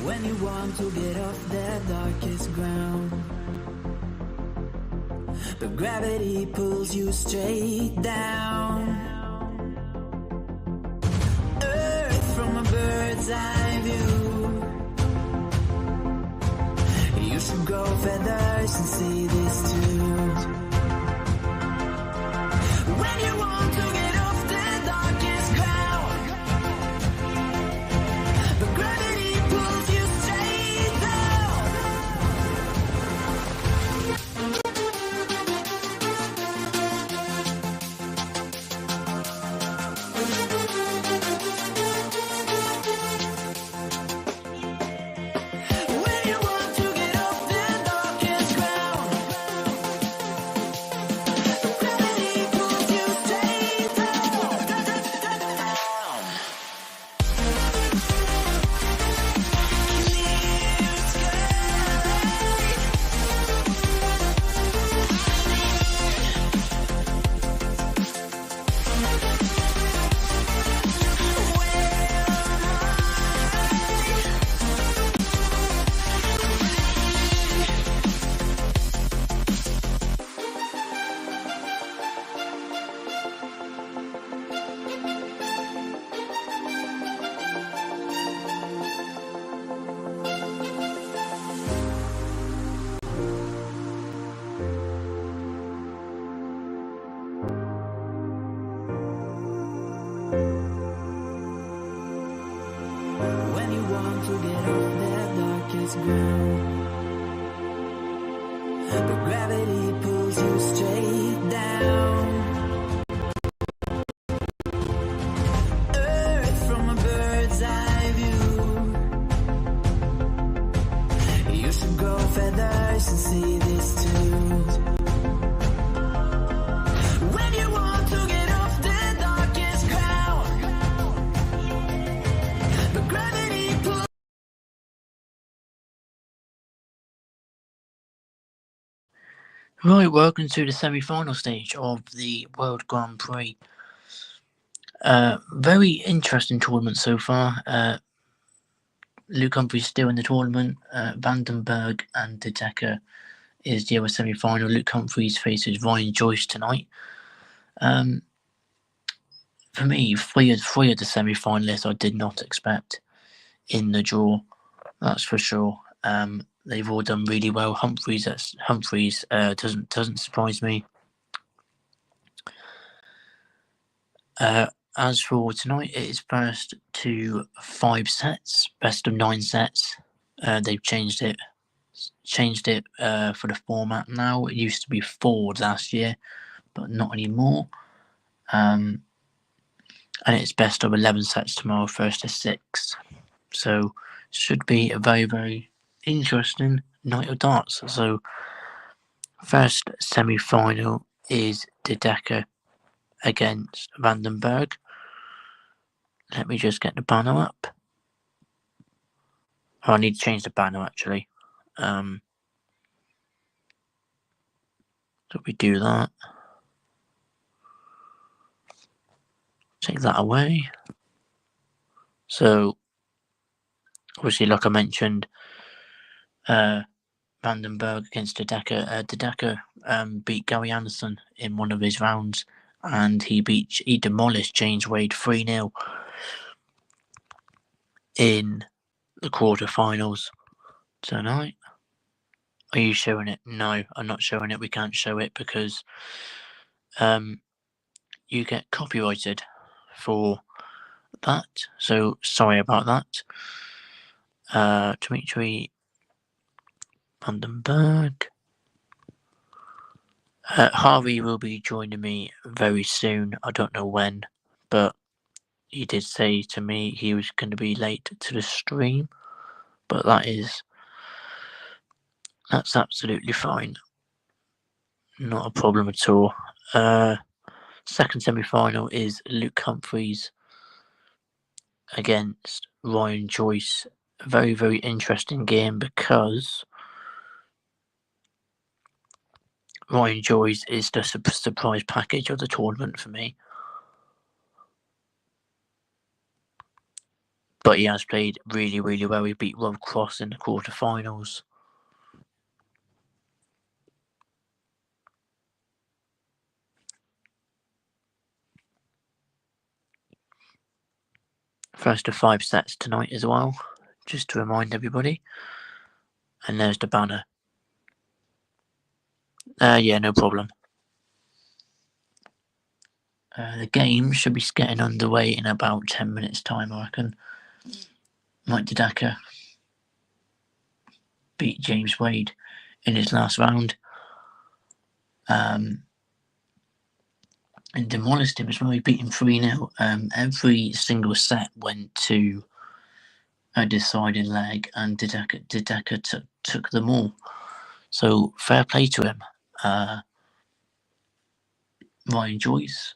When you want to get off the darkest ground, but gravity pulls you straight down. Earth from a bird's eye view. You should grow feathers and see this too. When you want to get off the darkest ground, but gravity pulls you straight down. When you want to get off the darkest ground, but gravity pulls you straight down. When you want to get off the darkest ground, but gravity pulls you straight down. Earth from a bird's eye view. You should grow feathers and see this too. When you want to get off the darkest ground, but gravity pulls. Right, welcome to the semi-final stage of the World Grand Prix. Very interesting tournament so far. Luke Humphries still in the tournament. Bergh and Dimitri is the other semi-final. Luke Humphries faces Ryan Joyce tonight. For me, three of the semi-finalists I did not expect in the draw. That's for sure. They've all done really well. Humphries doesn't surprise me. As for tonight, it is first to 5 sets, best of 9 sets. They've changed it for the format now. It used to be 4 last year, but not anymore. And it's best of 11 sets tomorrow, first to 6. So should be a very, very interesting night of darts. So first semi-final is Dimitri against Bergh. Let me just get the banner up. I need to change the banner actually. So we do that. Take that away. So obviously, like I mentioned, Bergh against Dimitri beat Gary Anderson in one of his rounds, and he demolished James Wade 3-0 in the quarterfinals tonight. Are you showing it? No, I'm not showing it. We can't show it because you get copyrighted for that. So sorry about that. Dimitri Bergh. Harvey will be joining me very soon. I don't know when, but he did say to me he was going to be late to the stream. But that's absolutely fine. Not a problem at all. Second semi-final is Luke Humphries against Ryan Joyce. A very, very interesting game because Ryan Joyce is the surprise package of the tournament for me. but he has played really, really well. He beat Rob Cross in the quarterfinals. First of 5 sets tonight as well, just to remind everybody. And there's the banner. Yeah, no problem. The game should be getting underway in about 10 minutes' time, I reckon. Mike Didaka beat James Wade in his last round. And demolished him as well. He beat him 3-0. Every single set went to a deciding leg, and Didaka took them all. So fair play to him. Ryan Joyce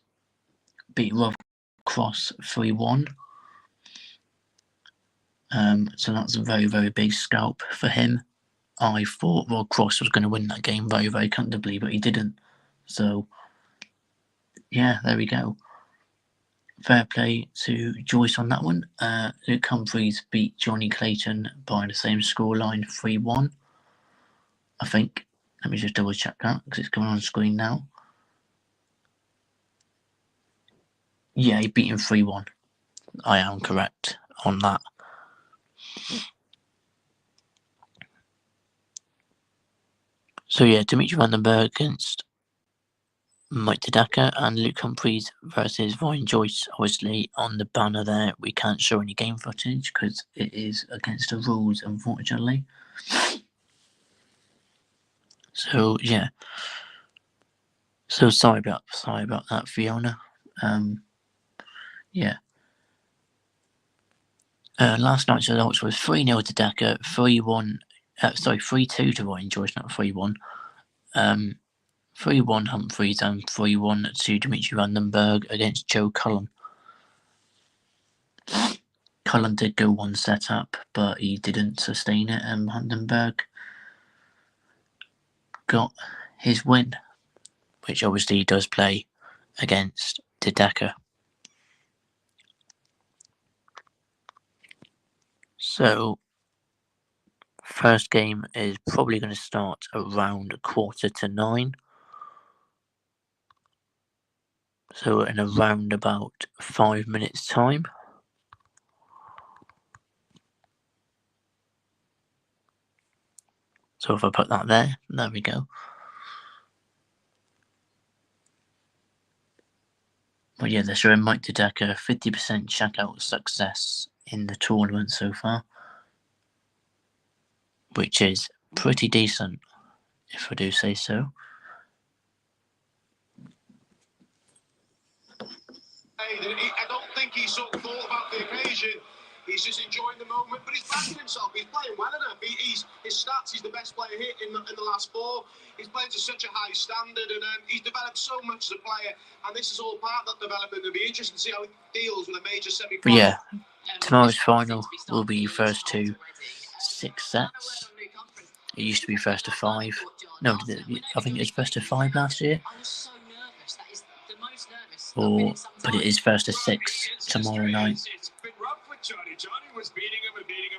beat Rob Cross 3-1. So that's a very, very big scalp for him. I thought Rob Cross was going to win that game very, very comfortably, but he didn't. So, yeah, there we go. Fair play to Joyce on that one. Luke Humphries beat Johnny Clayton by the same scoreline, 3-1. I think. Let me just double check that because it's coming on screen now. Yeah, he beat him 3-1. I am correct on that. So yeah, Dimitri Bergh against Mike Didaka and Luke Humphries versus Ryan Joyce. Obviously, on the banner there, we can't show any game footage because it is against the rules, unfortunately. So yeah. So sorry about that, Fiona. Yeah. Last night's results was 3-0 to Daka, 3-2 to Ryan Joyce, not 3-1. 3-1 Humphries and 3-1 to Dimitri Bergh against Joe Cullen. Cullen did go one set up, but he didn't sustain it, and Bergh got his win, which obviously he does play against Didaka. So, first game is probably going to start around 8:45. So in around about 5 minutes' time. So if I put that there we go. But yeah, they're showing Mike Didaka 50% checkout success in the tournament so far, which is pretty decent, if I do say so. I don't think he's sort of thought about the occasion. He's just enjoying the moment, but he's backing himself. He's playing well enough. His stats, he's the best player here in the last 4. He's playing to such a high standard, and he's developed so much as a player. And this is all part of that development. It'll be interesting to see how he deals with a major semi-final. Yeah, tomorrow's final will be first to 6 sets. It used to be first to 5. No, I think it was first to 5 last year. But it is first to 6 tomorrow night. It's been rough with Johnny. Johnny was beating him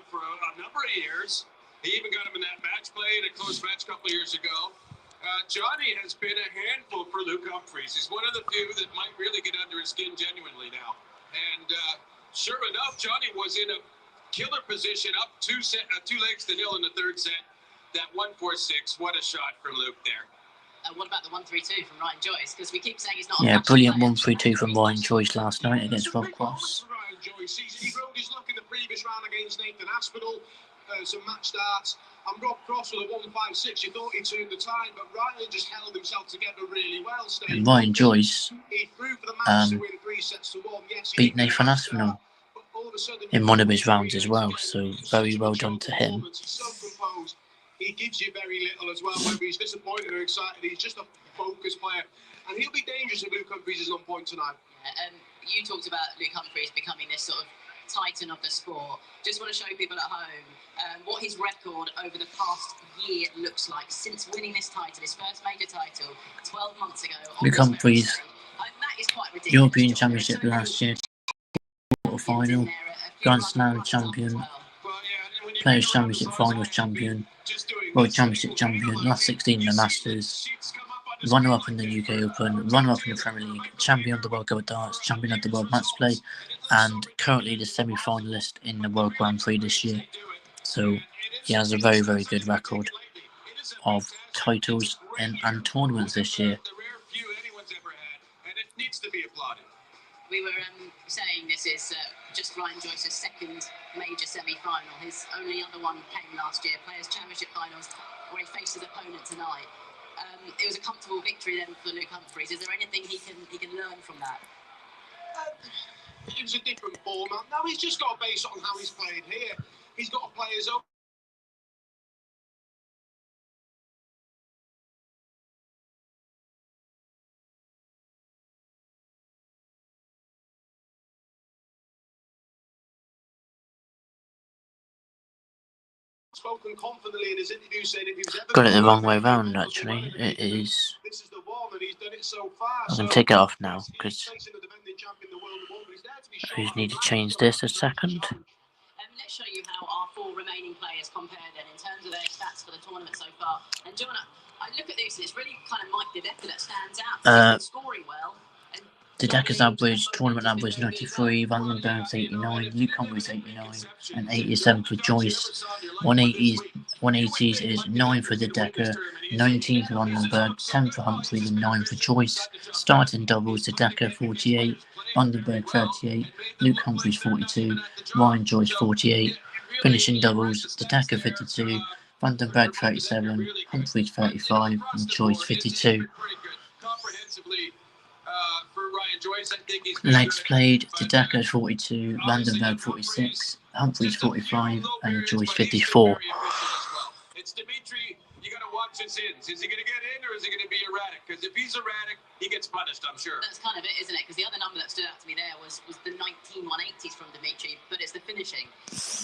for a number of years. He even got him in that match play in a close match a couple of years ago. Johnny has been a handful for Luke Humphries. He's one of the few that might really get under his skin genuinely now. And sure enough, Johnny was in a killer position up 2 legs to 0 in the third set. That 1-4-6, what a shot from Luke there. What about the 1-3-2 from Ryan Joyce? Because we keep saying he's not. Yeah, brilliant 1-3-2 from Ryan Joyce last night against Rob Cross. He rode his luck in the previous round against Nathan Aspinall, some match starts. And Rob Cross with a 1-5-6. You thought he turned the tide, but Ryan just held himself together really well. And Ryan Joyce beat Nathan Aspinall in one of his rounds as well. So very well done to him. He gives you very little as well, whether he's disappointed or excited. He's just a focused player. And he'll be dangerous if Luke Humphries is on point tonight. Yeah, you talked about Luke Humphries becoming this sort of titan of the sport. Just want to show people at home what his record over the past year looks like since winning this title, his first major title, 12 months ago. Luke Humphries, that is quite ridiculous. European Championship last year, quarter final. Grand Slam champion, Players' Championship Finals champion, World Championship champion, last 16 in the Masters, runner-up in the UK Open, runner-up in the Premier League, champion of the World Cup of Darts, champion of the World Match Play, and currently the semi-finalist in the World Grand Prix this year. So he has a very, very good record of titles and tournaments this year. We were saying this is just Ryan Joyce's second major semi-final. His only other one came last year, Players' Championship Finals, where he faced his opponent tonight. It was a comfortable victory then for Luke Humphries. Is there anything he can learn from that? It was a different format. Now he's just got to base it on how he's played here. He's got to play his own. Spoken confidently in his interview, saying if he was ever Got it the wrong way round, actually. It is. this is the one, and he's done it so far. I can take it off now because I just need to change this a second. Let's show you how our 4 remaining players compare then in terms of their stats for the tournament so far. And John, I look at this and it's really kind of Mike De Decker that stands out. He's been scoring well. De Decker's average, tournament average 93, Van den Bergh's 89, Luke Humphries 89, and 87 for Joyce. 180s is 9 for De Decker, 19 for Van den Bergh, 10 for Humphries, and 9 for Joyce. Starting doubles, De Decker 48, Van den Bergh 38, Luke Humphries 42, Ryan Joyce 48. Finishing doubles, De Decker 52, Van den Bergh 37, Humphries 35, and Joyce 52. Legs played, De Decker 42, Van den Bergh 46, Humphries 45, and Joyce 54. It's Dimitri. You got to watch his ins. Is he going to get in or is he going to be erratic? Because if he's erratic, he gets punished, I'm sure. That's kind of it, isn't it? Because the other number that stood out to me there was the 19 180s from Dimitri, but it's the finishing.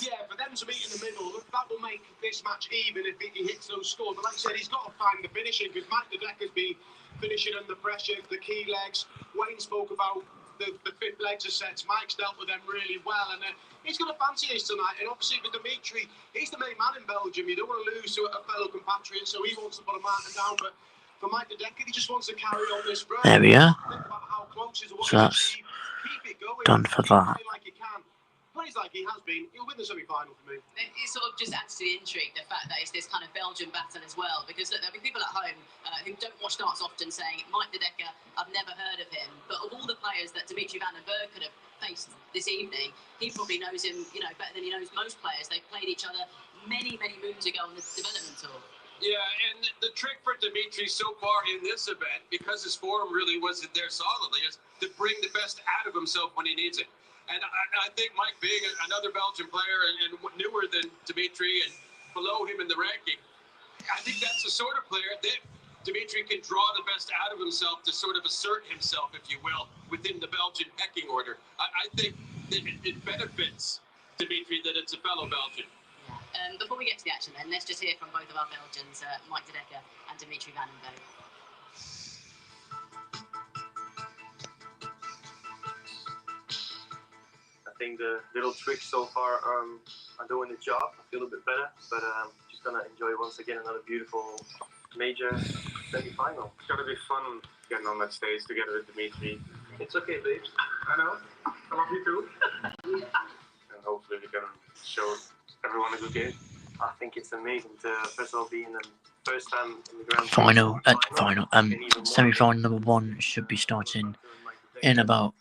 Yeah, for them to meet in the middle, that will make this match even if he hits those scores. But like I said, he's got to find the finishing because Mike De Decker's been finishing under pressure, the key legs. Wayne spoke about the fifth legs of sets. Mike's dealt with them really well, and he's going to fancy this tonight. And obviously with Dimitri, he's the main man in Belgium. You don't want to lose to a fellow compatriot, so he wants to put a marker down. But for Mike De Decker, he just wants to carry on this run. There we are. So that's done for that. Plays like he has been, he'll win the semi-final for me. It sort of just adds to the intrigue, the fact that it's this kind of Belgian battle as well, because look, there'll be people at home who don't watch darts often saying, Mike De Decker, I've never heard of him, but of all the players that Dimitri Van den Bergh could have faced this evening, he probably knows him, better than he knows most players. They've played each other many, many moons ago on the development tour. Yeah, and the trick for Dimitri so far in this event, because his form really wasn't there solidly, is to bring the best out of himself when he needs it. And I think Mike being another Belgian player and newer than Dimitri and below him in the ranking, I think that's the sort of player that Dimitri can draw the best out of himself to sort of assert himself, if you will, within the Belgian pecking order. I think that it benefits Dimitri that it's a fellow Belgian. Before we get to the action then, let's just hear from both of our Belgians, Mike De Decker and Dimitri Van den Bergh. I think the little tricks so far are doing the job. I feel a bit better, but just gonna enjoy once again another beautiful major semi-final. It's gotta be fun getting on that stage together with Dimitri. It's okay, babes. I know. I love you too. And hopefully we can show everyone a good game. I think it's amazing to first of all be in the first time in the Grand Prix. Semi-final number 1 should be starting in about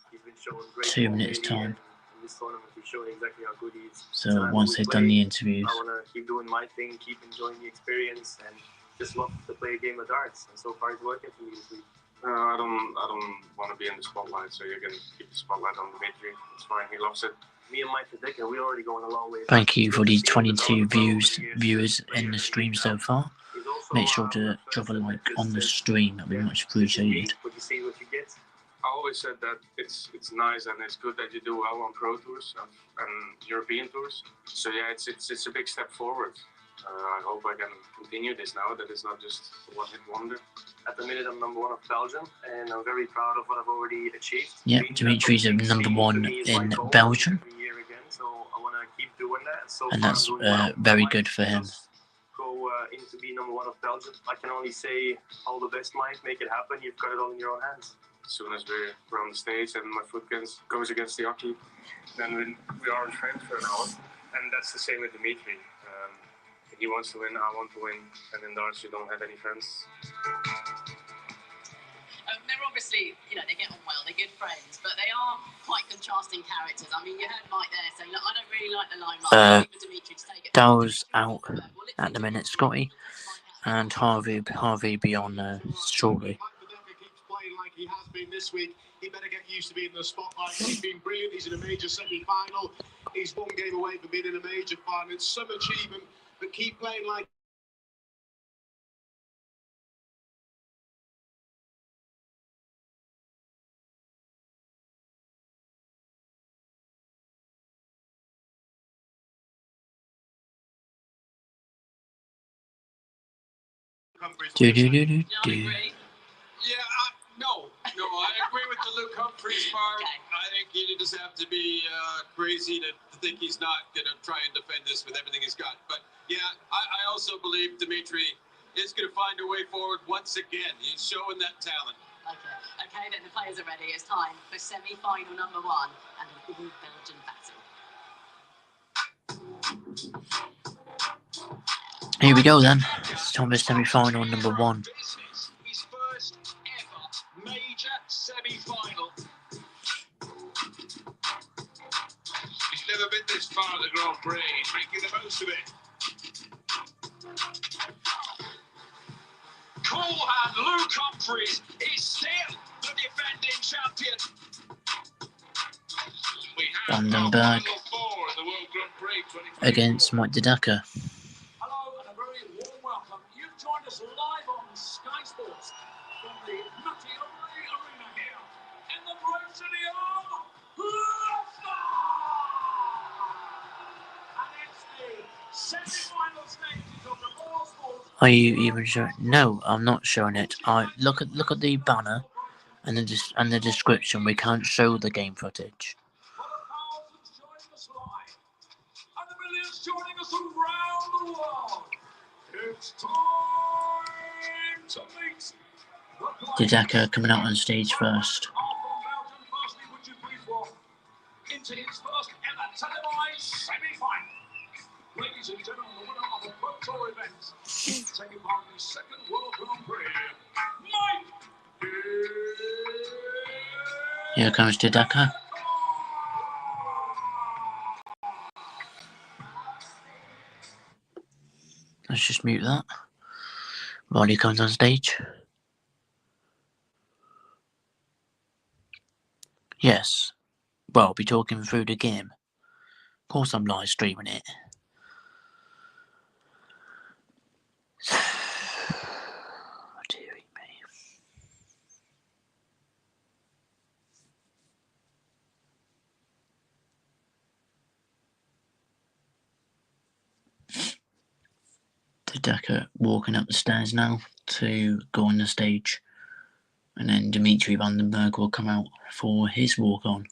2 minutes time. This tournament is showing exactly how good he is. So once they've done the interviews, I want to keep doing my thing, keep enjoying the experience, and just love to play a game of darts. And so far, it's working for me this week. I don't want to be in the spotlight, so you can keep the spotlight on Dimitri. It's fine, he loves it. Me and Mike De Decker, we're already going a long way. Thank you for the 22 viewers in the stream so far. Make sure to drop a like on the stream, that'd be much appreciated. What you see, what you get. I always said that it's nice and it's good that you do well on pro tours and European tours. So yeah, it's a big step forward. I hope I can continue this now, that it's not just a one-hit wonder. At the minute, I'm number 1 of Belgium, and I'm very proud of what I've already achieved. Yeah, Dimitri's number 1 in Belgium. Every year again, so doing that. And so and far that's I'm doing well. very good for him. Go in to be number 1 of Belgium. I can only say all the best, Mike. Make it happen. You've got it all in your own hands. As soon as we're on the stage and my foot goes against the hockey, then we are on transfer now. And that's the same with Dimitri. He wants to win, I want to win, and in darts you don't have any friends. They're obviously, they get on well, they're good friends, but they are quite contrasting characters. I mean, you heard Mike there saying, look, I don't really like the limelight. Dimitri to take it. Dow's out at the minute, Scotty, and Harvey be on shortly. Keeps playing like he has been this week. He better get used to being in the spotlight. He's been brilliant. He's in a major semi-final. He's one game away from being in a major final. It's some achievement, but keep playing like. No, I agree with the Luke Humphries part. Okay. I think you just have to be crazy to think he's not going to try and defend this with everything he's got. But yeah, I also believe Dimitri is going to find a way forward once again. He's showing that talent. Okay, then the players are ready. It's time for semi-final number 1 and a big Belgian battle. Here we go then. It's time for semi-final number 1. His first ever major semi-final. He's never been this far at the Grand Prix. He's making the most of it. Cool hand, Luke Humphries is still the defending champion. Van den Bergh against Mike Didaka. Hello and a very warm welcome. You've joined us live on Sky Sports from the Nutty Arena here in the great city of Leicester. And it's the semi-final stages of the Boylesports. Are you even showing? No, I'm not showing it. I look at the banner and the description. We can't show the game footage. For the thousands joining us live and the millions joining us around the world, it's time to meet the Didaka coming out on stage first. Firstly, would you please walk into his first ever televised semi-final? Ladies and gentlemen, the winner of the Pro Tour event, taking part in the second World Grand Prix, Mike. Here comes Didaka. Let's just mute that while he comes on stage. Yes. Well, I'll be talking through the game. Of course I'm live streaming it. Dearie me. Didaka walking up the stairs now to go on the stage. And then Dimitri Van den Bergh will come out for his walk on.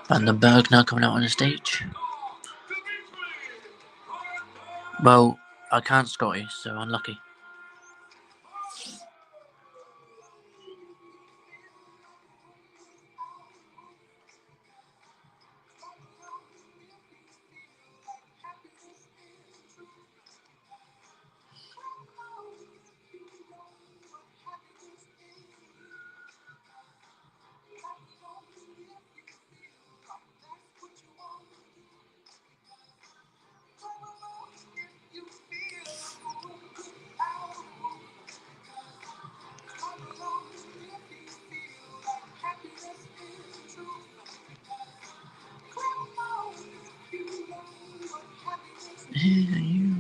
Van den Bergh now coming out on the stage. Well, I can't Scotty, so unlucky. hear you.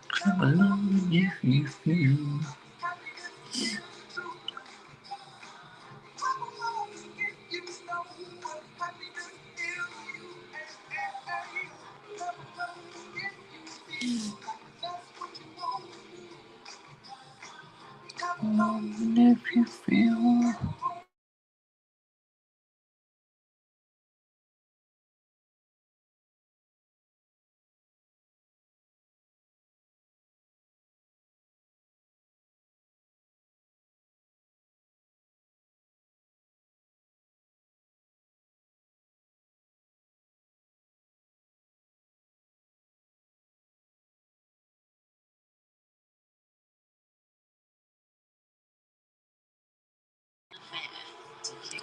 Clap along if you feel. Clap along if you feel.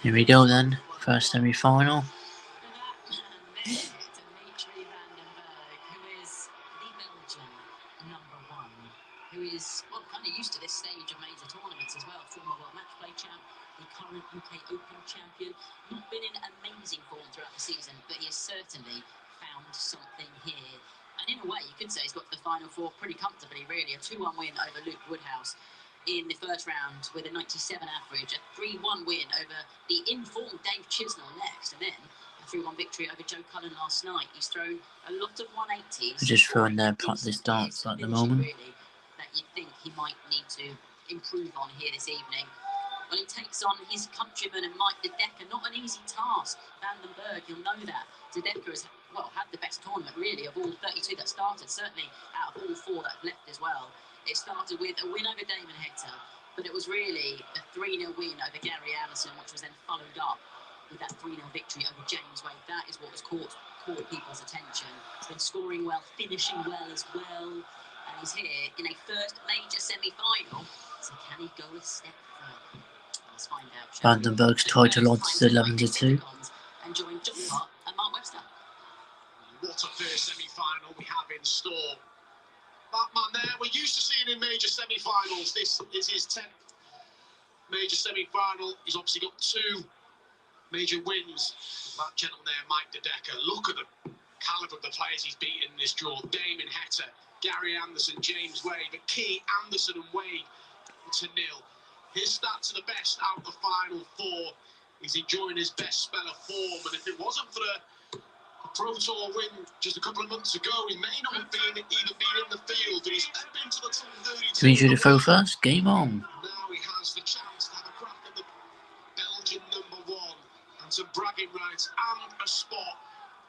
Here we go then, first semi-final. Dimitri van den Bergh, who is the Belgian #1, who is, well, kind of used to this stage of major tournaments as well. Former World Match Play champ, the current UK Open champion. Not been in amazing form throughout the season, but he has certainly found something here. And in a way, you could say he's got to the Final Four pretty comfortably, really. A 2-1 win over Luke Woodhouse in the first round with a 97 average, a 3-1 win over the informed Dave Chisnell next, and then a 3-1 victory over Joe Cullen last night. He's thrown a lot of 180s. We're just throwing their practice darts at the moment. Really, that you'd think he might need to improve on here this evening. Well, he takes on his countryman and Mike De Decker. Not an easy task. Van den Bergh, you'll know that. De Decker has, well, had the best tournament, really, of all 32 that started. Certainly out of all 4 that left as well. It started with a win over Damon Hector, but it was really a 3-0 win over Gary Anderson, which was then followed up with that 3-0 victory over James Wade. That is what was caught people's attention. He's been scoring well, finishing well as well, and he's here in a first major semi-final. So can he go a step further? Let's find out. Van den Bergh's title odds is 11-2. And join John Hart and Mark Webster. What a first semi-final we have in store. That man there, we're used to seeing in major semi-finals. This is his 10th major semi-final. He's obviously got 2 major wins. That gentleman there, Mike De Decker. Look at the calibre of the players he's beaten in this draw. Damon Hector, Gary Anderson, James Wade. But Key, Anderson and Wade to 0. His stats are the best out of the final 4. He's enjoying his best spell of form. And if it wasn't for the Pro Tour win just a couple of months ago, he may not have even been in the field, but he's been to the top 32. Dimitri to throw first, game on. Now he has the chance to have a crack at the Belgian #1 and some bragging rights and a spot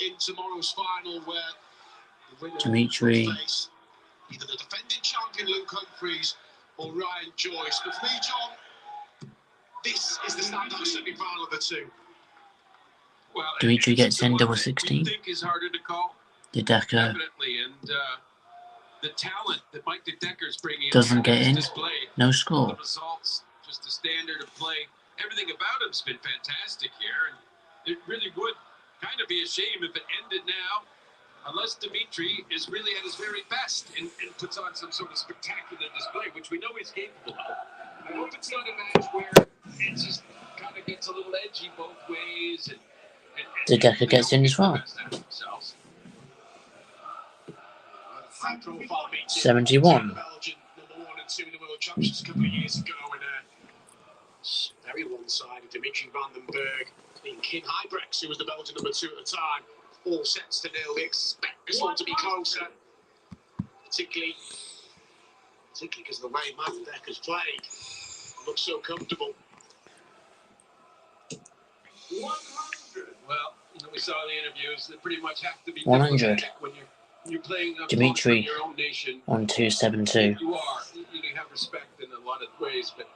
in tomorrow's final where the winner Dimitri. will face either the defending champion Luke Humphries or Ryan Joyce. But for me, John, this is the standout semi-final of the 2. Well, Dimitri gets in double 16. Think is harder to call. De Decker Definitely, and the talent that Mike De Decker's bringing doesn't get in. displayed. No The score. results, just the standard of play, everything about him's been fantastic here, and it really would kind of be a shame if it ended now, unless Dimitri is really at his very best and puts on some sort of spectacular display, which we know he's capable of. I hope it's not a match where it just kind of gets a little edgy both ways, and De Decker gets in as well. 71. Belgian #1 and 2 in the World Championships a couple of years ago, and very one-sided. Dimitri van den Bergh being Kim Huybrechts, who was the Belgian #2 at the time. All sets to 0. We expect this one to be closer, particularly because of the way Mike De Decker's played. It looks so comfortable. 100. Well, we saw the interviews that pretty much have to be 100. when you're playing Dimitri in your own nation. on 2-7-2. You have respect in a lot of ways, but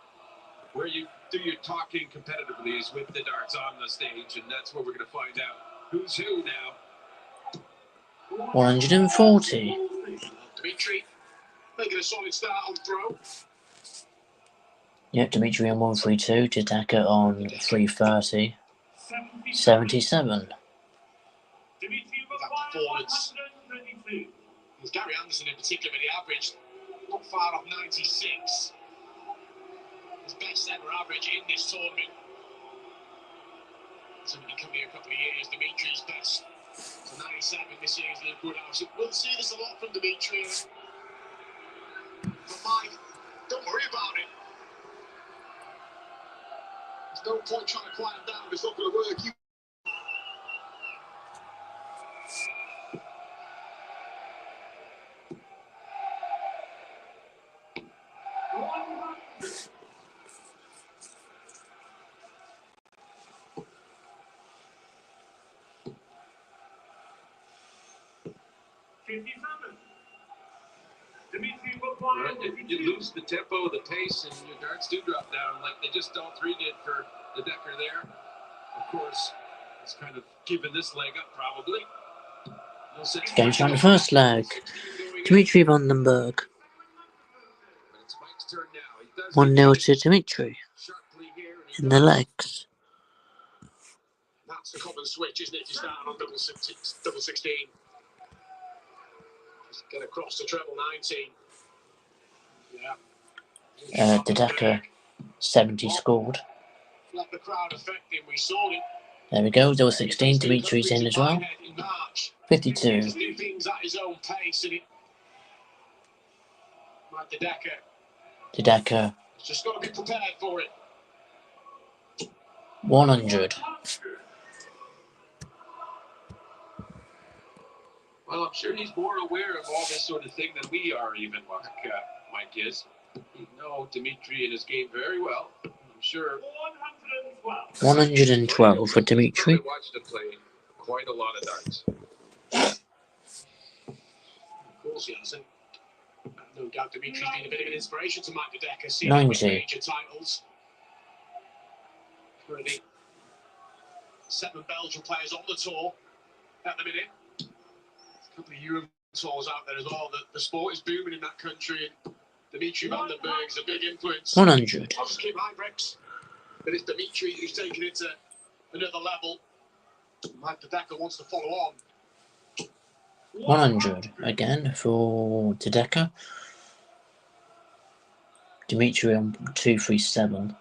where you do your talking competitively is with the darts on the stage, and that's where we're going to find out who's who now. 140. Dimitri making a solid start on throw. Yep, Dimitri on 132, Didaca on 330, 77. That performance. With Gary Anderson in particular, but he averaged not far off 96. His best ever average in this tournament. So when he come here a couple of years, Dimitri's best. So 97 this year is a good house. We'll see this a lot from Dimitri. But Mike, don't worry about it. There's no point trying to quiet down. It's not going to work. You 57. Dimitri, you lose the tempo, the pace, and your darts do drop down like they just all three did for the Decker there. Of course, it's kind of keeping this leg up probably. No sense Game on the first leg. Dimitri van den Bergh. But it's Mike's turn now. He does 1-0 to Dimitri sharply here, and he in the legs. That's the common switch, isn't it? You start on double 16. Just get across to treble 19. Yeah. Didaca 70 scored. Let the crowd affect him. We saw it. There we go, double 16, Dimitri's in as well. 52. Just do things at his own pace, and it. Like Didaca just got to be prepared for it. 100. Well, I'm sure he's more aware of all this sort of thing than we are, even Mike is. He knows Dimitri and his game very well. I'm sure. 112 for Dimitri. I watched him play quite a lot of darts. Of course, he hasn't. No doubt Dimitri's been a bit of an inspiration to Mike Didaca, seeing 90. major titles. Already 7 Belgian players on the tour at the minute. A couple of Euro tours out there as well. The sport is booming in that country. Dimitri van den Bergh is a big influence. 100. I'll just keep high bricks. But it's Dimitri who's taking it to another level. Mike Didaca wants to follow on. 100 again for Didaca. Dimitri on 237.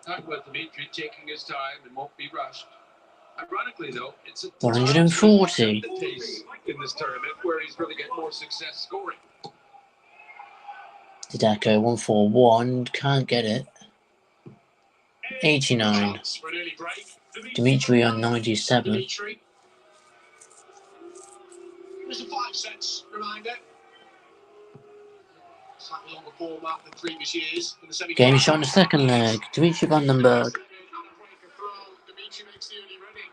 Talk about Dimitri taking his time and won't be rushed. Ironically, though, it's a 140. in this tournament where he's really getting more success scoring. Didaca 141. Can't get it. 89. For an early break. Dimitri on 97. Dimitri. Here's a 5 sets reminder. Slightly longer format than previous years. In the semi Game shot in the second leg. Dimitri van den Bergh. Dimitri makes the early running.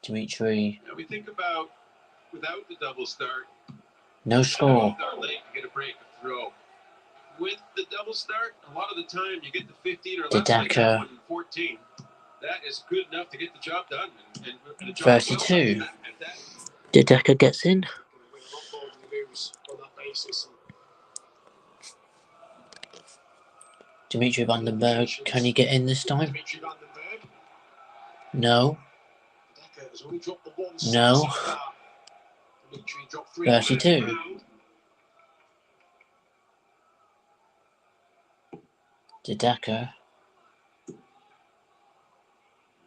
Dimitri, Now we think about without the double start. no score. Our leg to get a break, a throw. With the double start, a lot of the time you get the 15 or less, like that Didaca. one, 14. That is good enough to get the job done. And the job 32. well done. Didaca gets in. Win a lot more than you lose on that basis. Dimitri van den Bergh, can he get in this time? Dimitri van den Bergh. No. Didaca has only dropped the one No. so far. Dimitri dropped 3. 32. Didaca.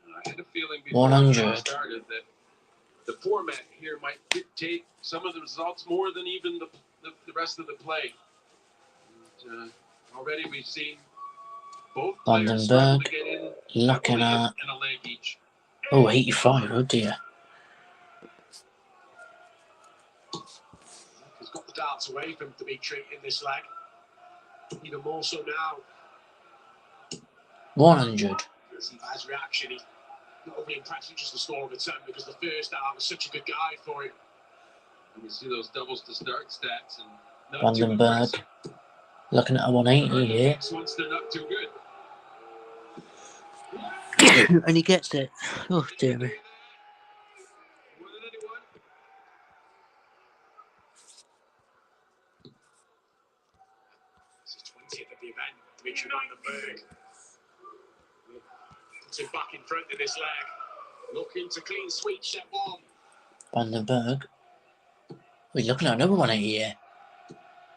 I had a feeling before 100. we started that the format here might dictate some of the results more than even the rest of the play. And, already we've seen both Van den players struggle Bergh to get in looking happily at, and a leg each. oh, 85, oh dear. He's got the darts away from Dimitri in this leg. Even more so now. 100. See his reaction. He's not overly impressed with just the score of a 10 because the first half was such a good guide for him. And you see those doubles to start stats and Van den Bergh. Looking at a 180 here. This one's still not too good. And he gets it. Oh, dear me. More than anyone. This is 20th of the event. Dimitri on the Bergh. Puts him back in front of this leg. Looking to clean sweep set one. Van den Bergh. We're looking at another 180 here.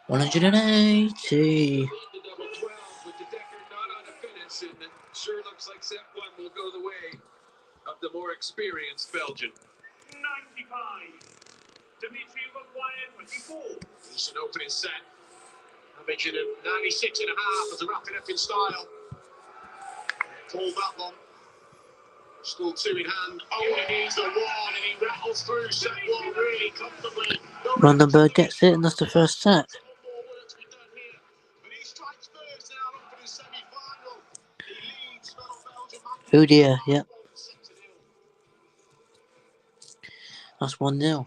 180. The double 12 with the Decker not on a finish, and it sure looks like set one will go the way of the more experienced Belgian. 95. Dimitri required 24. Decent opening set. Averaging a 96 and a half as a wrapping up in style. Pulled that one. Still two in hand. Only needs the one, and he rattles through set one really comfortably. Van den Bergh gets it, and that's the first set. More work to be done here. But he strikes first now up for the semi-final. He leads fellow Belgian man. Oh dear, yep. 6-0. That's 1-0.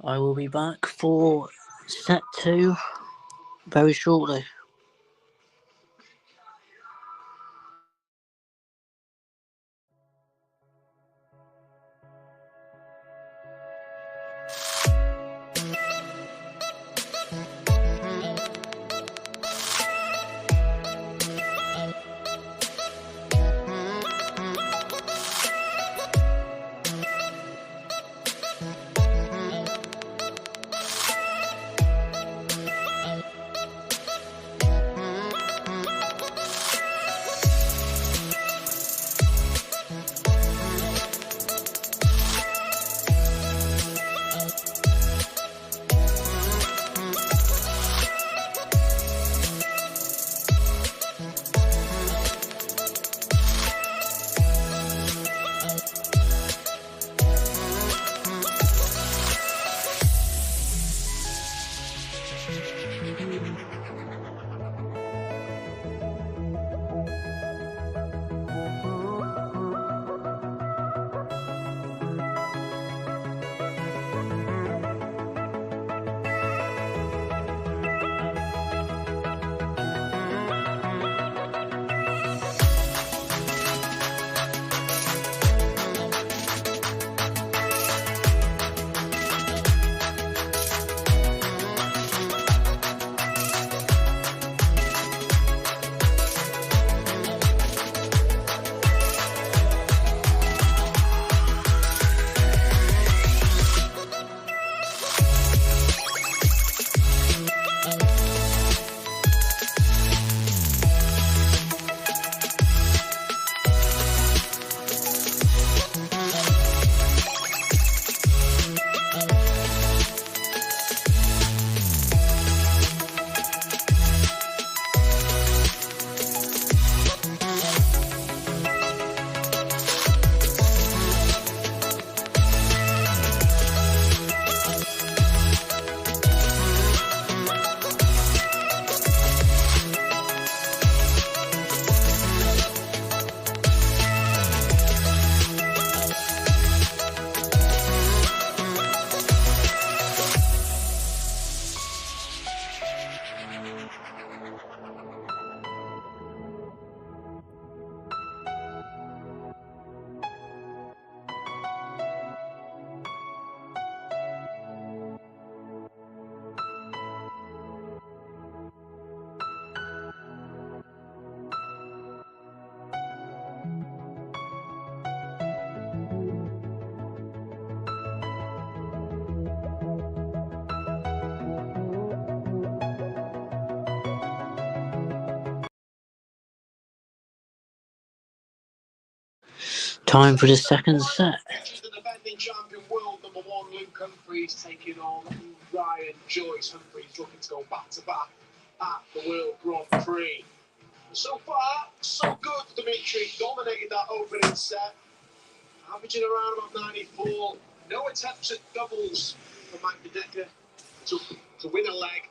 I will be back for set 2 very shortly. Time for the second set. The defending champion world number one, Luke Humphries, taking on Ryan Joyce. Humphries looking to go back to back at the World Grand Prix. So far, so good. Dimitri dominated that opening set, averaging around about 94. No attempts at doubles for Mike Decker to win a leg.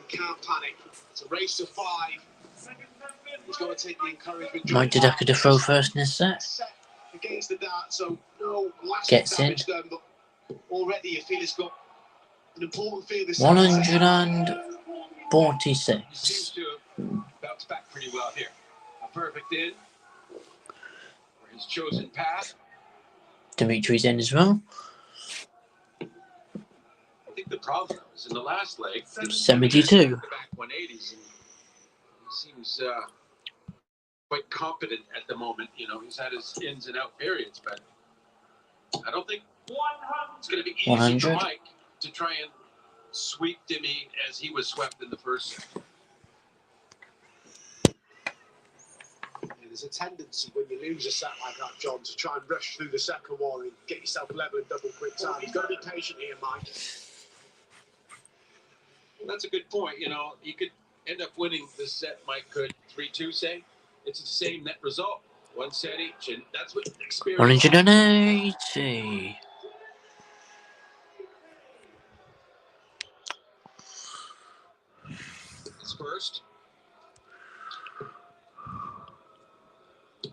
He can't panic. It's a race to 5. He's going to take the encouragement. Mike Decker to throw first in this set. Against the dart, so no lasting Gets in. damage done, but already you feel he's got An important field this 146. Seems to have bounced back pretty well here. A perfect in for his chosen path. Dimitri's in as well. I think the problem is in the last leg. 72. Back 180s. And he seems quite competent at the moment. You know, he's had his ins and out periods, but I don't think it's going to be easy 100. for Mike to try and sweep Dimi as he was swept in the first set. There's a tendency when you lose a set like that, John, to try and rush through the second one and get yourself level in double quick time. You've got to be patient here, Mike. Well, that's a good point. You know, you could end up winning this set, Mike could 3-2, say. It's the same net result. One set each, and that's what experience. 180. It's first.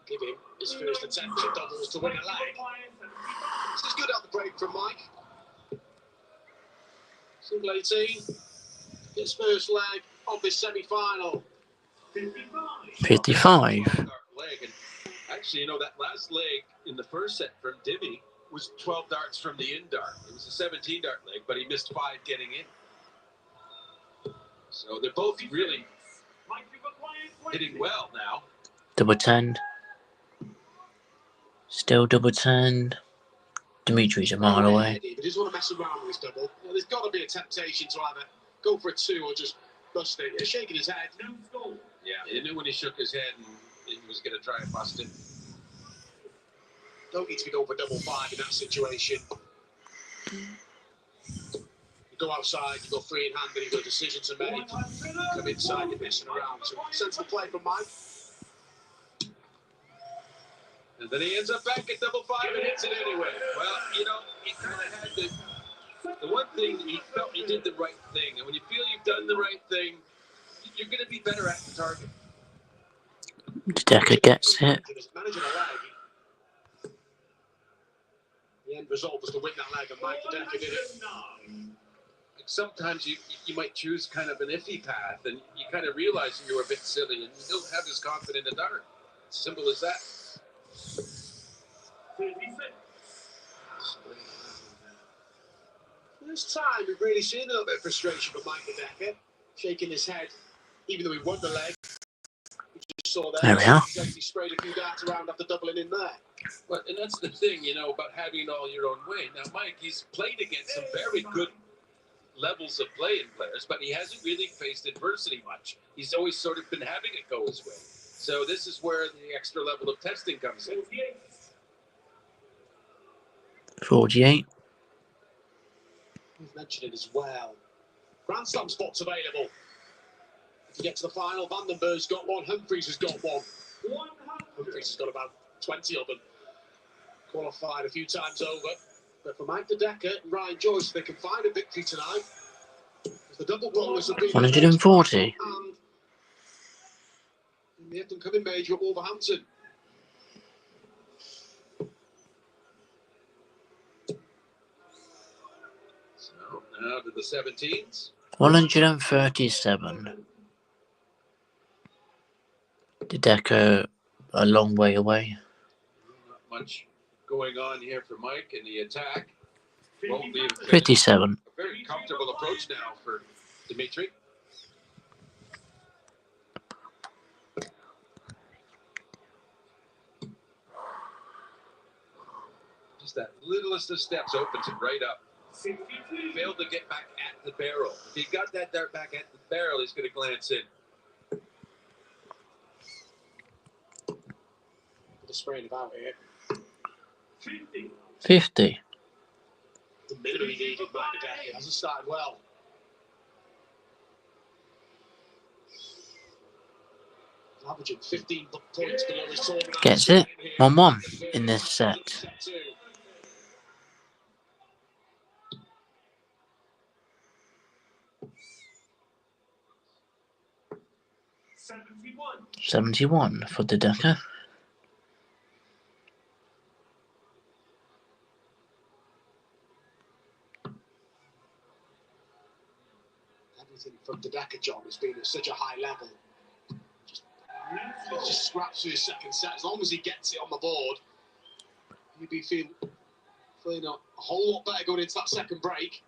Give him his first attempt at doubles to win a leg. This is good at the break from Mike. Single 18. His first leg of this semi-final. 55. Leg. And actually, you know, that last leg in the first set from Dimi was 12 darts from the in dart. It was a 17 dart leg, but he missed 5 getting in. So they're both really hitting well now. Double 10. Still double 10. Dimitri's a mile away. He doesn't want to mess around with his double. You know, there's got to be a temptation to either go for a 2 or just bust it. He's shaking his head. Yeah, he knew when he shook his head and he was going to try and bust it. Don't need to be going for double 5 in that situation. You go outside, you go free in hand, then you've got a decision to make. You come inside, you're messing around. So sensible play from Mike. And then he ends up back at double 5 and hits it anyway. Well, you know, he kind of had the one thing, he felt he did the right thing. And when you feel you've done the right thing, you're going to be better at the target. Decker gets it. Managing a leg. The end result was to win that leg, and Mike Decker did it. Sometimes you might choose kind of an iffy path, and you kind of realize you were a bit silly, and you don't have as confident a dart. Simple as that. This time we've really seen a little bit of frustration from Mike Decker, shaking his head, even though he won the leg. We just saw There we are. He sprayed a few darts around after doubling in there. But, and that's the thing, you know, about having it all your own way. Now, Mike, he's played against some very good levels of play in players, but he hasn't really faced adversity much. He's always sort of been having it go his way. So this is where the extra level of testing comes in. 48. We've mentioned it as well. Grand Slam spots available. If you get to the final, Vandenberg's got one, Humphries has got one. Humphries has got about 20 of them. Qualified a few times over. But for Mike Decker and Ryan Joyce, they can find a victory tonight. The double bonus will be 140. and the up-and-coming major at Wolverhampton. So now to the 17s. 137. Decker a long way away. Not much going on here for Mike in the attack. Won't be a 57. very comfortable approach now for Dimitri. Just that littlest of steps opens it right up. Failed to get back at the barrel. If he got that dart back at the barrel, he's going to glance in. The spraying about here. 50. The minimum he needed, Mike Decker. He hasn't started well. He's averaging 15 points below his total. Gets it. 1-1 in this set. $71 for Decker. Everything from the Bergh, John, has been at such a high level. Just scraps through his second set. As long as he gets it on the board, he'd be feeling a whole lot better going into that second break.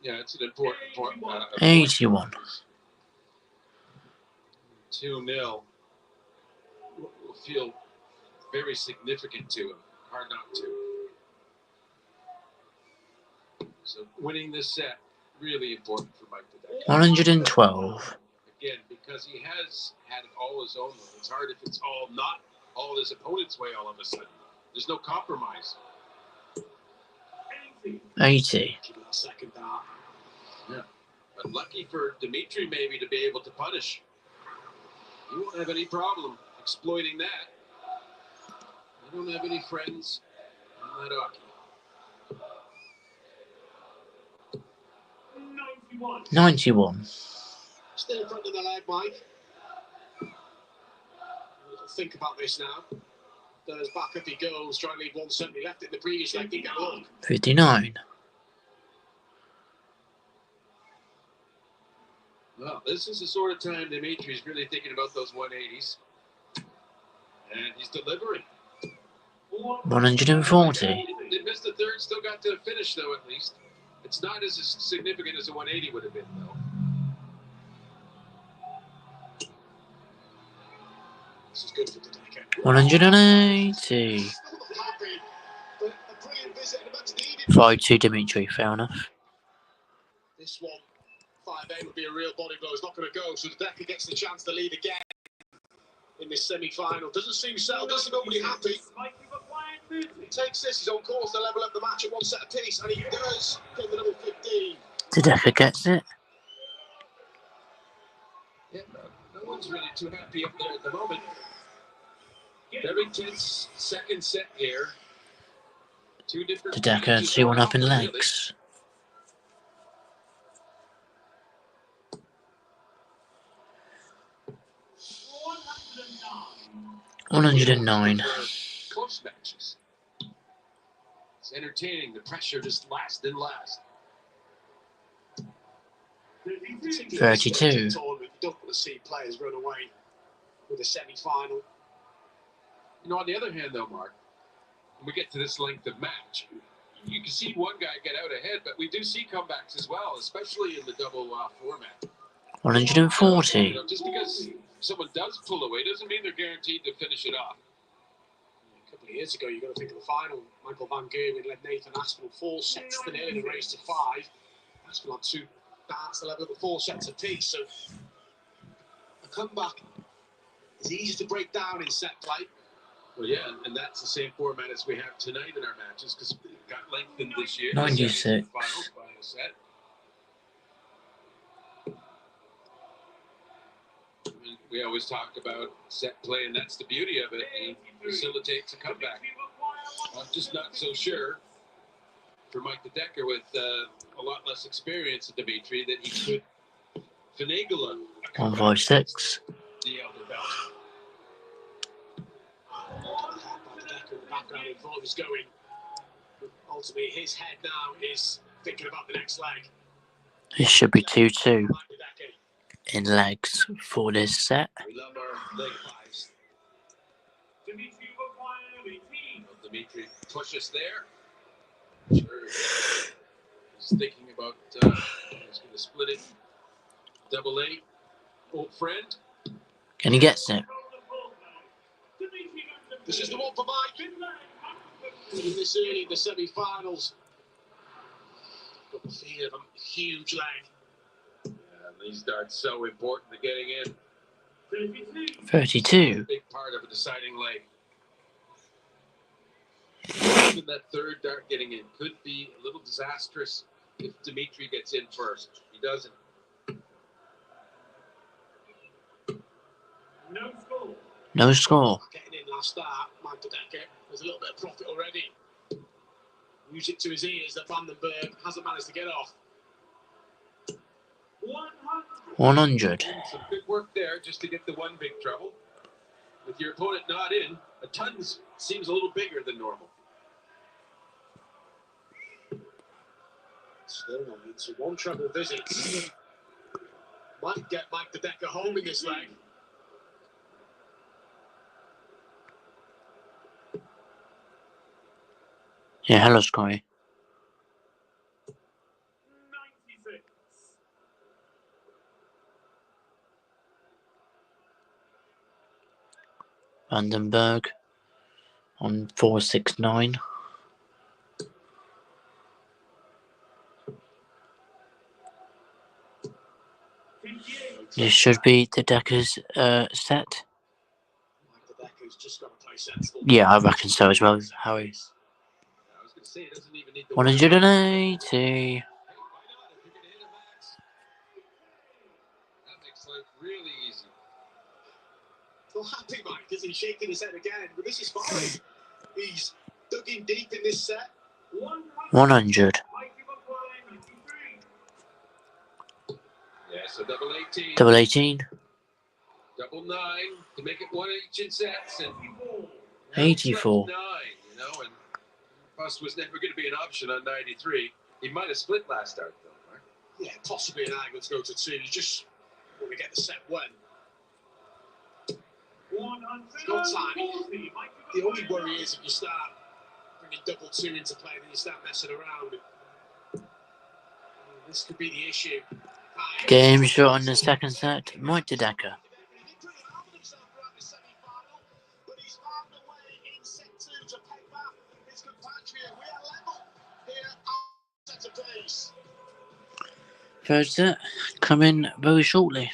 Yeah, it's an important point. 81. 2-0 will feel very significant to him. Hard not to. So winning this set, really important for Mike Bergh. 112. Again, because he has had it all his own way. It's hard if it's all not all his opponent's way all of a sudden. There's no compromise. 80. Second half. Yeah. But lucky for Dimitri maybe to be able to punish. He won't have any problem exploiting that. I don't have any friends on that hockey. 91. Still in front of the leg, Mike. Think about this now. There's back if he goes, trying to leave 170 left in the previous leg. Didn't get a look. 59. Well, this is the sort of time Dimitri's really thinking about those 180s. And he's delivering. 140. They missed the third, still got to finish, though, at least. It's not as significant as a 180 would have been, though. This is good for the decade. 180. 5-2 Dimitri, fair enough. This one, 5-8 would be a real body blow. It's not going to go, so the Bergh gets the chance to lead again in this semi-final. Doesn't seem settled, doesn't seem overly happy. He takes this, he's on course to level up the match at one set apiece, and he does get the number 15. Bergh gets it. Yeah, no one's really too happy up there at the moment. Very tense second set here. Two different. Bergh 2-1 up in legs. 109. Close matches. It's entertaining. The pressure just lasts and lasts. 32. You don't want to see players run away with a semi-final. You know, on the other hand, though, Mark, when we get to this length of match, you can see one guy get out ahead, but we do see comebacks as well, especially in the double format. 140. You know, just because someone does pull away doesn't mean they're guaranteed to finish it off. A couple of years ago, you've got to think of the final. Michael Van Gerwen led Nathan Aspinall 4-0 in the race to 5. Aspinall had 2 darts to level up at 4 sets apiece. So a comeback is easy to break down in set play. Well, yeah, and that's the same format as we have tonight in our matches because it got lengthened this year. 96. Finals by a set. We always talk about set play, and that's the beauty of it. It facilitates a comeback. I'm just not so sure for Mike Bergh with a lot less experience than Dimitri that he could finagle a comeback. 156. The elder belt. In the background, he thought he was going. Ultimately, his head now is thinking about the next leg. It should be 2-2 in legs for this set. We love our leg pies. Dimitri push us there. Sure. He's thinking about he's going to split it. Double A. Old friend. And he gets it. This is the one for Mike. This early in the semi-finals. Got the feel of a huge leg. Yeah, these darts so important to getting in. 32. Big part of a deciding leg. Even that third dart getting in could be a little disastrous if Dimitri gets in first. He doesn't. No score. Getting in last start, Mike Bergh. There's a little bit of profit already. Music to his ears that Bergh hasn't managed to get off. 100. Some good work there just to get the one big trouble. With your opponent not in, a ton seems a little bigger than normal. Still on into one treble visit. Might get Mike the Decker home in this leg. Yeah, hello, Scotty. 96. Bergh on 469. This should be the Decker's set. Mike the Decker's just got to play sensible. Yeah, I reckon so as well, Harry. I was going to say, it doesn't even need the 180. That makes life really easy. Well, happy Mike, isn't he, shaking his head again? But this is fine. He's dug in deep in this set. 100. Yeah, so double 18. Double 18. Double 9 to make it 1 each in sets. And 84. 9, you know, and Fuss was never going to be an option on 93. He might have split last start, though, right? Yeah, possibly an angle to go to 2. You just want to get the set when. It's got time. The only worry is if you start bringing double 2 into play, then you start messing around. This could be the issue. Game shot on the second set. Mike the Decker. Third set coming very shortly.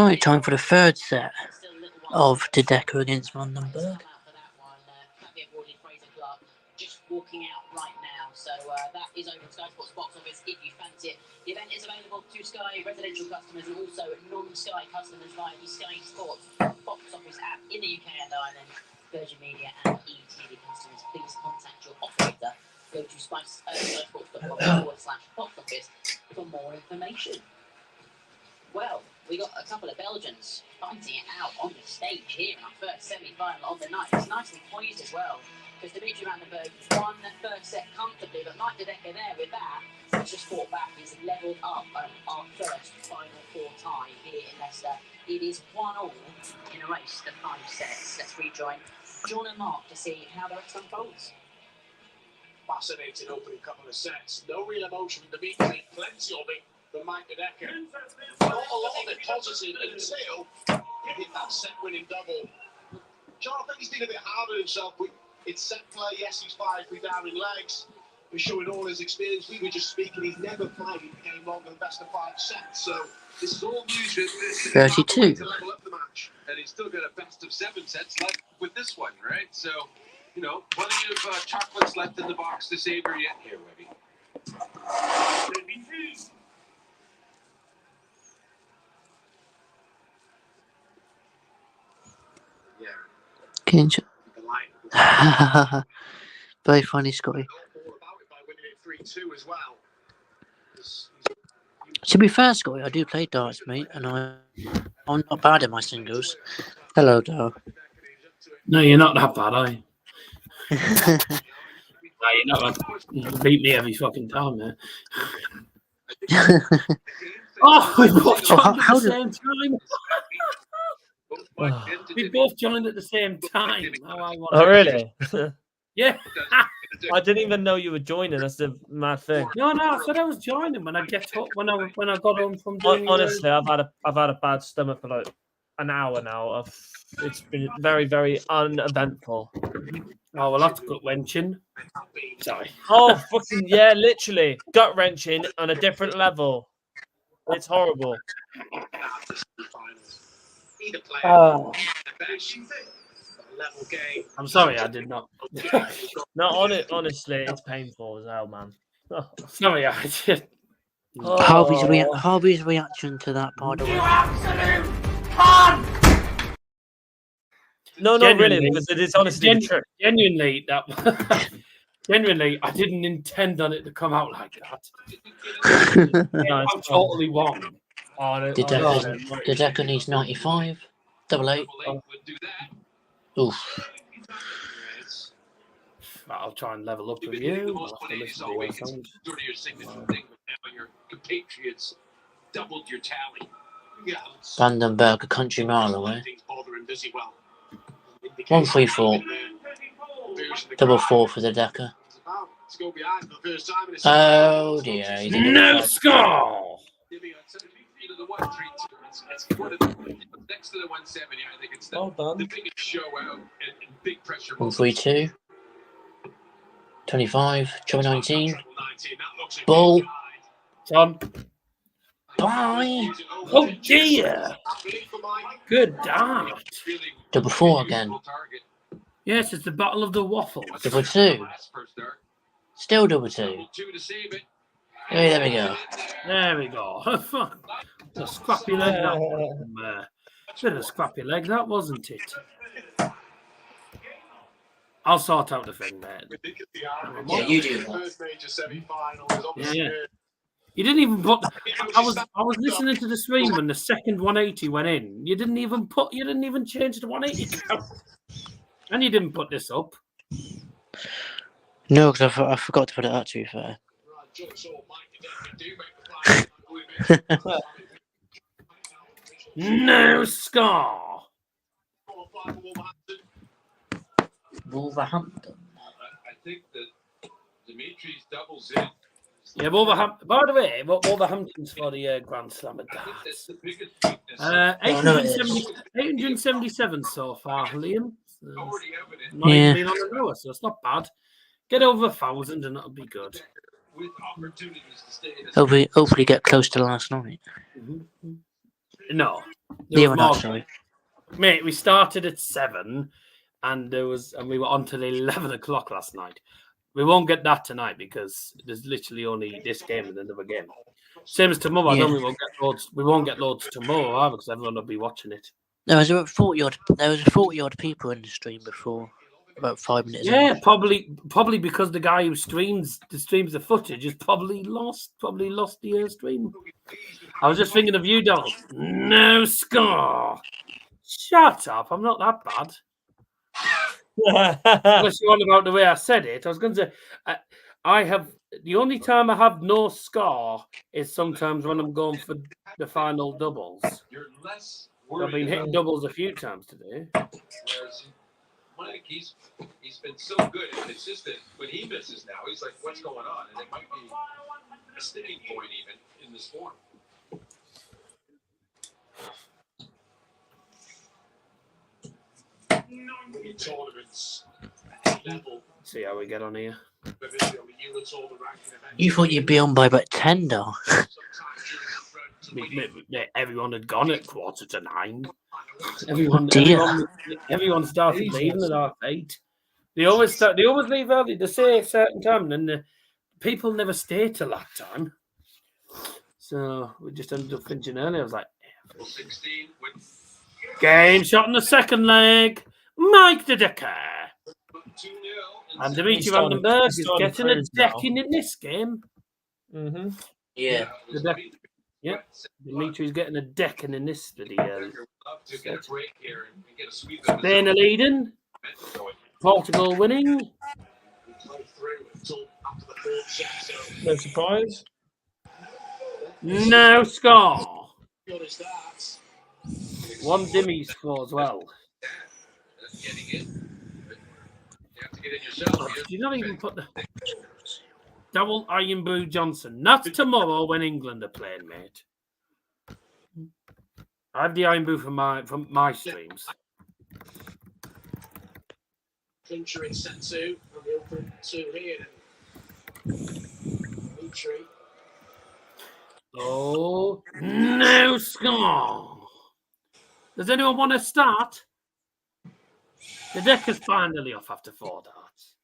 Right, time for the third set of Dedeker against Vandenberg. Just walking out right now, so that is over Sky Sports box office if you fancy it. The event is available to Sky residential customers and also non-Sky customers via the Sky Sports box office app in the UK and Ireland. Virgin Media and ETV customers, please contact your operator. Go to skysports.com/box office for more information. Well, we got a couple of Belgians fighting it out on the stage here in our first semi-final of the night. It's nicely poised as well, because Dimitri Vandenberg won the first set comfortably, but Mike Dedeker there with that, he's just fought back. He's levelled up our first Final Four tie here in Leicester. It is 1-1 in a race to 5 sets. Let's rejoin John and Mark to see how the rest unfolds. Fascinating opening couple of sets. No real emotion from Dimitri, plenty of it from Mike Dedeker. Not a lot of it positive until he hit that set-winning double. John, I think he's been a bit hard on himself. It's set play, yes, he's 5-3 down in legs. He's showing all his experience. We were just speaking, he's never played a game longer than best of 5 sets. So this is all news. 32. To level up the match. And he's still got a best of 7 sets left with this one, right? So, you know, plenty of chocolates left in the box to savor yet here, Webby. Kinch. Very funny, Scotty. To be fair, Scotty, I do play darts, mate, and I'm not bad at my singles. Hello, Dar. No, you're not that bad, are you? No, you're not. You beat me every fucking time, man. Oh, we both joined at the same time. We both joined at the same time. Oh, really? Yeah. I didn't even know you were joining. That's the mad thing. No, I said I was joining when I get up when I got home from doing. Honestly, I've had a bad stomach for like an hour now. It's been very, very uneventful. Oh well, that's gut wrenching. Sorry. Oh fucking yeah, literally gut wrenching on a different level. It's horrible. I'm sorry, I did not. No, honestly, it's painful as hell, man. Oh. Sorry, I did. Harvey's reaction to that, by the way. You absolute cunt! No, not really, because it is honestly the truth. Genuinely, genuinely, I didn't intend on it to come out like that. I'm totally wrong. Dedeker needs 95. 88. Oof. I'll try and level up with you. I'll have to listen to your songs. Your compatriots doubled your tally. Vandenberg, a country mile away. 1-3-4. Double 4 for Dedeker. Oh dear. No score! Next to the 170, I think it's the biggest show out and big pressure. 1-3-2. 25. 19. Ball. John. Bye. Oh dear. Good dart. Double 4 again. Yes, it's the Battle of the Waffles. Double 2. Still double 2. Hey, there we go. There we go. A scrappy leg that was. Bit of a scrappy leg that, wasn't it? I'll sort out the thing there. Yeah, you do. Yeah. You didn't even put. I was listening to the stream when the second 180 went in. You didn't even change the 180 count. And you didn't put this up. No, because I forgot to put it up, to be fair. No score. Wolverhampton. I think that Dimitri's doubles in. Yeah, Wolverhampton. By the way, Wolverhampton's for the Grand Slam of darts. 877 so far, Liam. Not even been on an hour, so it's not bad. Get over 1,000 and that'll be good. Hopefully get close to last night. No, Yeah, well, sorry. Mate, we started at 7 and we were on till 11 o'clock last night. We won't get that tonight because there's literally only this game and another game. Same as tomorrow. Yeah. I know we won't get loads tomorrow either because everyone will be watching it. There was about 40 odd people in the stream before, about 5 minutes. Yeah, probably because the guy who streams the footage has probably lost the stream. I was just thinking of you, Donald. No score. Shut up! I'm not that bad. Unless you're on about the way I said it, I was going to say I have the only time I have no score is sometimes when I'm going for the final doubles. I've been hitting doubles a few times today. Mike, he's been so good and consistent. When he misses now, he's like, "What's going on?" And it might be a sticking point even in this form. Tournaments level. See how we get on here. You thought you'd be on by about 10, though. Everyone had gone at 8:45. Everyone started leaving at 8:30. They always leave early. They say a certain time, and then people never stay till that time. So we just ended up finishing early. I was like, game shot in the second leg. Mike the Decker. And Dimitri Bergh is getting a decking in this game. Mm-hmm. Yeah. Yeah. Dimitri's getting a decking in this video. Spain are leading. Portugal winning. No surprise. No score. One Dimmy score as well. Did you not even put the double Iron Brew Johnson? That's tomorrow when England are playing, mate. I have the Iron Brew from my streams. Clincher in set 2 and the open 2 here. Dimitri. Oh, no score. Does anyone want to start? The deck is finally off after 4 darts.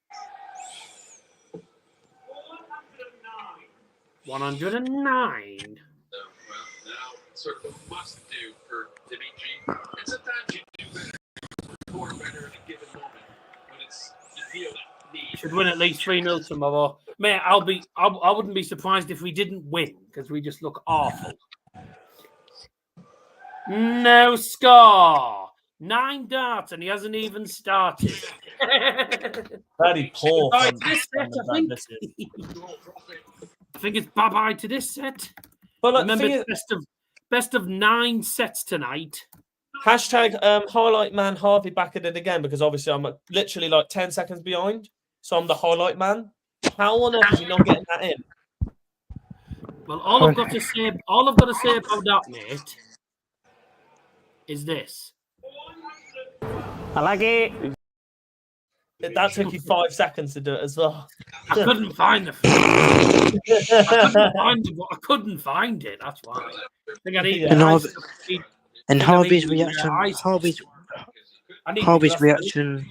109. Now, sort of a must do for Dimitri. And sometimes you do better, score better in a given moment when you feel that need. Should win at least 3-0 tomorrow. Mate, I wouldn't be surprised if we didn't win because we just look awful. No score. 9 darts and he hasn't even started. Very poor. I think it's bye-bye to this set. But remember, it's best of 9 sets tonight. Hashtag highlight man Harvey back at it again because obviously I'm literally like 10 seconds behind. So I'm the highlight man. How on earth is he not getting that in? Well, all I've got to say about that, mate, is this. I like it. That took you 5 seconds to do it as well. I couldn't find the. I couldn't find it. That's why. I think I need. And Harvey's reaction. Harvey's reaction.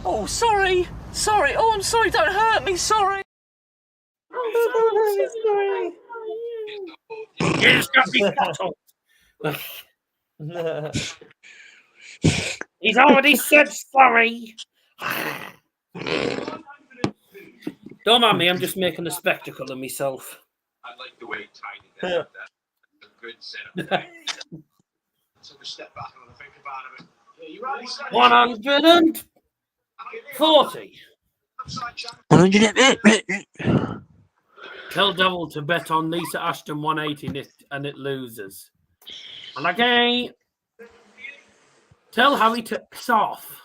Oh, sorry. Oh, I'm sorry. Don't hurt me. Sorry. Oh, sorry. He's got me bottled. He's already said sorry. Don't mind me, I'm just making a spectacle of myself. I like the way he tied it down. That's a good setup. Took a step back and think about it. Yeah, you rightly said 140. 100. Tell Devil to bet on Lisa Ashton 180 and it loses. And again, tell Harry to piss off.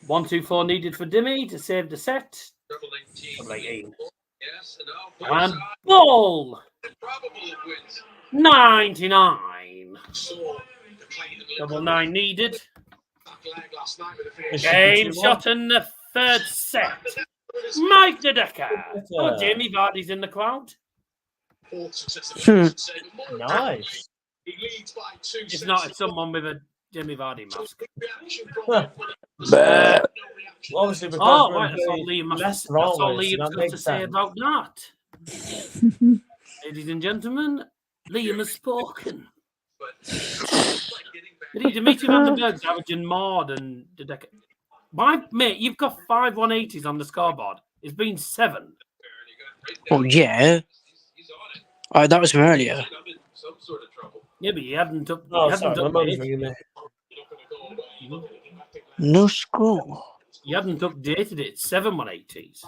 124 needed for Dimmy to save the set. Double 18. Yes, and ball. 99. Double 9 needed. Game shot in the third set. Mike the Decker. Oh, Jamie Vardy's in the crowd. Fourth successive elimination save. Nice. He leads by 2 It's sets. not. It's someone with a Jimmy Vardy mask. Reaction from Huh. him. Bah. No reaction. Obviously, because Oh, we're right. That's all in Liam. That's Leicester, all aren't we? So Liam's that got to makes say sense. about that. Ladies and gentlemen, Liam has spoken. Dimitri van den Bergh's averaging more than the decade. My mate, you've got 5 180s on the scoreboard. It's been 7. Oh, yeah. Oh, that was from earlier. Yeah, but you hadn't up. Oh, you hadn't sorry, my mum's updated. ringing me. No score. You hadn't updated it. 7 180s.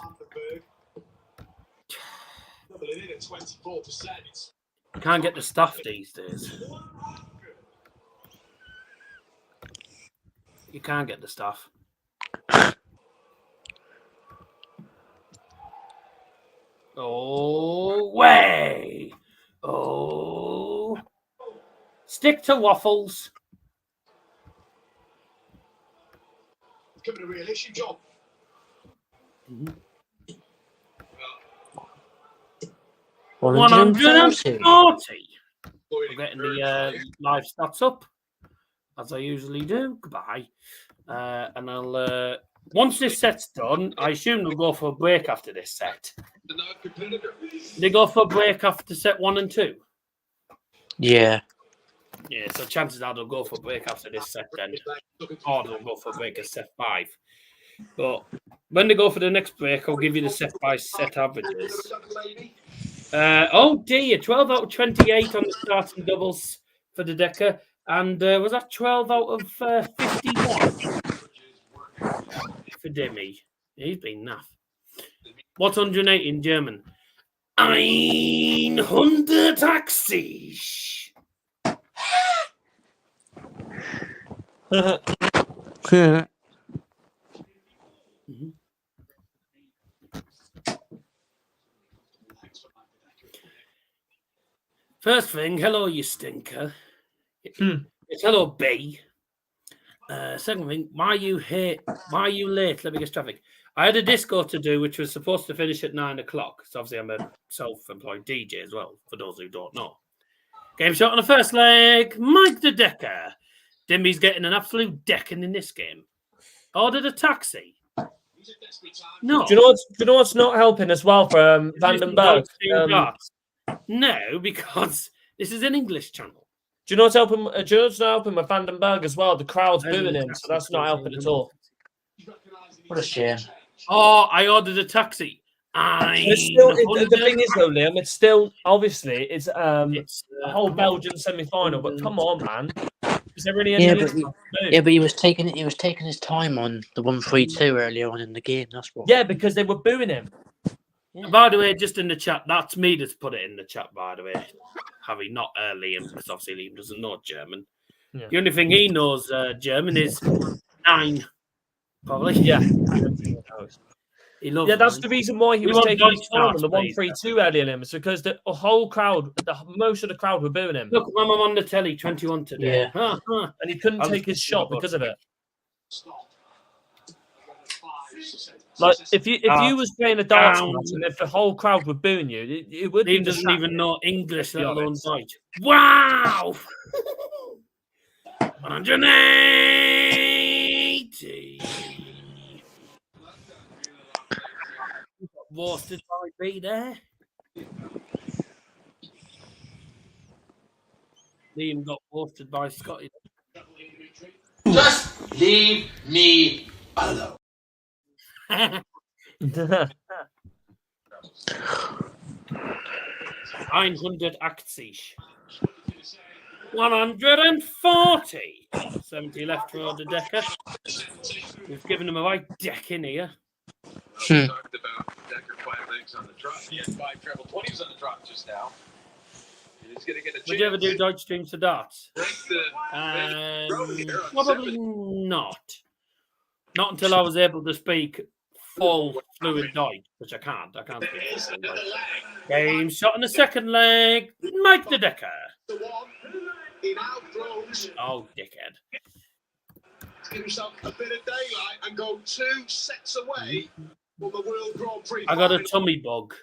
Doubling in at 24%. You can't get the stuff these days. You can't get the stuff. Oh, way. Oh. Stick to waffles. Becoming a real issue, John. 140. We're getting the live stats up, as I usually do. Goodbye. And I'll once this set's done, I assume we'll go for a break after this set. They go for a break after set 1 and 2. Yeah. Yeah, so chances are they'll go for a break after this set then, or they'll go for a break at set 5. But when they go for the next break, I'll give you the set by set averages. Oh dear, 12 out of 28 on the starting doubles for the Decker, and was that 12 out of 51 for Demi? He's been naff. What's 108 in German? 180. First thing, hello, you stinker. It's hello, B. Second thing, why are you late? Let me get traffic. I had a disco to do, which was supposed to finish at 9 o'clock. So obviously, I'm a self-employed DJ as well, for those who don't know. Game shot on the first leg, Mike the Decker. Dimby's getting an absolute decking in this game. Ordered a taxi. No. Do you know what's not helping as well for Van den Bergh? No, because this is an English channel. Do you know what's helping? Do you know what's not helping with Van den Bergh as well? The crowd's booing him, so that's not helping at all. What a shame. Oh, I ordered a taxi. The thing is, though, Liam, it's still obviously it's a whole Belgian semi-final. But come on, man, is there really any? But he was taking his time on the 1-3-2 earlier on in the game. That's what. Yeah, because they were booing him. Yeah. By the way, just in the chat, that's me that's put it in the chat. By the way, Harry, not Liam, because obviously Liam doesn't know German. Yeah. The only thing he knows German is 9, probably. Yeah. He loves that's 9. the reason why he was taking his time on the 1-3-2 earlier, Liam. It's because the whole crowd, most of the crowd were booing him. Look, I'm on the telly, 21 today. Yeah. And he couldn't take his shot because of it. Like if you was playing a darts match and if the whole crowd were booing you, it would. He doesn't even know English, let alone Deutsch. Wow! 180. Worsted by B there. Liam got worsted by Scotty. Just leave me alone. 180. 140. 70 left for the Decker. We've given him a right deck in here. Talked about Decker 5 legs on the trot. He had 5 treble 20s on the trot just now. He's going to get a chance. Would you ever do Deutsch streams to darts? Probably not. Not until I was able to speak full fluent Deutsch, which I can't. I can't speak full Deutsch. Game shot in the second leg. Mike the Decker. Oh, dickhead. Give himself a bit of daylight and go 2 sets away from the World Grand Prix. I got a tummy bug.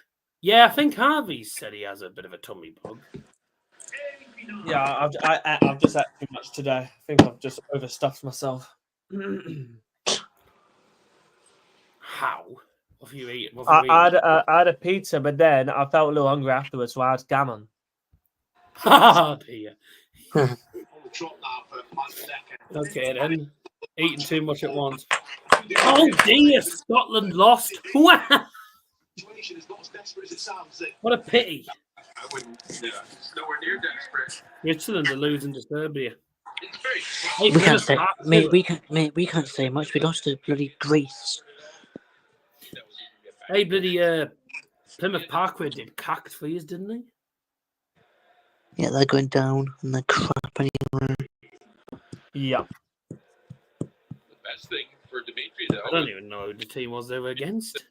Yeah, I think Harvey said he has a bit of a tummy bug. Yeah, I've just ate too much today. I think I've just overstuffed myself. How? What have you eaten? I had a pizza, but then I felt a little hungry afterwards, so I had gammon. Oh dear. Okay then. Eating too much at once. Oh dear, Scotland lost. What a pity. I wouldn't. Yeah, it's nowhere near desperate. Switzerland are losing to Serbia. It's very. Hey, We can't say, Park, mate. We can't say much. We lost to bloody Greece. Hey, bloody Plymouth Parkway did cacked for you, didn't they? Yeah, they're going down and they're crap anyway. Yeah. The best thing for Dimitri, though. I don't even know who the team was they were against.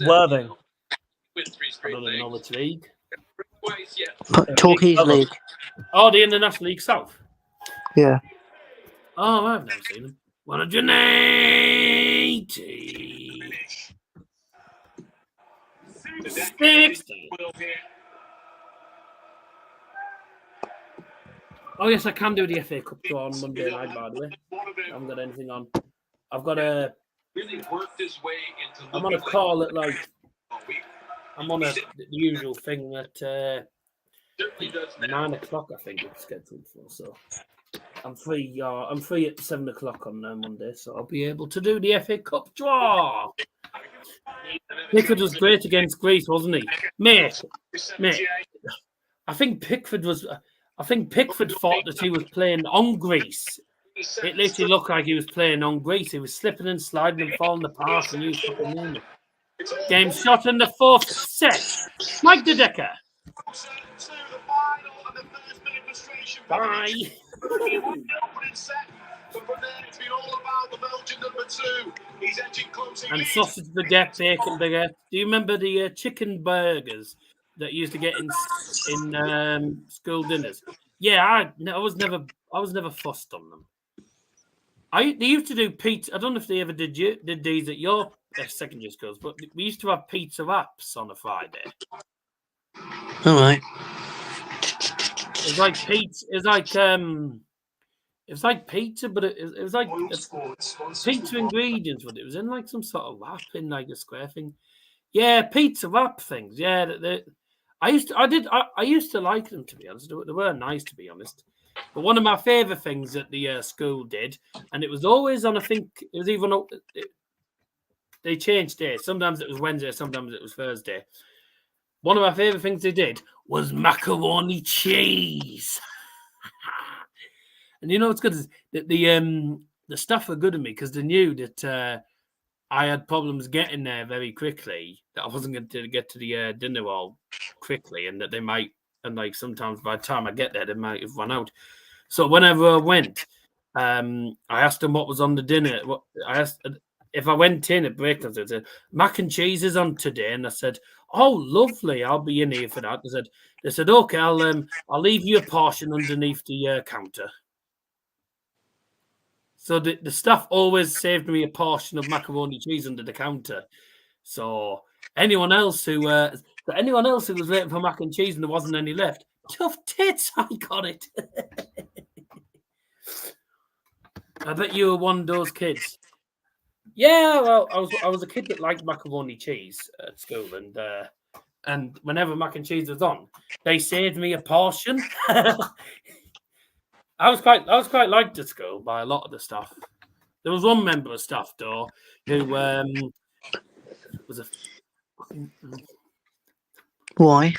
Worthing. Win 3 I straight don't even know which league. Twice, yeah. Torquay's League. Oh, the International League South. Yeah. Oh, I've never seen them. 180. 60. Oh, yes, I can do the FA Cup draw on Monday night, by the way. I haven't got anything on. I've got a... Really worked his way into. I'm on a call at like... I'm on the usual thing at 9 o'clock, I think it's scheduled for. So I'm free. I'm free at 7 o'clock on Monday, so I'll be able to do the FA Cup draw. Pickford was great against Greece, wasn't he, mate? I think Pickford thought that he was playing on Greece. It literally looked like he was playing on Greece. He was slipping and sliding and falling apart, and he was fucking moving. Game shot in the 4th set. Mike De Decker. Bye. And sausage baguette, bacon baguette. Do you remember the chicken burgers that you used to get in school dinners? Yeah, I was never fussed on them. They used to do pizza. I don't know if they ever did these at your secondary schools, but we used to have pizza wraps on a Friday. All right. It was like pizza. It was like pizza, but it was like pizza ingredients. But it was in like some sort of wrap in like a square thing. Yeah, pizza wrap things. Yeah, I used to like them, to be honest. They were nice, to be honest. But one of my favourite things that the school did, and it was always on, I think it was even they changed days. Sometimes it was Wednesday, sometimes it was Thursday. One of my favourite things they did was macaroni cheese. And you know what's good is that the staff were good at me because they knew that I had problems getting there very quickly, that I wasn't going to get to the dinner hall quickly, and that they might, and like sometimes by the time I get there, they might have run out. So whenever I went, I asked them what was on the dinner. I asked if I went in at break, I said, mac and cheese is on today, and I said, oh, lovely, I'll be in here for that. They said, okay, I'll leave you a portion underneath the counter. So the staff always saved me a portion of macaroni cheese under the counter. So anyone else who was waiting for mac and cheese and there wasn't any left, tough tits, I got it. I bet you were one of those kids. Yeah, well, I was a kid that liked macaroni cheese at school, and whenever mac and cheese was on, they saved me a portion. I was quite liked at school by a lot of the staff. There was one member of staff though who was a Why?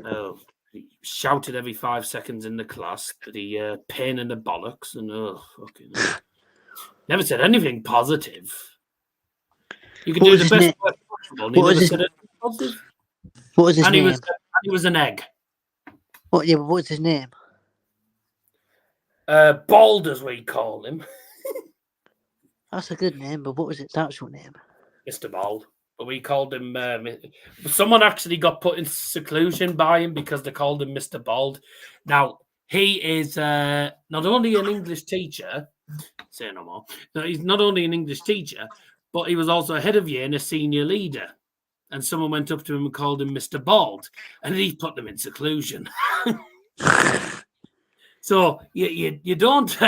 Oh, he shouted every 5 seconds in the class, but he pain in the bollocks, and fucking never said anything positive. You could do the best work possible. He never said anything positive. What was his name? He was an egg. What? Yeah, but what was his name? Bald, as we call him. That's a good name, but what was its actual name? Mr. Bald. But we called him... someone actually got put in seclusion by him because they called him Mr. Bald. Now, he is not only an English teacher... Say no more. No, he's not only an English teacher, but he was also a head of year and a senior leader. and someone went up to him and called him Mr. Bald, and he put them in seclusion. So you don't,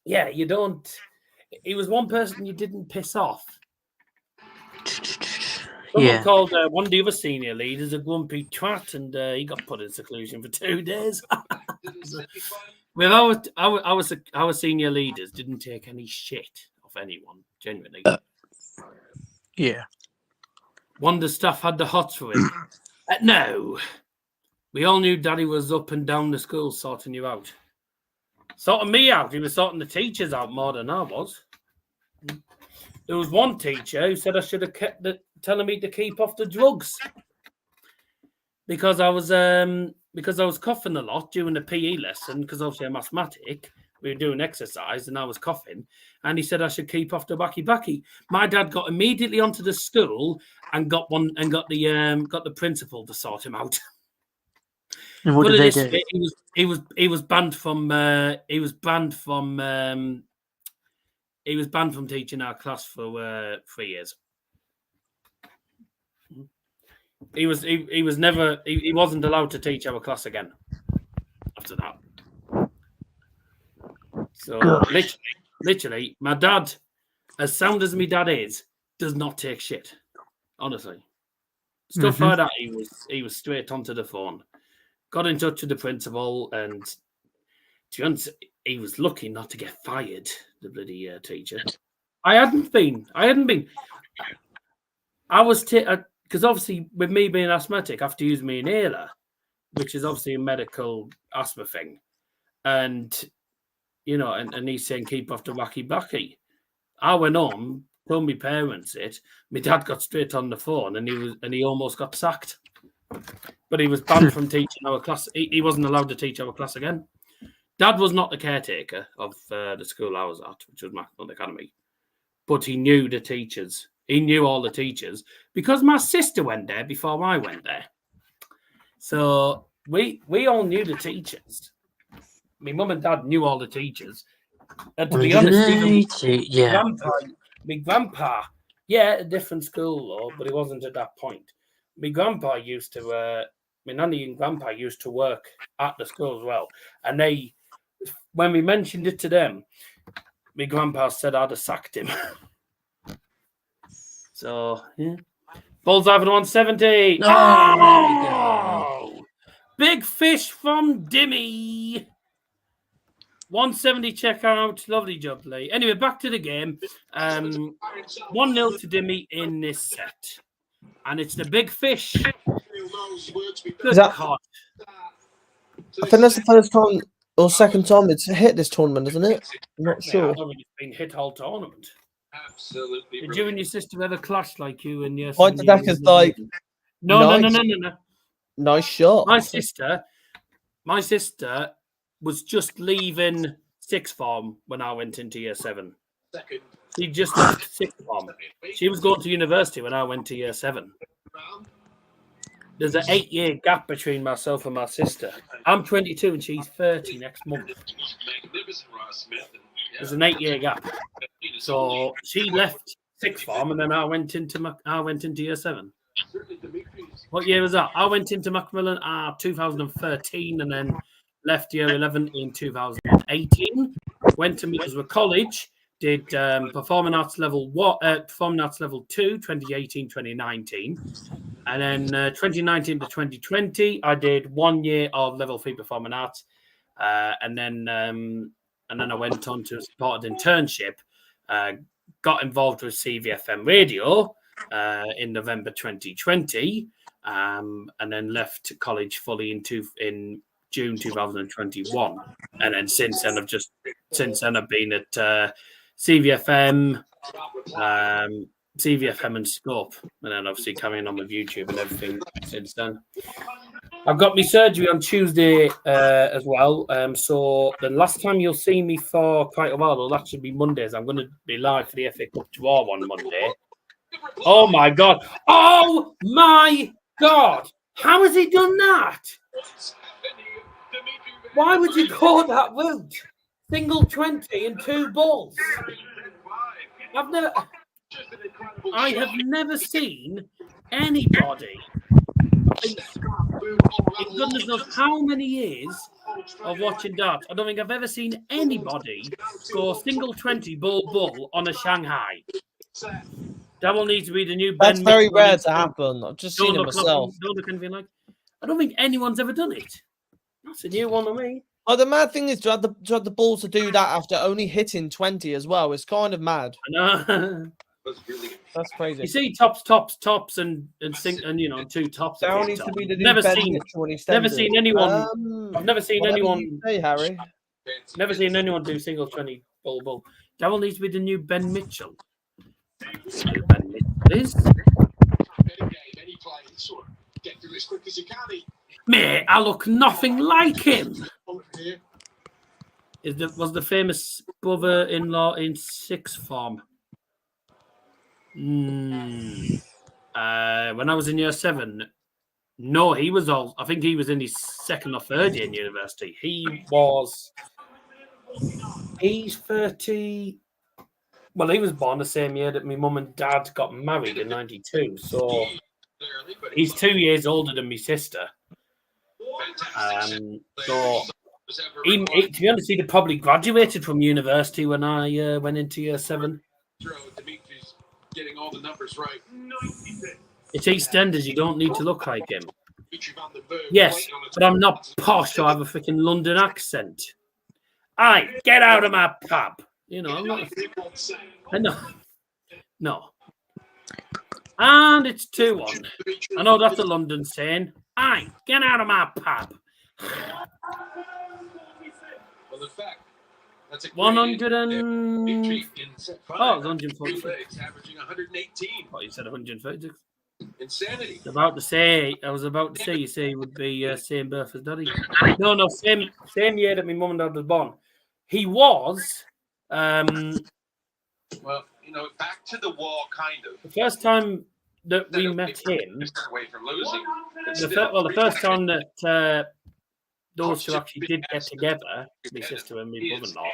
you don't. He was one person you didn't piss off. Someone called one of the other senior leaders a grumpy twat, and he got put in seclusion for 2 days. Well, our senior leaders didn't take any shit off anyone, genuinely. Yeah. One of the staff had the hots for him. No. We all knew Daddy was up and down the school sorting you out. Sorting me out. He was sorting the teachers out more than I was. There was one teacher who said I should have kept telling me to keep off the drugs because I was coughing a lot during the PE lesson because obviously I'm asthmatic. We were doing exercise and I was coughing, and he said I should keep off the backy. My dad got immediately onto the school and got the principal to sort him out. And what did they do? He was banned from teaching our class for 3 years. He wasn't allowed to teach our class again after that. So literally, my dad, as sound as my dad is, does not take shit. Honestly, stuff like that. He was straight onto the phone, got in touch with the principal, and to be honest, he was lucky not to get fired. The bloody teacher. I hadn't been. I was because obviously with me being asthmatic, I have to use my inhaler, which is obviously a medical asthma thing, and and he's saying keep off the wacky. I went home, told my parents it. My dad got straight on the phone, and he almost got sacked. But he was banned from teaching our class. He wasn't allowed to teach our class again. Dad was not the caretaker of the school I was at, which was Macmillan Academy, but he knew the teachers. He knew all the teachers because my sister went there before I went there. So we all knew the teachers. My mum and dad knew all the teachers. And to be honest, my grandpa, a different school though, but he wasn't at that point. My grandpa used to, my nanny and grandpa used to work at the school as well. And when we mentioned it to them, my grandpa said I'd have sacked him. So, yeah. Bullseye for the 170. Oh! Big fish from Dimmy. 170 checkout. Lovely job, Lee. Anyway, back to the game. 1-0 to Dimmy in this set. And it's the big fish. Is that, I think that's the first time or second time it's hit this tournament, isn't it? I'm not sure. I don't think it's been hit all tournament. Absolutely. Did you and your sister ever clash like you and your Point Decker's like No. Nice shot. My sister was just leaving sixth form when I went into year 7. She just left sixth form. She was going to university when I went to year 7. There's an 8-year gap between myself and my sister. I'm 22 and she's 30 next month. There's an 8-year gap. So she left sixth form and then I went into year 7. What year was that? I went into Macmillan 2013 and then left year 11 in 2018. Went to Middlesbrough College, did Performing Arts Level 2, 2018-2019. And then 2019 to 2020, I did 1 year of Level 3 Performing Arts. And then I went on to a supported internship, got involved with CVFM Radio in November 2020, and then left college fully in June 2021. And then since then I've been at CVFM, and Scope, and then obviously carrying on with YouTube and everything since then. I've got my surgery on Tuesday as well. So the last time you'll see me for quite a while will actually be Mondays. I'm going to be live for the FA Cup draw on Monday. Oh my God! Oh my God! How has he done that? Why would you go that route? Single 20 and 2 balls. I have never seen anybody, in goodness knows how many years of watching darts, I don't think I've ever seen anybody score single 20 bull on a Shanghai. That will need to be the new Ben. That's very Mitchell. rare to happen. I've just seen it myself. Don't look anything like. I don't think anyone's ever done it. That's a new one to me. Oh, the mad thing is to have the balls to do that after only hitting 20 as well. It's kind of mad. I know. That's crazy. You see tops, and you know, two tops. That needs to be the new never Ben seen Mitchell when he stands never seen anyone. I've never seen whatever anyone. you say, Harry. Never seen anyone do single 20 bull. That will need to be the new Ben Mitchell. Ben Mitchell is. Mate, I look nothing like him. Was the famous brother-in-law in sixth form? When I was in year 7, no, he was all. I think he was in his second or third year in university. He's 30. Well, he was born the same year that my mum and dad got married in 92. So he's 2 years older than my sister. So he, to be honest, he'd probably graduated from university when I went into year 7. Dimitri's getting all the numbers right. It's EastEnders. You don't need to look like him. Yes, but I'm not posh. I have a freaking London accent. Aye, get out of my pub. You know, I'm not. I know. No. And it's 2-1. I know that's a London saying. Aye, get out of my pub. Well, in fact, that's a 100 and... Oh, it's 146. Averaging 118. Oh, you said 136. Insanity. I was about to say, you say he would be same birth as Daddy. No, same year that my mum and dad was born. He was... well, you know, back to the wall, kind of. The first time that we met him... Away from losing. The first time that those two actually did get together, my sister and my brother-in-law,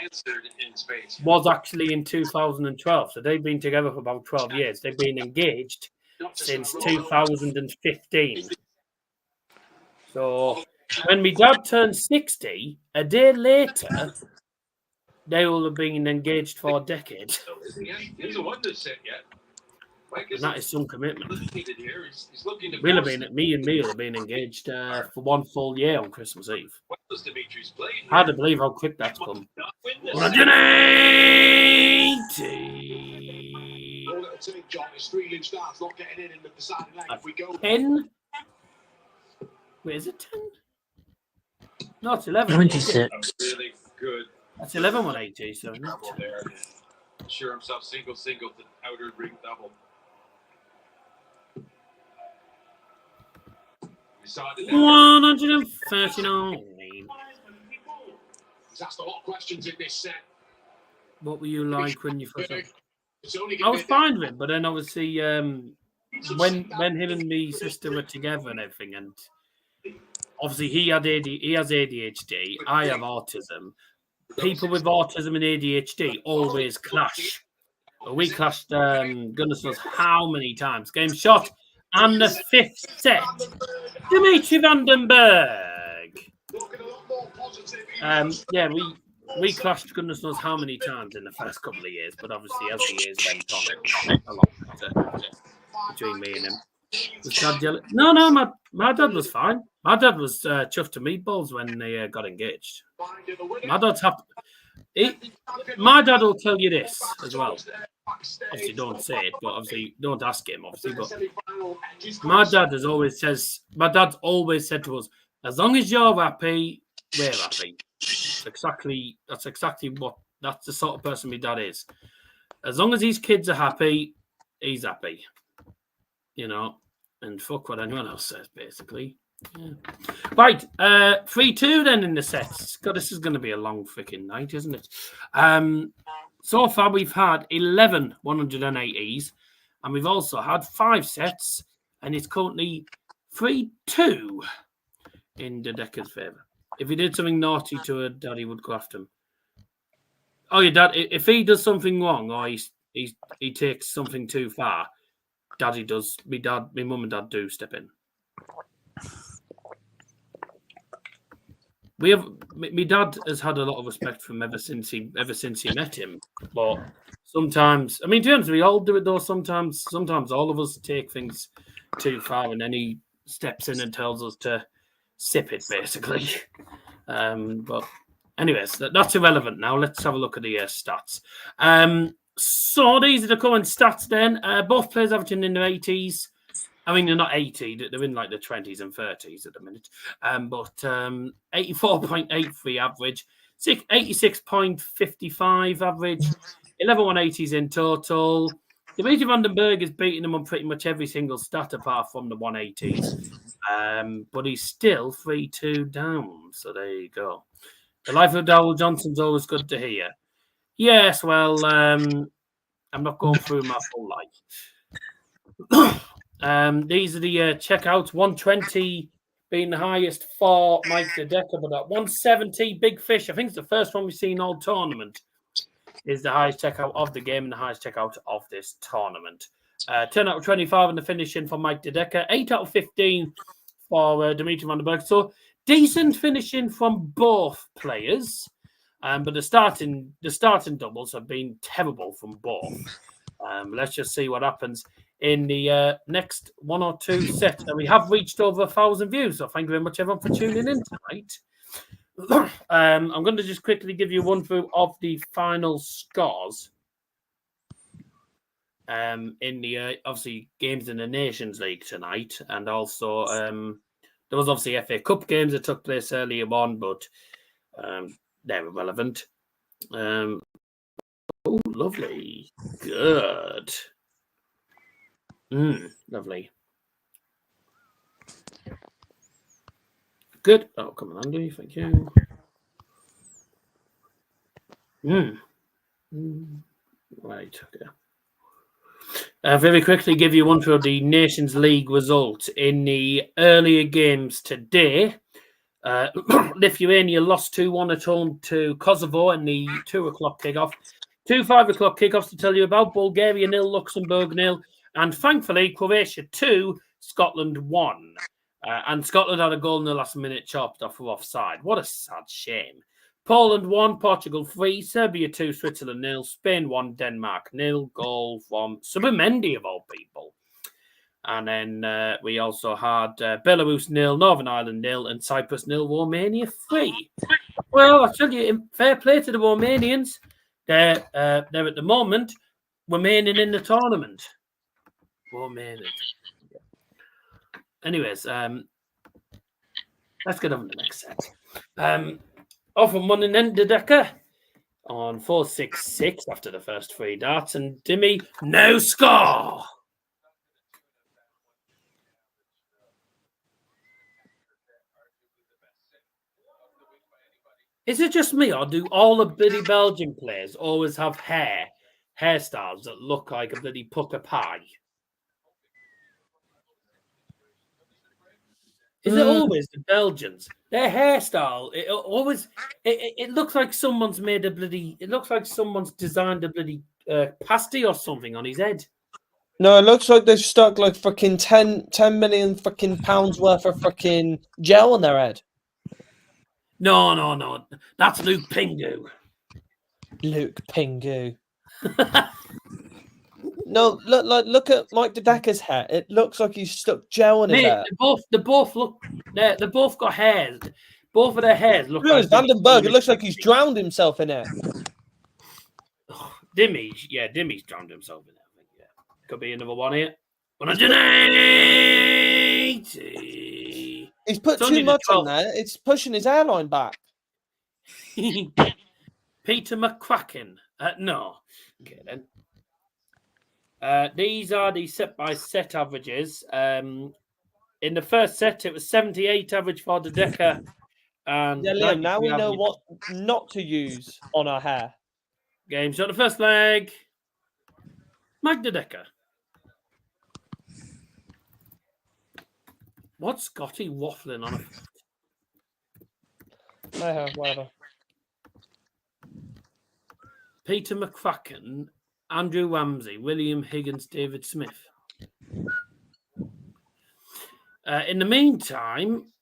was actually in 2012. So they've been together for about 12 years. They've been engaged since 2015. So when my dad turned 60, a day later, they will have been engaged for a decade. He's a wonder set yet. And that is some commitment. We'll have been, me and Neil have been engaged for 1 full year on Christmas Eve. Hard to believe how quick that's come. 180. 10. Wait, is it 10? No, it's 11. 26. Really good. That's 11 180. So Assure himself single to outer ring double. 139. He's asked a lot of questions in this set. What were you like when you first? I was fine with it, but then obviously when him and me sister were together and everything, and obviously he has ADHD, I have autism. People with autism and ADHD always clash. We clashed goodness knows how many times. Game shot and the 5th set. Dimitri Bergh. Yeah, we clashed goodness knows how many times in the first couple of years, but obviously as the years went on, a lot better between me and him. Was Dad jealous? No, my dad was fine. My dad was chuffed to meatballs when they got engaged. My dad's happy. My dad will tell you this as well. Obviously, don't say it, but obviously, don't ask him. Obviously, but my dad always said to us, as long as you're happy, we're happy. That's the sort of person my dad is. As long as his kids are happy, he's happy. You know, and fuck what anyone else says, basically. Yeah. Right, 3-2 then in the sets. God, this is going to be a long freaking night, isn't it? So far, we've had 11 180s, and we've also had 5 sets, and it's currently 3-2 in the Decker's favour. If he did something naughty to her, Daddy would go after him. Oh, your dad, if he does something wrong or he takes something too far, Daddy does. My mum and dad do step in. My dad has had a lot of respect for him ever since he met him. But sometimes, I mean, to be honest, we all do it though. Sometimes all of us take things too far, and then he steps in and tells us to sip it, basically. But anyways, that's irrelevant now. Let's have a look at the stats. So these are the current stats then. Both players averaging in their 80s. I mean, they're not 80. They're in like the 20s and 30s at the minute. But 84.83 average, 86.55 average, 11 180s in total. Dimitri van den Bergh is beating them on pretty much every single stat apart from the 180s. But he's still 3-2 down. So there you go. The life of Darrell Johnson's always good to hear. Yes, well, I'm not going through my full life. These are the checkouts. 120 being the highest for Mike Dedecker, but at 170, Big Fish. I think it's the first one we've seen all tournament. Is the highest checkout of the game and the highest checkout of this tournament. 10 out of 25 in the finishing for Mike Dedecker. 8 out of 15 for Dimitri van den Bergh. So decent finishing from both players. But the starting doubles have been terrible from both. Let's just see what happens in the next one or two sets. And we have reached over 1,000 views. So thank you very much, everyone, for tuning in tonight. I'm going to just quickly give you one through of the final scores in the obviously games in the Nations League tonight, and also there was obviously FA Cup games that took place earlier on, but they're irrelevant. Oh, lovely, good, lovely. Good. Oh, come on, Andy. Thank you. Right. Okay. Very quickly, give you one for the Nations League result in the earlier games today. Lithuania lost 2-1 at home to Kosovo in the 2 o'clock kickoff. 2 5 o'clock kickoffs to tell you about. Bulgaria 0, Luxembourg 0, and thankfully Croatia 2, Scotland 1. And Scotland had a goal in the last minute chopped off for offside. What a sad shame. Poland 1, Portugal 3, Serbia 2, Switzerland 0, Spain 1, Denmark 0. Goal from Subimendi of all people. And then we also had Belarus 0, Northern Ireland 0, and Cyprus 0, Romania 3. Well, I tell you, fair play to the Romanians. They're at the moment remaining in the tournament. Romania. Anyways, let's get on to the next set. Off and one and then Dedecker on 4-6-6 after the first 3 darts, and Dimmy, no score. Is it just me, or do all the bloody Belgian players always have hairstyles that look like a bloody pucker pie? Is it always the Belgians? Their hairstyle, it looks like someone's made a bloody. It looks like someone's designed a bloody pasty or something on his head. No, it looks like they've stuck like fucking 10 million fucking pounds worth of fucking gel on their head. No. That's Luke Pingu. Luke Pingu. No, look at Mike Dedecker's hair. It looks like he's stuck gel in his hair. They both got hairs. Both of their hairs look like Van den Bergh. It looks like he's drowned himself in it. Dimmy's drowned himself in it. I think, yeah. Could be another one here. 180. He's put too much on there. It's pushing his hairline back. Peter McCracken. No. Okay, then. These are the set-by-set averages. In the first set, it was 78 average for Dedecker. And yeah, Liam, now we know what not to use on our hair. Game shot the first leg. Mike Dedecker. What's Scotty waffling on? Whatever. Peter McCracken, Andrew Ramsey, William Higgins, David Smith. In the meantime,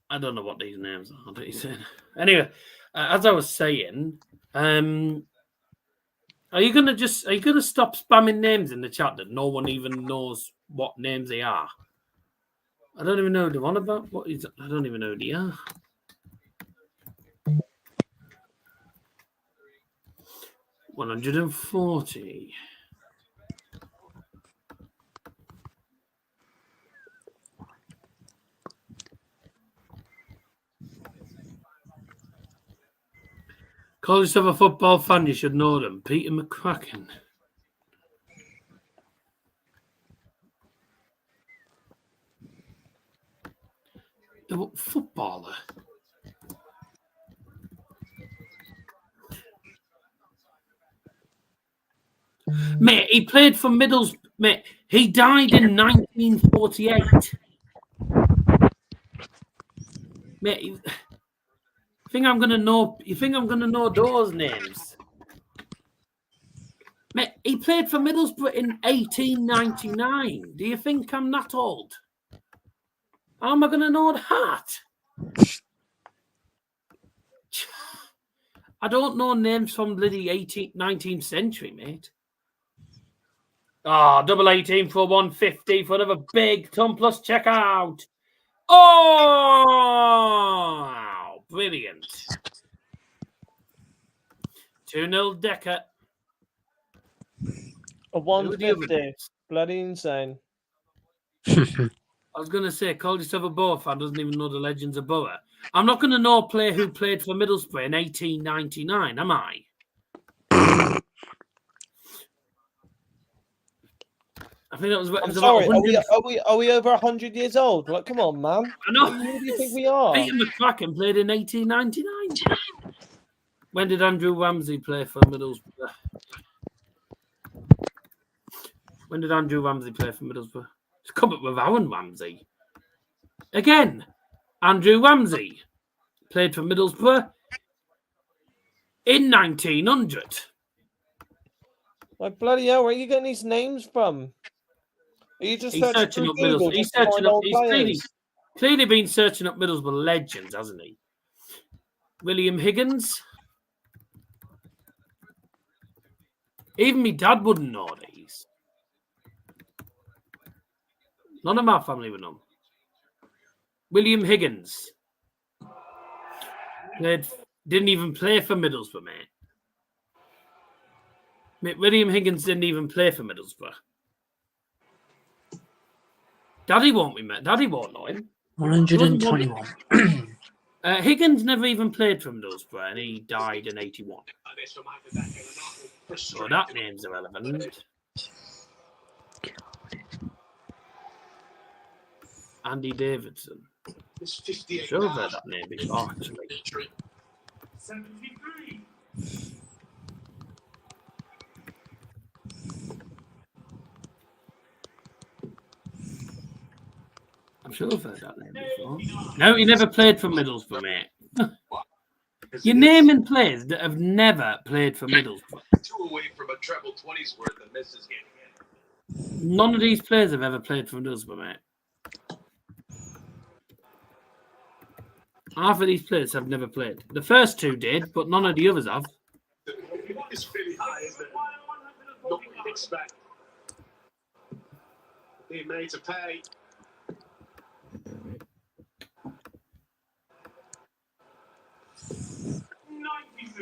I don't know what these names are that he's saying. Anyway, as I was saying, are you gonna stop spamming names in the chat that no one even knows what names they are? I don't even know who they're on about. I don't even know who they are. $140. Call yourself a football fan, you should know them. Peter McCracken. The footballer. Mate, he played for Middlesbrough. Mate, he died in 1948. Mate, you think I'm gonna know those names? Mate, he played for Middlesbrough in 1899. Do you think I'm that old? How am I gonna know that? I don't know names from bloody 19th century, mate. Double 18 for 150 for another big ton plus checkout. Oh, brilliant. 2-0 Decker. A 150. Bloody insane. I was going to say, call yourself a Borough fan, doesn't even know the legends of Borough. I'm not going to know a player who played for Middlesbrough in 1899, am I? I think that was. I'm sorry. Are we over 100 years old? Like, come on, man. I know. Who do you think we are? Peter McCracken played in 1899. When did Andrew Ramsey play for Middlesbrough? When did Andrew Ramsey play for Middlesbrough? It's come up with Aaron Ramsey. Again, Andrew Ramsey played for Middlesbrough in 1900. Like, bloody hell, where are you getting these names from? Are you just searching up Middlesbrough? He's searching up. He's clearly been searching up Middlesbrough legends, hasn't he? William Higgins. Even me dad wouldn't know these. None of my family would know. William Higgins. Didn't even play for Middlesbrough, mate. William Higgins didn't even play for Middlesbrough. Daddy won't be met. Daddy won't know him. 121. Higgins never even played for Middlesbrough, and he died in 81. So that name's irrelevant. Andy Davidson. Sure, I've heard that name before, actually. 73. I'm sure I've heard that name before. No, he never played for Middlesbrough, mate. You're naming players that have never played for Middlesbrough. 2 away from a treble 20's worth of misses getting in. None of these players have ever played for Middlesbrough, mate. Half of these players have never played. The first 2 did, but none of the others have. It's really high, isn't it? Not what you'd expect. Being made to pay.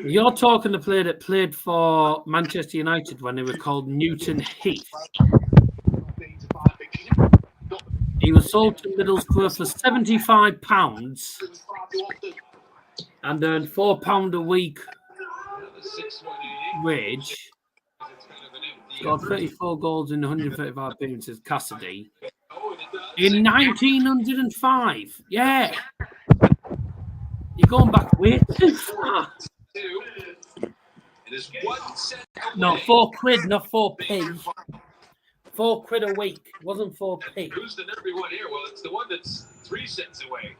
You're talking the player that played for Manchester United when they were called Newton Heath. He was sold to Middlesbrough for £75 and earned £4 a week wage. Got 34 goals in 135 appearances, Cassidy. In 1905. Yeah. You're going back way too far. No, £4, not £4p. £4 a week. It wasn't 4p. Who's the number one here? Well, it's the one that's 3 sets away.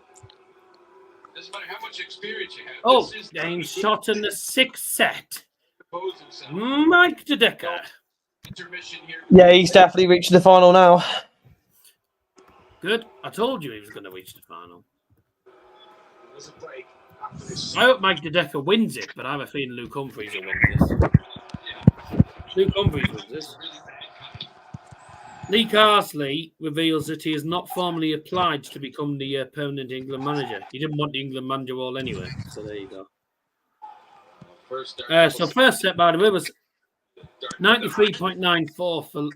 Doesn't matter how much experience you have. Oh, This is game shot in the 6th set. Compose himself. Mike Dedecker. Intermission here. Yeah, he's definitely reached the final now. Good. I told you he was going to reach the final. There's a break after this. I hope Mike Dedecker wins it, but I have a feeling Luke Humphries will win this. Luke Humphries wins this. Lee Carsley reveals that he has not formally applied to become the permanent England manager. He didn't want the England manager role anyway, so there you go. First set, by the way, was 93.94 for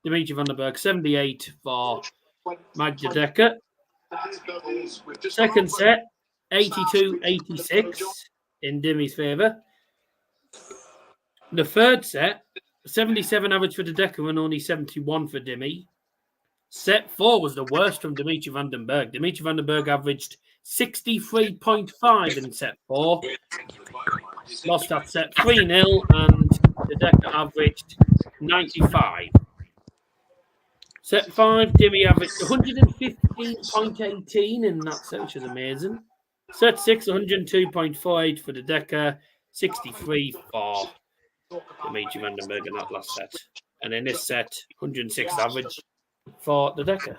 Dimitri van den Bergh, 78 for Mike Dedecker. Second set, 82-86 in Dimi's favour. The third set, 77 average for Dedecker and only 71 for Dimi. Set 4 was the worst from Dimitri van den Bergh. Dimitri van den Bergh averaged 63.5 in set 4. Lost that set 3-0 and Dedecker averaged 95. Set 5, Dimi averaged 115.18 in that set, which is amazing. Set 6, 102.48 for Dedecker, 63 for Dimitri van den Bergh in that last set. And in this set, 106 average for Dedecker.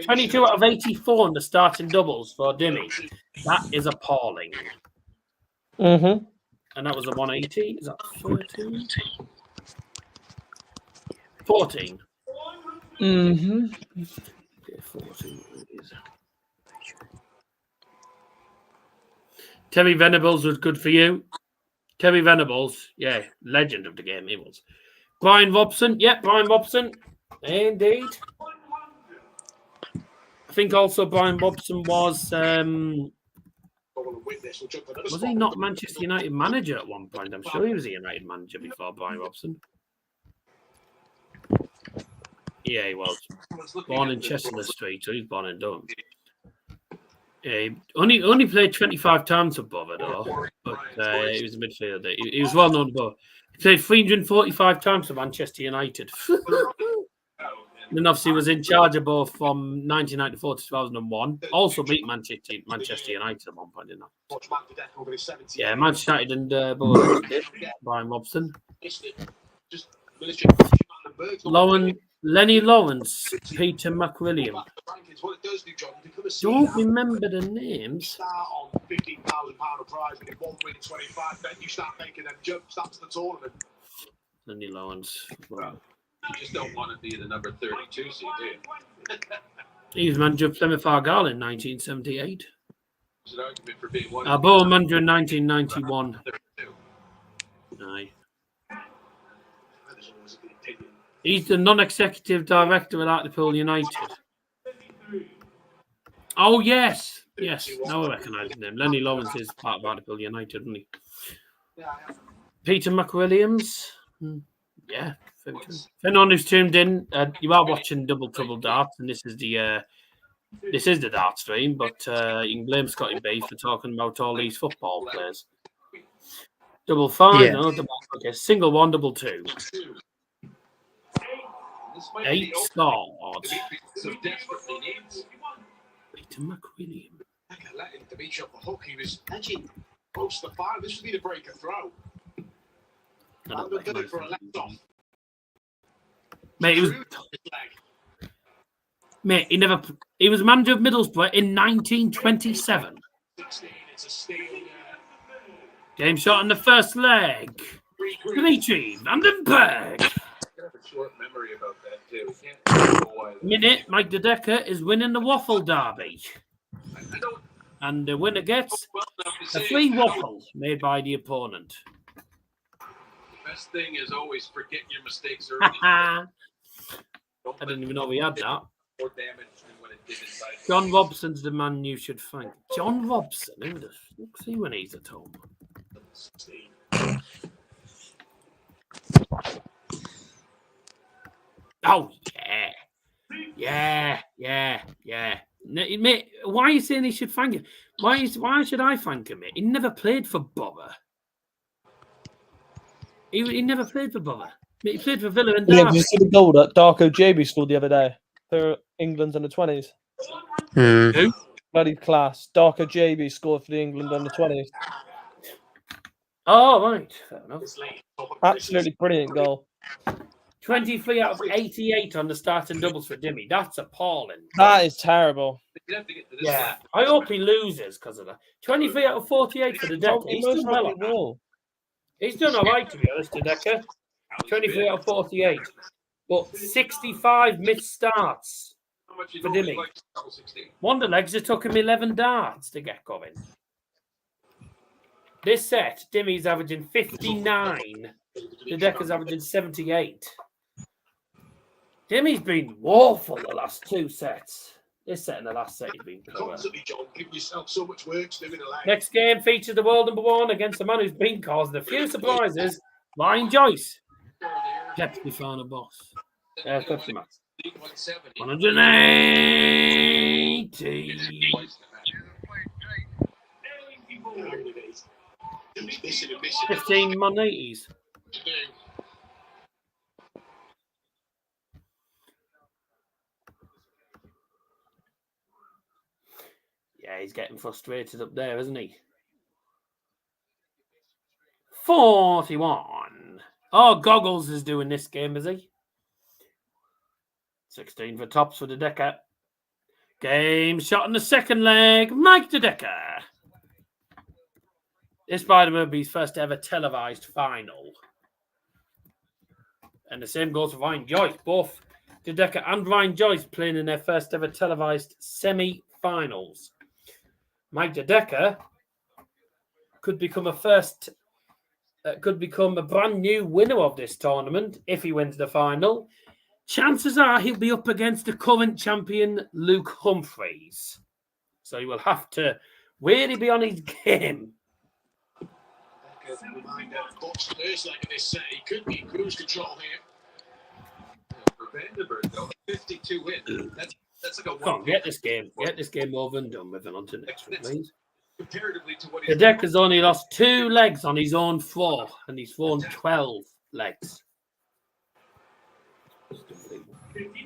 22 out of 84 in the starting doubles for Dimi. That is appalling. Mm-hmm. And that was a 118. Is that 13? 14. Mm-hmm. Okay, 14. Terry Venables was good for you. Terry Venables, yeah, legend of the game, he was. Brian Robson, yeah, Brian Robson, indeed. I think also Brian Robson was he not Manchester United manager at one point? I'm sure he was a United manager before Brian Robson. Yeah, he was. Born in Chestnut Street, so he's born in Durham. Yeah, he only played 25 times for Bother, though. But he was a midfielder. He was well known above. He played 345 times for Manchester United. And obviously was in charge of both from 1994 to 2001. Also beat Manchester United at one point, didn't he? Yeah, Manchester United and both did. Brian Robson. Lenny Lawrence, Peter McWilliam. Don't remember the names. Lenny Lawrence. Wow. You just don't want to be the number 32 seed, do you? He was manager of Plymouth Argyle in 1978. There's an argument for being one. Borough manager in 1991. Aye. He's the non-executive director at Hartlepool United. Oh, yes. Yes, now I recognise his name. Lenny Lawrence is part of Hartlepool United, isn't he? Peter McWilliams. Yeah. For anyone who's tuned in, you are watching Double Trouble Darts, and this is the dart stream, but you can blame Scotty B for talking about all these football players. Double 5, yeah. No, okay, single 1, double 2. 8 scored. Peter McWilliam. Letting Dimitri off the hook. He was edging close to the fire. This would be the breaker throw. For a left off. Mate, he was manager of Middlesbrough in 1927. Game shot in the first leg. Dimitri van den Bergh. Short memory about that too. Minute, Mike Dedecker is winning the waffle derby. And the winner gets a free waffle made by the opponent. Best thing is always forget your mistakes early. I didn't even know we had that. More damage than what it did inside. John Robson's the man you should thank. John Robson, who the fuck's he when he's at home? Oh, yeah. Mate, why are you saying he should thank him? Why should I thank him, mate? He never played for Bother. He never played for Bother. He played for Villa and Yeah, did Derby. you see the goal that Darko JB scored the other day for England's under 20s? Hmm. Bloody class. Darko JB scored for the England under 20s. Oh, right. Fair enough. Absolutely brilliant goal. 23 out of 88 on the starting doubles for Dimmy. That's appalling. That is terrible. Yeah. I hope he loses because of that. 23 out of 48 for the Decker. He He's most done well likely on that. will. He's done all right, to be honest, the Decker. 23 out of 48. But 65 missed starts for Dimmy. Wonderlegs, it took him 11 darts to get going. This set, Dimmy's averaging 59. The Decker's averaging 78. Dimmy's been woeful the last two sets. This set and the last set he's been poor. Constantly, John, give yourself so much work to do in a leg. Next game features the world number one against the man who's been causing a few surprises, Ryan Joyce. Pepsi final boss. Pepsi Max. 180. 15 180s. Yeah, he's getting frustrated up there, isn't he? 41. Oh, Goggles is doing this game, is he? 16 for tops for the Decker. Game shot in the second leg. Mike the Decker. This, by the way, will be his first ever televised final. And the same goes for Ryan Joyce. Both the Decker and Ryan Joyce playing in their first ever televised semi-finals. Mike the Decker could become a brand new winner of this tournament if he wins the final. Chances are he'll be up against the current champion Luke Humphries. So he will have to really be on his game. Reminder, Buck's first leg of this set, he could be in cruise control here. For Vandenberg, though, 52 win. That's like a Come on, get this game over and done with and on to the next one, please. comparatively to what The Deck has only lost 2 legs on his own floor, and he's thrown 12 legs. 59.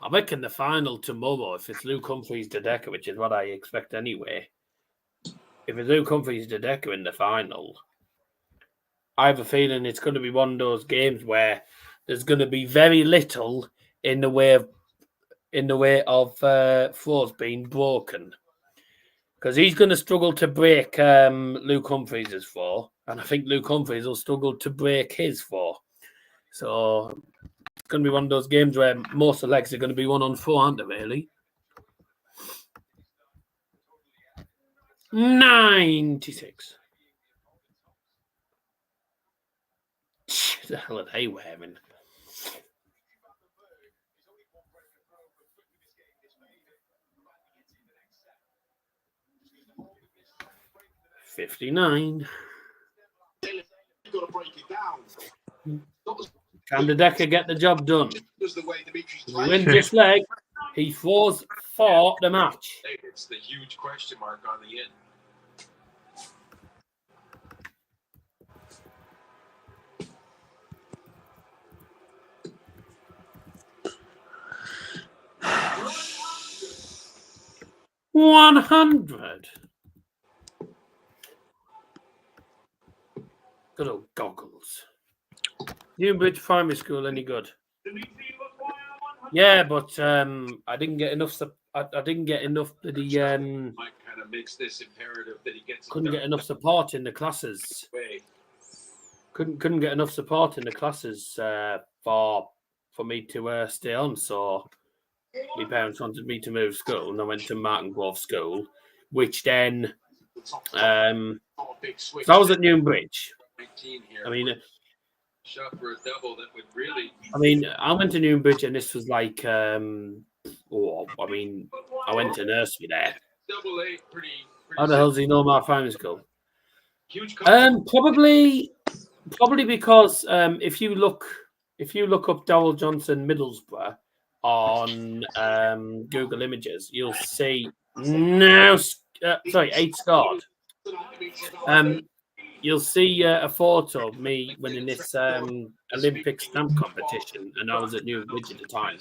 I reckon the final tomorrow, if it's Luke Humphries the Decker, which is what I expect anyway. If it's Luke Humphries the Decker in the final, I have a feeling it's going to be one of those games where there's going to be very little in the way of floors being broken, because he's going to struggle to break Luke Humphries' floor, and I think Luke Humphries will struggle to break his floor. So it's going to be one of those games where most of the legs are going to be 1-on-4, aren't they, really? 96. What the hell are they wearing? $59. Got to break it down. Can the Decker get the job done? Was the way Dimitri's If he wins this leg, he throws for the match. It's the huge question mark on the end. $100. Good old Goggles. Newbridge Primary School, any good? Yeah, but I didn't get enough. I didn't get enough. Mike kind of makes this imperative that he gets. Couldn't get enough support in the classes. Couldn't get enough support in the classes for me to stay on. So my parents wanted me to move school, and I went to Martin Grove School, which then so I was at Newbridge. I mean, shot for a double that would really. I went to Newbridge, and this was like, I went to nursery there. Double A, pretty How the hell does he know my primary school? Probably because if you look up Darrell Johnson Middlesbrough on Google Images, you'll see 8 scored. you'll see a photo of me winning this Olympic stamp competition, and I was at Newbridge at the time.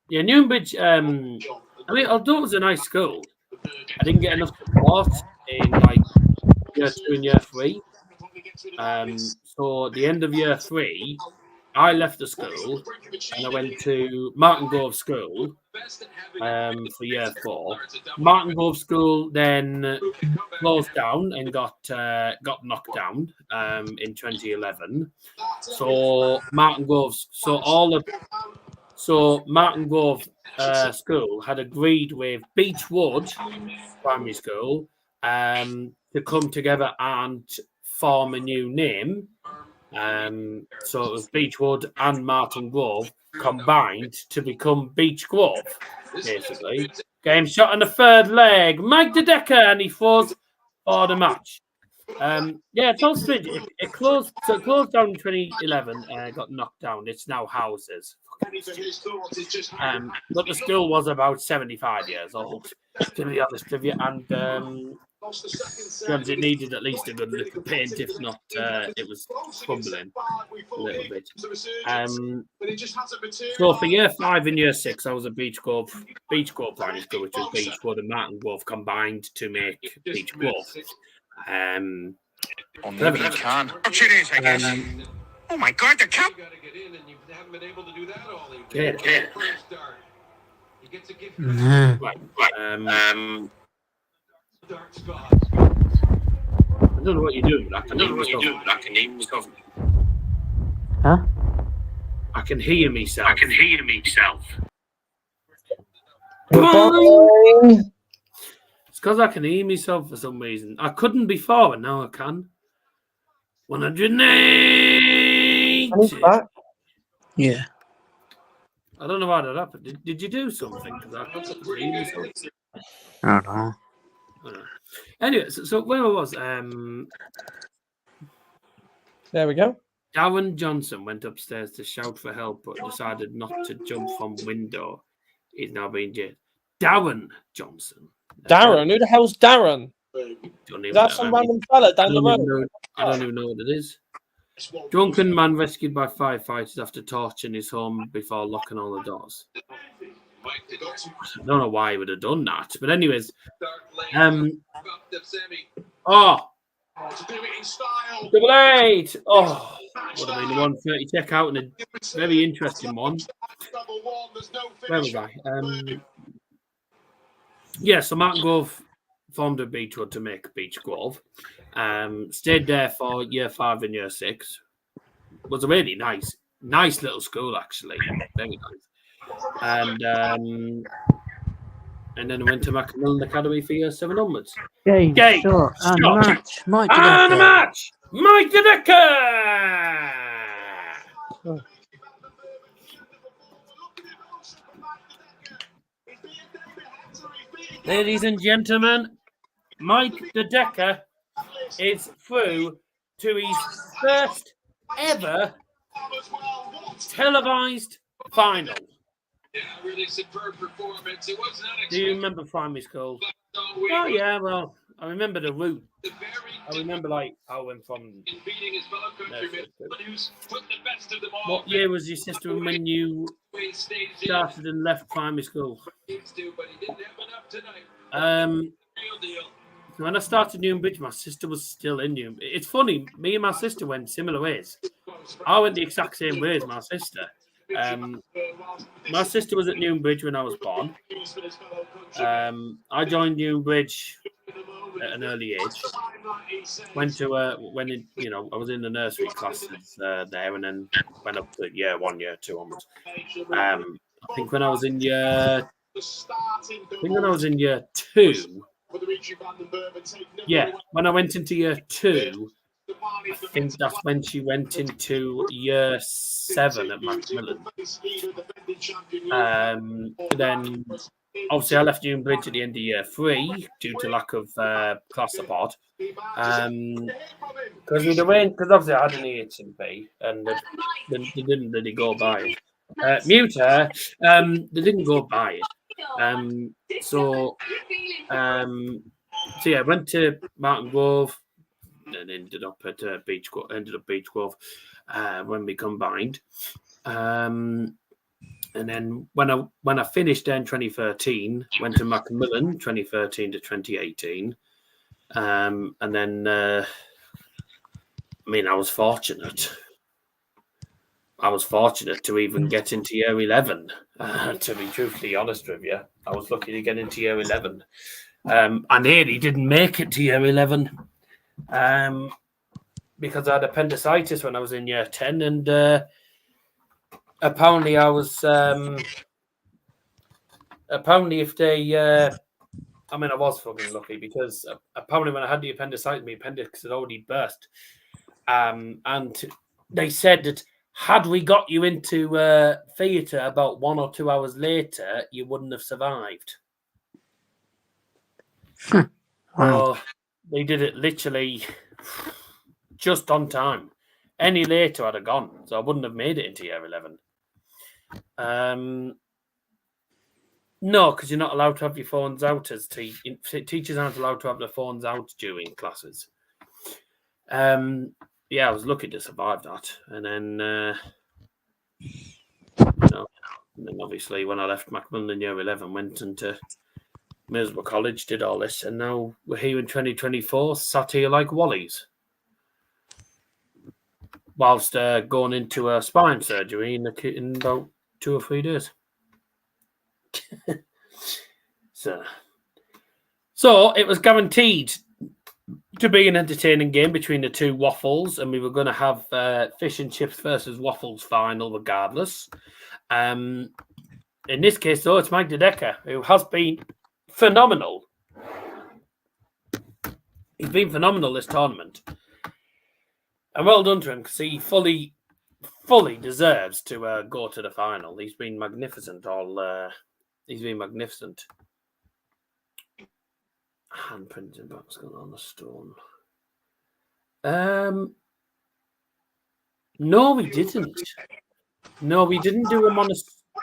Yeah, Newbridge. I mean, although it was a nice school, I didn't get enough support in like year 2 and year 3. So at the end of year 3, I left the school and I went to Martin Grove School for year 4. Martin Grove School then closed down and got knocked down in 2011. So Martin Grove, Martin Grove School had agreed with Beechwood Primary School to come together and form a new name. So it was Beechwood and Martin Grove combined to become Beech Grove, basically. Game shot on the third leg. Mike De Decker, and he throws for the match. Yeah, it's all strange. It closed down in 2011 and got knocked down. It's now houses. But the school was about 75 years old, to be honest with you, and it needed at least a good lick of paint. If not, it was crumbling a little bit. So for year 5 and year 6, I was at Beech Grove Primary School, which was Beechwood and Martin Grove combined to make Beech Grove. Or maybe you can. Which it is, I guess. Oh my God, the cap! Yeah. Right. I don't know what you're doing, but I can name myself. Huh? I can hear myself. It's because I can hear myself for some reason. I couldn't before, and now I can. 180. Yeah. I don't know how that happened. Did you do something? Because I couldn't hear myself. I don't know. Anyway, so where I was, There we go. Darren Johnson went upstairs to shout for help, but decided not to jump from window. He's now being jailed. Darren Johnson. Darren? Who the hell's Darren? Is that some random fella down the road? I don't even know what it is. Drunken man rescued by firefighters after torching his home before locking all the doors. I don't know why he would have done that, but anyways, Double 8. Oh, would have been the 130 checkout and a very interesting one. Where was I? Yeah, so Martin Grove formed a Beechwood to make Beech Grove. Stayed there for year 5 and year 6. Was a really nice little school, actually. Very nice. And then I went to Macmillan Academy for year 7 onwards. Game shot and match. Mike De Decker. And a match. Mike De Decker. Oh. Ladies and gentlemen, Mike De Decker is through to his first ever televised final. Yeah, really superb performance. It was not Do you remember primary school? Oh yeah, well, I remember the route. I remember like I went from. Beating his fellow countrymen, who's put the best of them all. What year was your sister when you started and left primary school? When I started Newbridge, my sister was still in Newbridge. It's funny, me and my sister went similar ways. I went the exact same way as my sister. My sister was at Newbridge when I was born. I joined Newbridge at an early age. Went to I was in the nursery classes there, and then went up to year 1, year 2 onwards. I think when I was in year 2. Yeah, when I went into year 2, I think that's when she went into year 7 at Macmillan. Then, obviously, I left Newbridge at the end of year 3 due to lack of class support. Because obviously I had an EHCP and they didn't really go by it. Muter, they didn't go by it. So yeah, I went to Martin Grove. and ended up at Beach Grove when we combined. And then when I finished there in 2013, went to Macmillan 2013 to 2018. And then, I was fortunate. I was fortunate to even get into year 11, to be truthfully honest with you. I was lucky to get into year 11. I nearly didn't make it to year 11 because I had appendicitis when I was in year 10. And apparently I was... apparently if they... I was fucking lucky because apparently when I had the appendicitis, my appendix had already burst. And they said that had we got you into theatre about 1 or 2 hours later, you wouldn't have survived. Wow. They did it literally just on time. Any later, I'd have gone, so I wouldn't have made it into year 11. No, because you're not allowed to have your phones out as teachers aren't allowed to have their phones out during classes. Yeah, I was lucky to survive that. And then, and then obviously when I left Macmillan in year 11, went into Middlesbrough College, did all this, and now we're here in 2024, sat here like Wallies, whilst going into a spine surgery in about 2 or 3 days. So it was guaranteed to be an entertaining game between the two Waffles, and we were going to have fish and chips versus Waffles final regardless. In this case, though, it's Mike De Decker, who has been phenomenal. He's been phenomenal this tournament. And well done to him, because he fully deserves to go to the final. He's been magnificent. He's been magnificent. Handprinting box going on the stone. No, we didn't. No, we didn't do them on a.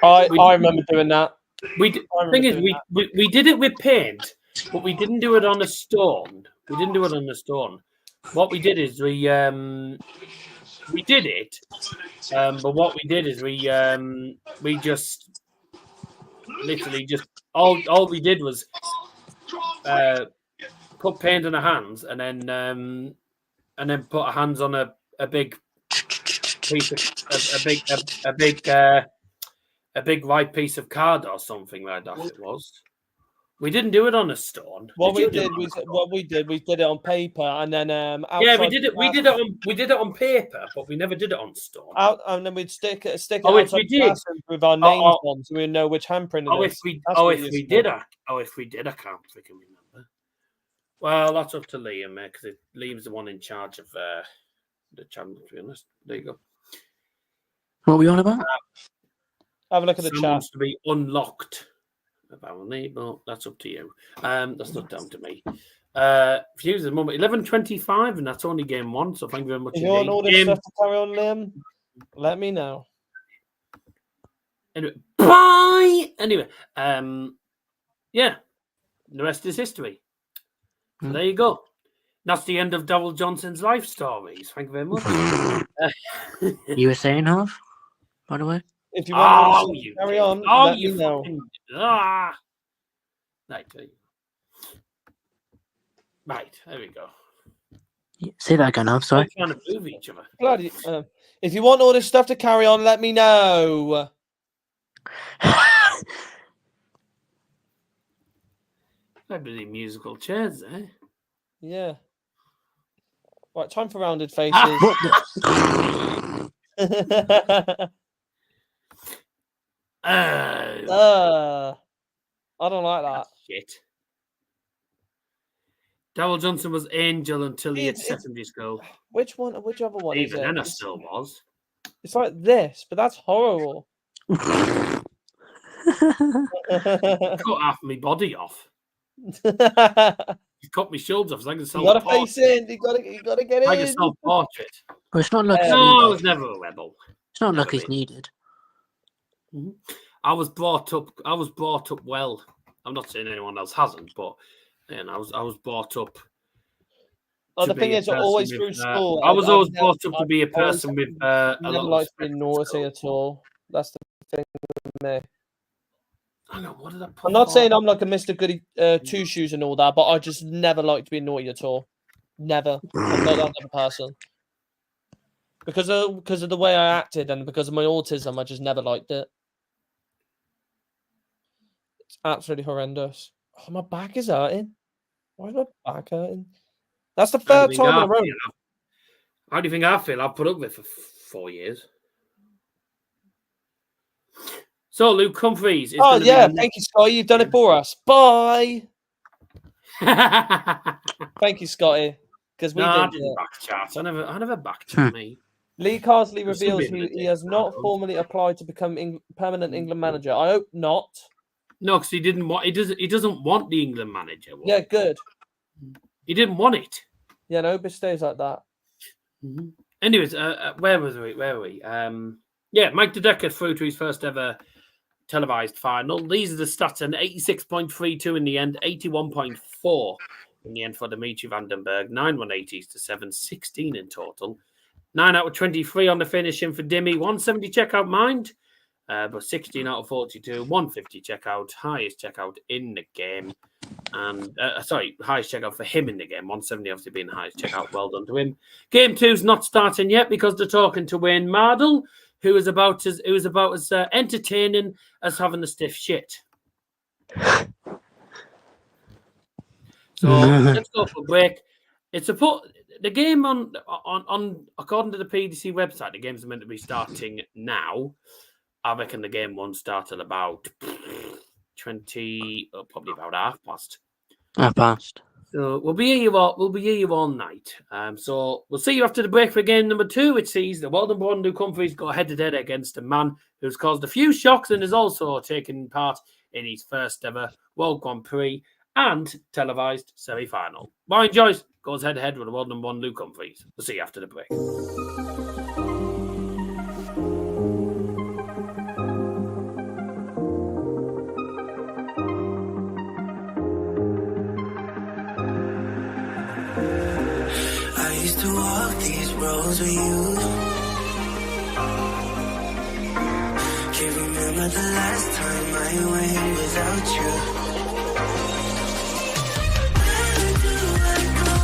I remember doing that. We did it with paint, but we didn't do it on a stone. We didn't do it on a stone. What we did is we did it, but what we did is we just literally just all we did was put paint on our hands and then put our hands on a big piece of a big white piece of card or something like that. It was. We didn't do it on a stone. What we did, we did it on paper, and then yeah, we did it. We did it on paper, but we never did it on stone. And then we'd stick it Oh, if outside we did with our names on, so we know which handprint it is. If we did, I can't freaking remember. Well, that's up to Liam, because Liam's the one in charge of the channel. To be honest, there you go. What are we on about? Have a look at the chat. Wants to be unlocked, apparently, but that's up to you. That's not down to me. Views at the moment 11:25, and that's only game 1. So thank you very much. If you want all this stuff to carry on, Liam, let me know. Anyway, bye. Anyway, yeah, the rest is history. So there you go. That's the end of Darryl Johnson's life stories. Thank you very much. You were saying, Half, by the way? If you want to carry on, let me know. Right, there we go. Say that again, Half, sorry. We're trying to move each other. Bloody, if you want all this stuff to carry on, let me know. Maybe musical chairs, eh? Yeah. Right, time for rounded faces. I don't like that. Shit. Darryl Johnson was Angel until he hit secondary school. Which other one Even is it? then I still was. It's like this, but that's horrible. Cut half my body off. You cut my shoulders off. So I can You gotta face in. You gotta get in. Like a self-portrait. Well, it's not like no, I was never a rebel. It's not like it's needed. Mm-hmm. I was brought up well. I'm not saying anyone else hasn't, but I was brought up the thing is, always through school, I was always brought up to be a person with a never lot liked of being naughty at all. That's the thing with me. Hang on, what did I put? I'm not saying I'm like a Mr. Goody two shoes and all that, but I just never liked being naughty at all. Never. I'm not that type of person. Because of the way I acted and because of my autism, I just never liked it. It's absolutely horrendous. Oh, my back is hurting. Why is my back hurting? That's the third time in a row. How do you think I feel? I've put up with it for 4 years. So, Luke Humphries. Oh, yeah. Thank you, Scotty. You've done it for us. Bye. Thank you, Scotty. Because we I didn't back chat. I never back chat, mate. Lee Carsley reveals he has not formally applied to become permanent England manager. I hope not. No, because he didn't want. He doesn't want the England manager. Yeah, good. He didn't want it. Yeah, no, but stays like that. Mm-hmm. Anyways, where were we? Yeah, Mike De Decker through to his first ever televised final. These are the stats: an 86.32 in the end, 81.4 in the end for Dimitri van den Bergh, 9 180s to 716 in total. 9 out of 23 on the finishing for Dimmy, 170 checkout mind, but 16 out of 42, 150 checkout, highest checkout in the game. And highest checkout for him in the game. 170 obviously being the highest checkout. Well done to him. Game 2's not starting yet because they're talking to Wayne Mardle, who is about as entertaining as having the stiff shit. So let's go for a break. It's the game on according to the PDC website. The games are meant to be starting now. I reckon the game won't start at about 20, probably about half past. So we'll be here all night. So we'll see you after the break for game number 2, which sees the Weldon Luke Humphries go head-to-head against a man who's caused a few shocks and is also taking part in his first ever World Grand Prix and televised semi-final. Ryan Joyce goes head-to-head with the Weldon Luke Humphries. We'll see you after the break. To walk these roads with you. Can't remember the last time I went without you. Where do I go?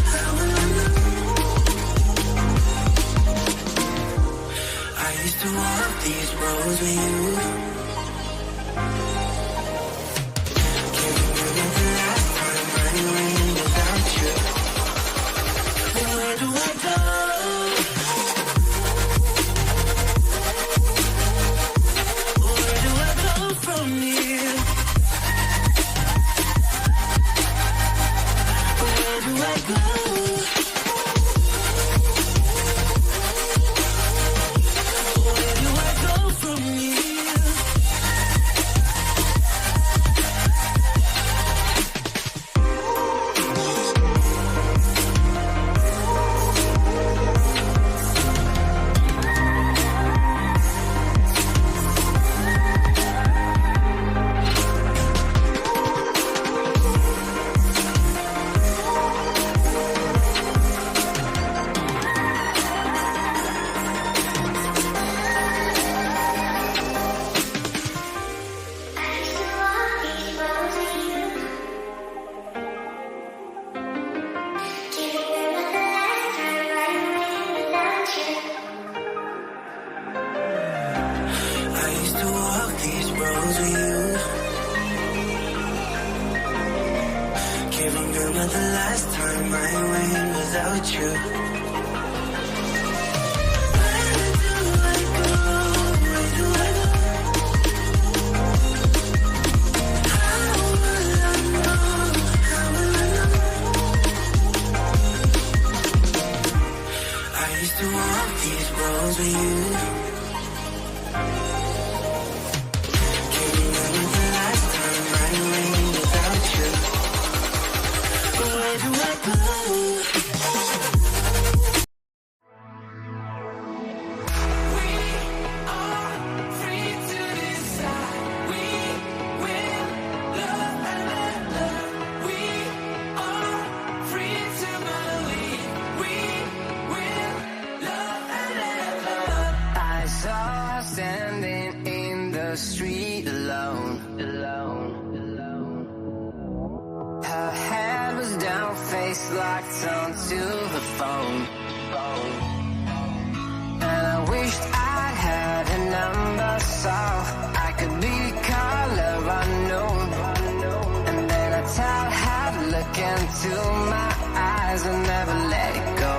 How will I know? I used to walk these roads with you. street alone. Her head was down, face locked onto the phone. And I wished I had a number so I could be color unknown. And then I tell her to look into my eyes and never let it go.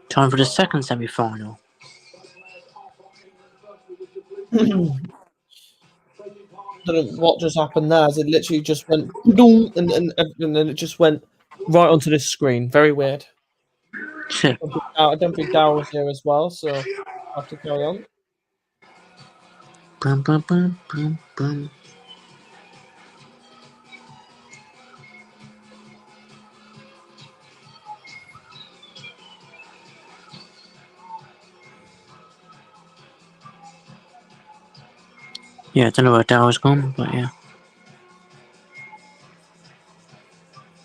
Time for the second semi-final. Don't know what just happened there. As it literally just went and then it just went right onto this screen. Very weird. I don't think Daryl was here as well, so I have to carry on. Boom, boom, boom, boom, boom. Yeah, I don't know where Daryl's gone, but yeah.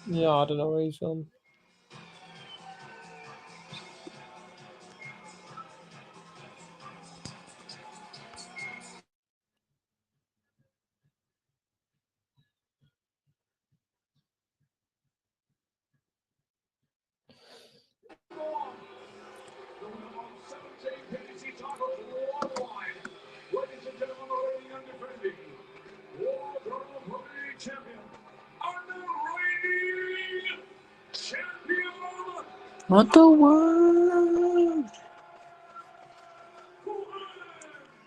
Yeah, I don't know where he's gone. What the world?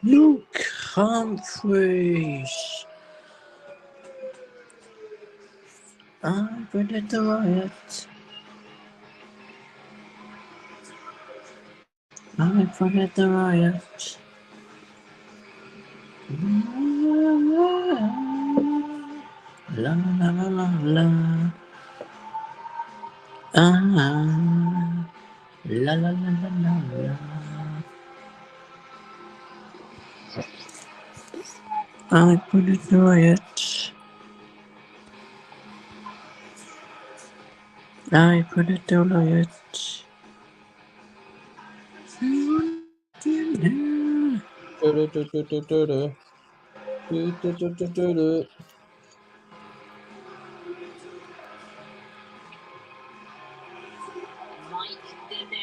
Luke Humphries. I predict the riot. I predict the riot. La la la la la. La la la la la la. I predict the riot. I predict the riot.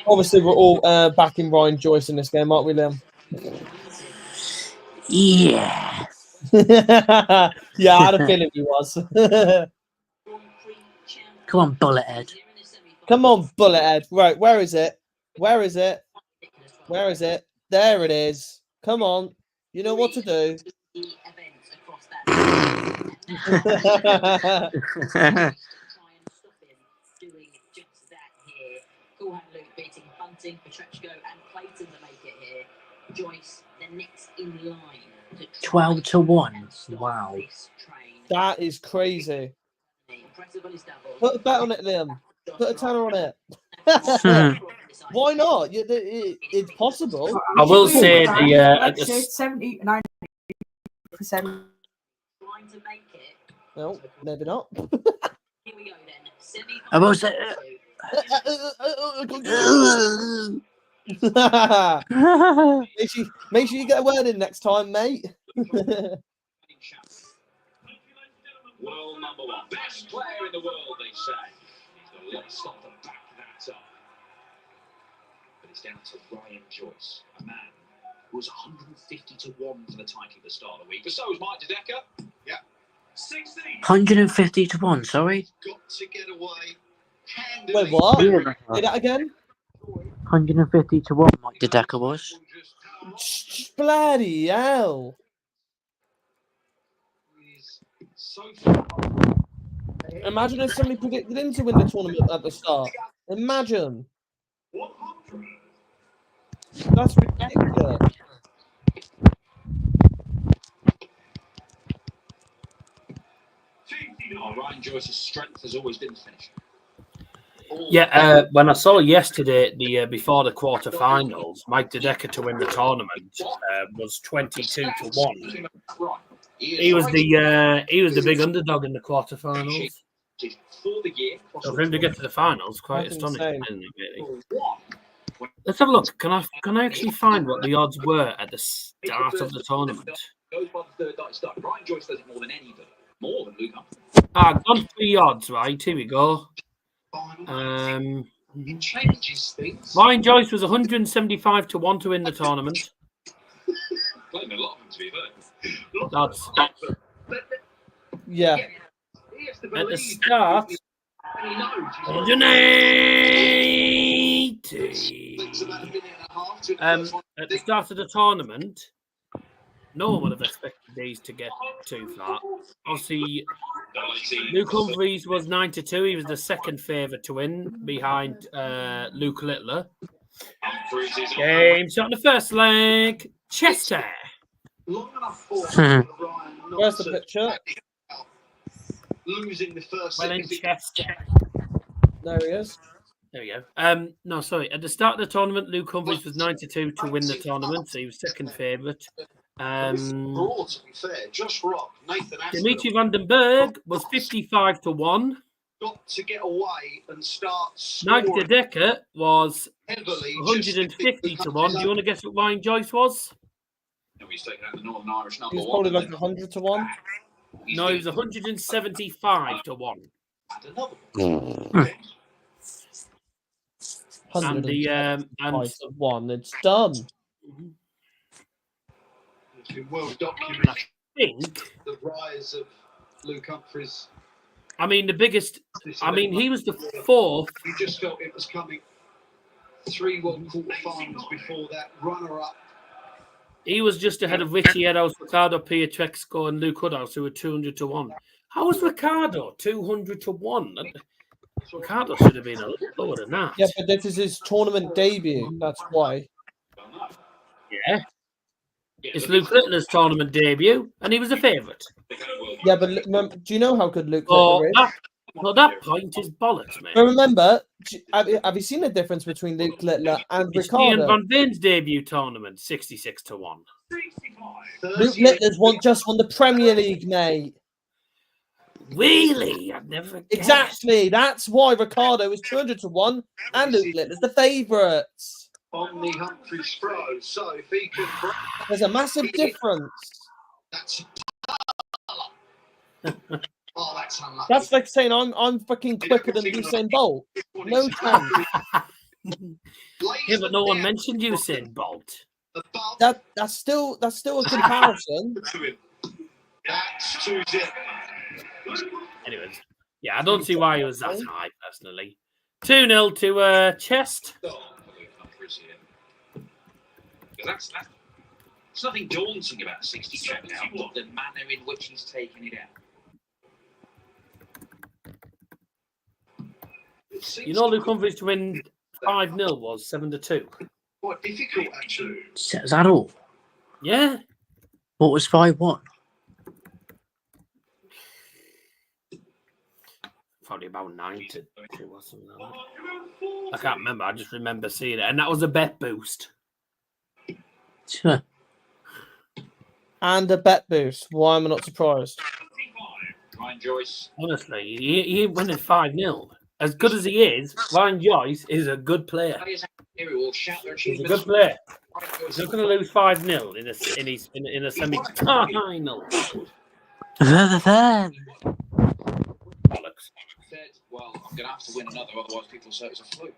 Obviously, we're all backing Ryan Joyce in this game, aren't we, Liam? Yeah. Yeah, I had a feeling he was. Come on, Bullethead. Come on, Bullethead. Right, where is it? Where is it? Where is it? There it is. Come on. You know what to do. Beating Bunting, Petrechko, and Clayton to make it here. Joyce, the next in line. 12-1. Wow. That is crazy. Put a bet on it, Liam. Put a tenner on it. Why not? It's possible. I will say the 79%. No, maybe not. Here we go then. I will say. Make sure you get a word in next time, mate. World number one, best player in the world, they say. He's got a lot of stuff to back that up. But it's down to Ryan Joyce, a man who was 150-1 for the title at the start of the week. But so was Mike Dedeker. Yeah. 16. 150-1, sorry? Got to get away. Handily. Wait, what? Yeah. Say that again? 150-1, Mike Dedeker was. Bloody hell. So Imagine if somebody predicted him to win the tournament at the start. Imagine. That's ridiculous. Ryan Joyce's strength has always been the finish. Yeah, when I saw yesterday the before the quarterfinals, Mike Dedeker to win the tournament was 22-1. He was the big underdog in the quarterfinals. So for him to get to the finals, quite astonishing, isn't it? Really. Let's have a look. Can I actually find what the odds were at the start of the tournament? Goes by the third night start. Ryan Joyce does it more than anybody, more than Luke Humphries. Gone 3 odds, right? Here we go. It changes things. Ryan Joyce was 175-1 to win the tournament. Playing a lot of them, to be fair. That's yeah. At the start, 180. At the start of the tournament, no one would have expected these to get too far. Obviously, Luke Humphries was 9-2. He was the second favourite to win behind Luke Littler. Game shot in the first leg. Chester. Where's the picture? Losing the first. Well in Chester. There he is. There we go. No, sorry. At the start of the tournament, Luke Humphries was 9-2 to win the tournament, so he was second favourite. Dimitri van den Bergh was 55-1. Got to get away and start. Mike Dedeker was 150-1. Do you want to guess what Ryan Joyce was? He's taking out the Northern Irish number He's one. probably like 100-1. No, he was 175-1. And the and 1. It's done. It's been well documented. I think The rise of Luke Humphries. I mean, the biggest. I mean, he was the fourth. You just felt it was coming. 3 World quarterfinals before that, runner-up. He was just ahead of Richie Eddowes, Ricardo Pietrexco, and Luke Woodhouse, who were 200 to 1. How was Ricardo 200 to 1? Ricardo should have been a little lower than that. Yeah, but this is his tournament debut. That's why. Yeah. It's Luke Littler's tournament debut, and he was a favourite. Yeah, but do you know how good Luke Oh, Littler is? Well, that point is bollocks, mate. But remember, have you seen the difference between Luke Littler and It's Ricardo? Ian Van Veen's debut tournament, 66 to 1. Luke Littler's just won the Premier League, mate. Really? I've never guessed. Exactly. That's why Ricardo is 200 to 1 and Luke Littler's the favourites. On the Humphries throw, so if he can... There's a massive difference. That's... Oh, that's unlucky. That's like saying I'm fucking quicker than Usain Bolt. No chance. Yeah, but no one mentioned Usain Bolt. That's still a comparison. That's 2-0. Anyways, yeah, I don't see why he was that high, personally. 2-0 to Chest. There's nothing daunting about 60 check out, but the manner in which he's taken it out. You know, Luke Humphries to win 5-0 was 7-2. What difficult, actually. Is that all? Yeah. What was 5-1? Probably about 9-2 or something like that. I can't remember. I just remember seeing it. And that was a bet boost. Sure. And a bet boost. Why am I not surprised? Ryan Joyce. Honestly, he ain't winning 5-0. As good as he is, Ryan Joyce is a good player. He's a good player. He's not going to lose 5-0 in a semi-final. Bollocks. Well, I'm going to have to win another, otherwise people say it's a fluke.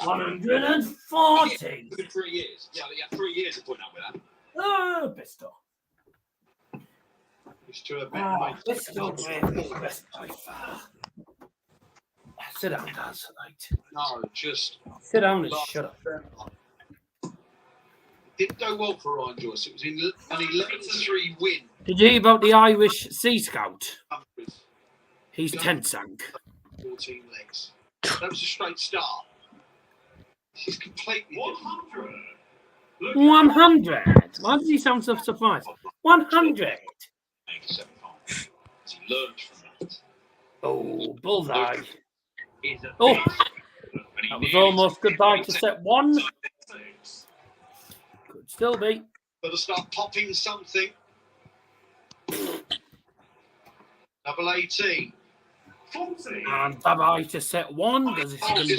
140. Good 3 years. Yeah, you had 3 years of putting up with that. Oh, Pistol. Pistol best by far. Sit down, guys. Right. No, just sit down and shut up. Didn't go well for Ryan Joyce. It was an 11-3 win. Did you hear about the Irish Sea Scout? He's 10 sank. 14 legs. That was a straight start. She's completely 100. 100. Why does he sound so surprised? 100. He learned from that. Oh, bullseye. Oh, that was almost goodbye to set 1. Could still be. Better start popping something. Double 18. And bye-bye to set 1, because it's going to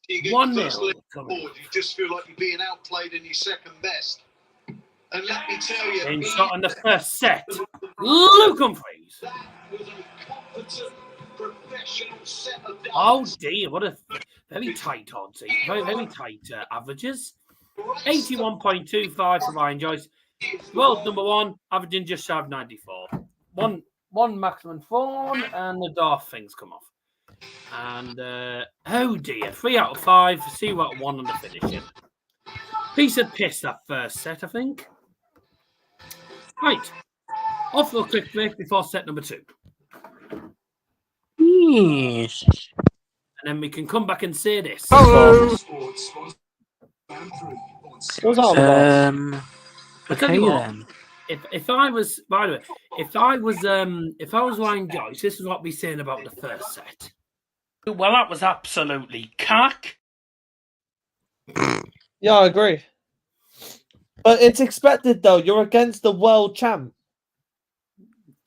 be 1-0. You just feel like you're being outplayed in your second best. And let me tell you... In shot in the first set, Luke Humphries. That was a competent, professional set of darts. Oh dear, what a very tight odds. Very, very tight averages. 81.25 for Ryan Joyce. World number 1, averaging just shy of 94. One maximum form, and the Darth things come off. And oh dear, 3 out of 5. See what 1 on the finishing. Piece of piss that first set, I think. Right, off for a quick break before set number 2. Yes. And then we can come back and say this. Hello. What's that Okay then. If I was, by the way, if I was Ryan Joyce, this is what we're saying about the first set. Well, that was absolutely cack. Yeah, I agree. But it's expected, though. You're against the world champ.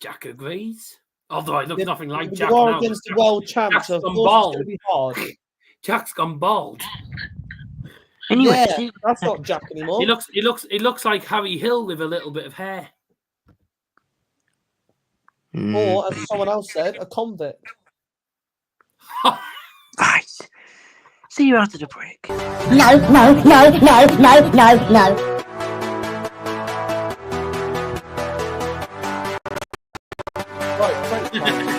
Jack agrees. Although it looks nothing like You Jack are now. against the world champ, Jack's so of gone course bald. it's going to be hard. Jack's gone bald. Anyway, Yeah, that's not Jack anymore. He looks like Harry Hill with a little bit of hair. Or, as someone else said, a convict. Right. See you after the break. No. Right, 25.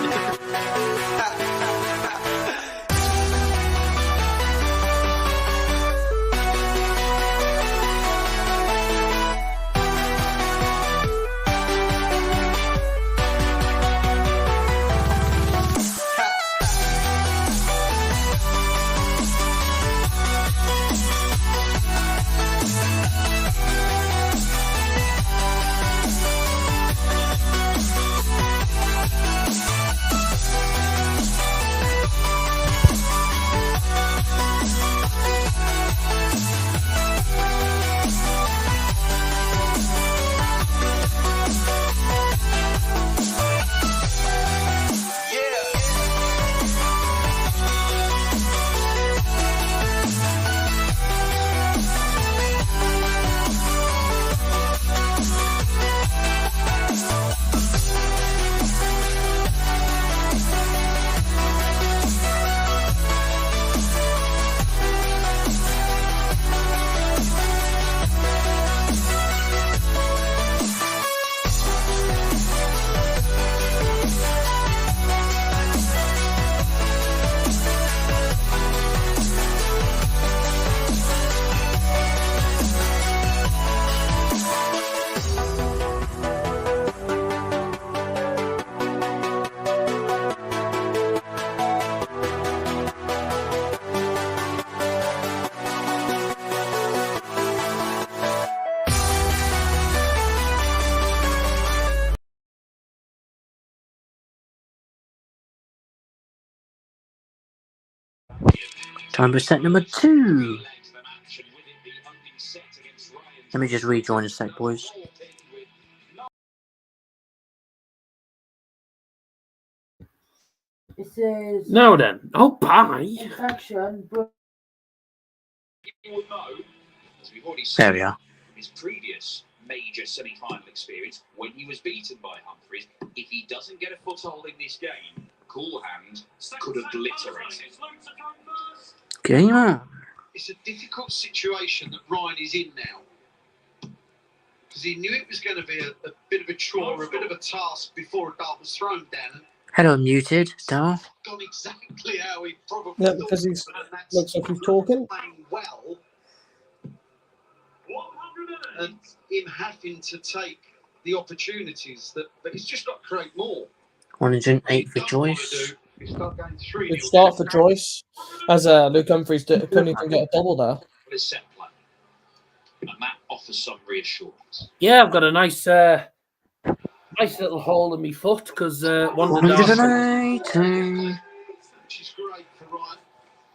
Time for set number 2. Let me just rejoin a sec, boys. It says Now then. Oh, bye. infection, but You would know, as we've already There seen, we are. his previous major semi-final experience when he was beaten by Humphries. If he doesn't get a foothold in this game, Cool Hand could obliterate him. Game on. It's a difficult situation that Ryan is in now. Because he knew it was going to be a bit of a chore, a bit of a task before a dart was thrown down. Hello, muted, Dal. Gone exactly how he probably Yeah, thought, because he's and that's looks like he's talking. playing well. And him having to take the opportunities that he's just got to create more. 108 for Joyce. Good start for Joyce, as Luke Humphries couldn't even get a double there. But it's set play. And that offers some reassurance. Yeah, I've got a nice little hole in my foot because one of the darts. 180. Which is great for Ryan.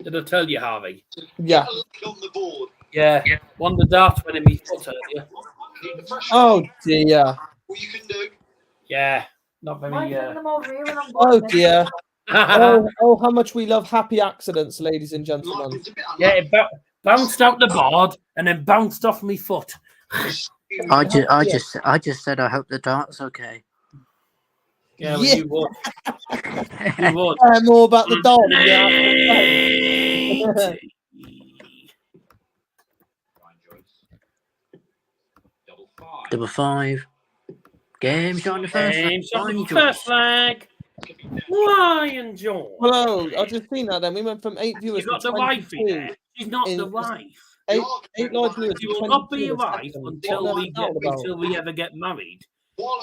Did I tell you, Harvey? Yeah. On the board. Yeah, one of the darts went in my foot earlier. Keep the pressure. Oh dear. What you can do. Yeah, not very. Oh dear. Oh, how much we love happy accidents, ladies and gentlemen. Yeah, it bounced out the board and then bounced off my foot. I just said I hope the dart's okay. Yeah, well, you would. You would. More about the dog. Double 5. Game shot on the first flag. Game shot on the first flag. Ryan Joyce. Hello, I just seen that then. We went from 8 viewers She's not to the wife 22. there. She's not the wife. 8 live viewers. She will not be a wife until we ever get married.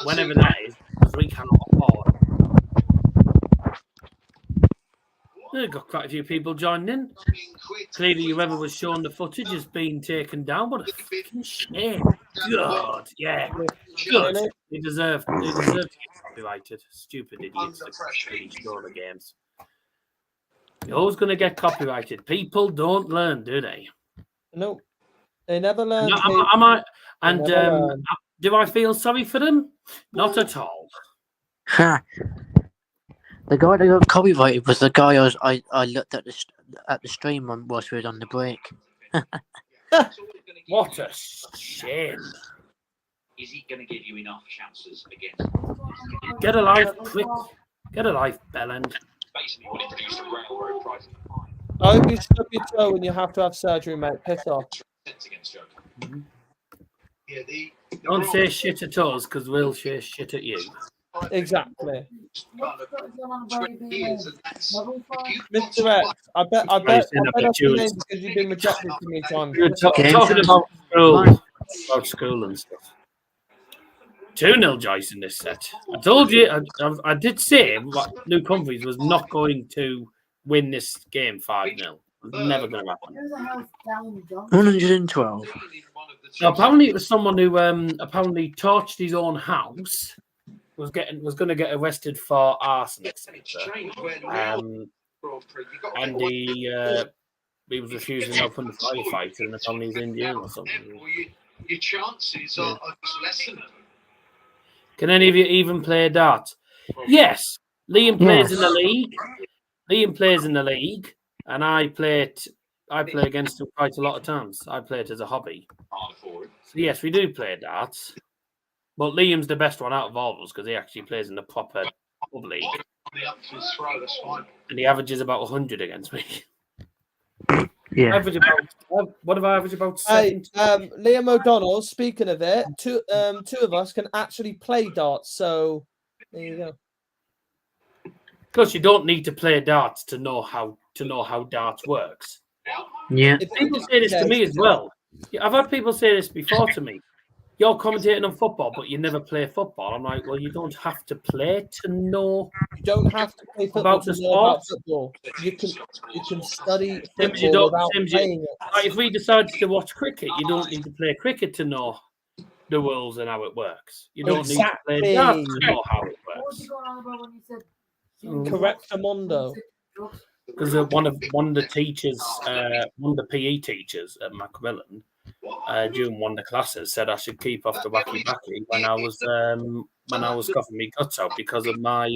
Whenever that is, because we cannot afford. We've got quite a few people joining in. Clearly, whoever was showing the footage has been taken down. What a fucking shame. God, yeah. Good. They deserve to get copyrighted. Stupid idiots that really show the games. You're always going to get copyrighted. People don't learn, do they? Nope. They never learn. Do I feel sorry for them? Not at all. The guy that got copyrighted was the guy I looked at the stream on whilst we were on the break. What a shame. Is he going to give you enough chances against? Get a life, quick. Get a life, Bellend. Basically, what it produced a railroad price. I hope you stub your toe and you have to have surgery, mate. Piss off. Don't say shit at us because we'll say shit at you. Exactly. Mr. X, I bet that's your name because you've been rejected too many times. You're talking about school and stuff. 2-0 Joyce in this set. I told you, I did say Luke Humphries was not going to win this game 5-0. Never going to happen. 112. Now, apparently, it was someone who apparently torched his own house. Was going to get arrested for arson, etc. And he was refusing to open the firefighter, and apparently he's Indian or something. Your chances are less than. Can any of you even play darts? Yes. Liam plays in the league. Liam plays in the league, and I play against him quite a lot of times. I play it as a hobby. So yes, we do play darts. But Liam's the best one out of all of us because he actually plays in the proper pub league. And he averages about 100 against me. Yeah. What have I averaged about 70? Liam O'Donnell, speaking of it, two of us can actually play darts. So there you go. Plus, you don't need to play darts to know how darts works. Yeah. If people say this to me as well. I've had people say this before to me. You're commentating on football, but you never play football. I'm like, well, you don't have to play to know. You don't have to play football about the sport. Football. You can study football without playing it. Like if we decided to watch cricket, you don't need to play cricket to know the rules and how it works. You don't need to play darts to know how it works. Correct, Amondo. because one of the teachers, one of the PE teachers at Macmillan, during one of the classes, said I should keep off the wacky backy when I was coughing my guts out because of my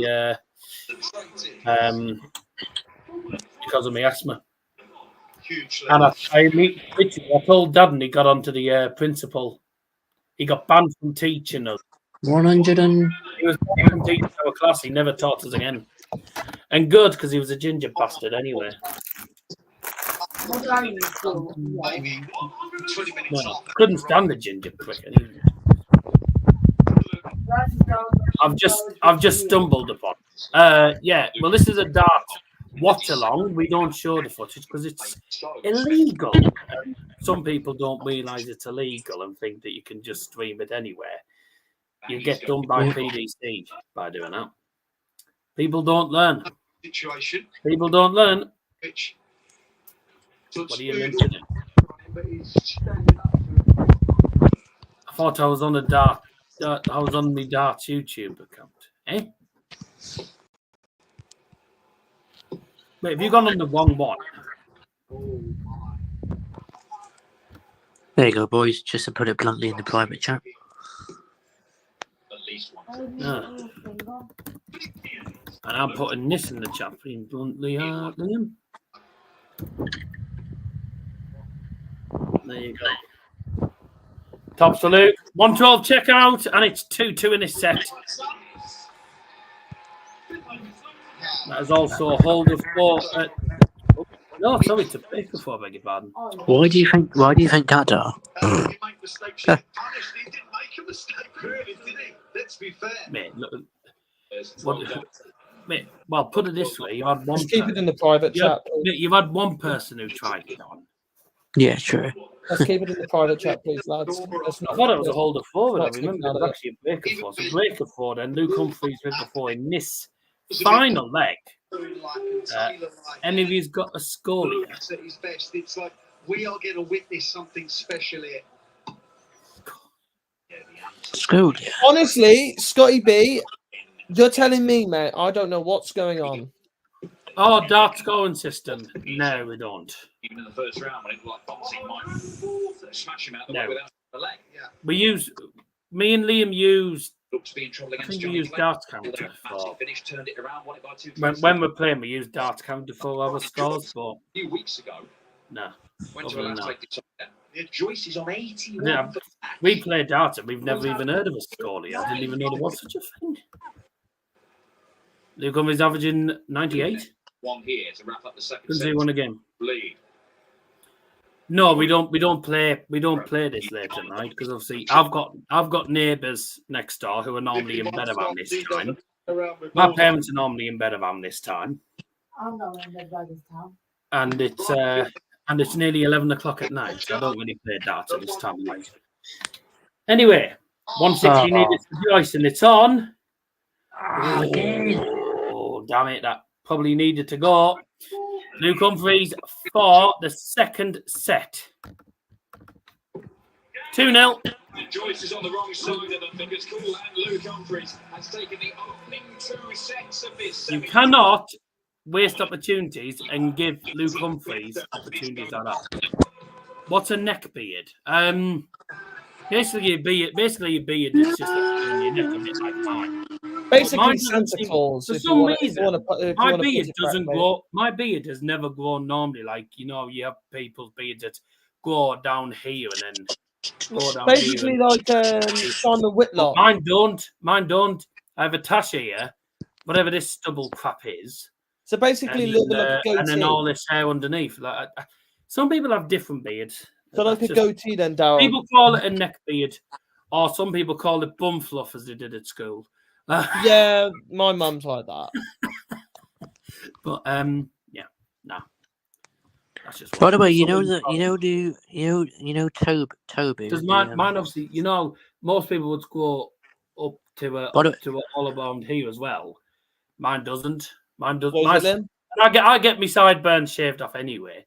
asthma. And I told Dad, and he got onto the principal. He got banned from teaching us. 100 and He was banned from teaching our class. He never taught us again. And good, because he was a ginger bastard anyway. Well, couldn't stand the ginger prick. I've just stumbled upon. Yeah, well, this is a dart watch along. We don't show the footage because it's illegal. Some people don't realise it's illegal and think that you can just stream it anywhere. You get done by PDC by doing that. People don't learn. People don't learn. What are you mentioning? I thought I was on a dart. I was on the Darts YouTube account. Eh? Wait, have you gone on the wrong one? there you go, boys. Just to put it bluntly in the private chat. And I'm putting this in the chat in bluntly, Liam. There you go. Top salute. 112 checkout, and it's 2-2 in this set. That is also a hold of 4. No, sorry, to break before, I beg your pardon. Why do you think that, Dar? Let's be fair. Mate, look, mate, well, put it this way: you had one. Just keep it in the private chat. You've had one person who tried it on. Yeah, true. Let's keep it in the private chat, please, lads. I thought it was a hold of 4, but I remember it was actually a break of 4. So break of 4, then Luke Humphries with the 4 in this final leg. Any of you's got a score here? It's like we are going to witness something special here. School, yeah. Honestly, Scotty B, you're telling me, mate, I don't know what's going on. Oh, dart scoring system. No, we don't. Even in the first round, when it was like boxing, might smash him out the way without the leg. Yeah. We use. Me and Liam used. Looks to be in trouble against Johnny. We use dart counter for. Finished, turned it around, won it by 2. When we're playing, we use dart counter for our scores, but a few weeks ago. No. Went to a last play. Yeah, Joyce is on 81. Yeah, we play dart and we've never even heard of a score. I didn't even know there was such a thing. Luke Humphries averaging 98. One here to wrap up the second. Couldn't see one again. Lead. No, we don't play this late at night because obviously I've got neighbours next door who are normally in bed around this time. My parents are normally in bed around this time. I'm not in bed by this time. And it's nearly 11 o'clock at night, so I don't really play darts at this time of night. Anyway, 160 needed for Joyce, and it's on. Oh, damn it, that probably needed to go. Luke Humphries for the second set. 2-0. Joyce is on the wrong side of the fingers. Cool, and Luke Humphries has taken the opening 2 sets of this. You cannot waste opportunities and give Luke Humphries opportunities like that. What's a neck beard? Basically, your beard is just on your neck a bit like mine. Basically, Santa Claus. For some reason, my beard doesn't grow. My beard has never grown normally. Like, you know, you have people's beards that go down here and then go down basically here. Like Simon Whitlock. Mine don't. I have a tash here, whatever this stubble crap is. So basically, a little bit like a goatee. And then all this hair underneath. Like, some people have different beards. So like a goatee then, Darryl. People call it a neck beard, or some people call it bum fluff as they did at school. Yeah, my mum's like that. But yeah, no. That's just. By the way, Toby. Because mine obviously, you know, most people would go up to all around here as well. Mine doesn't. Mine doesn't. I get my sideburns shaved off anyway.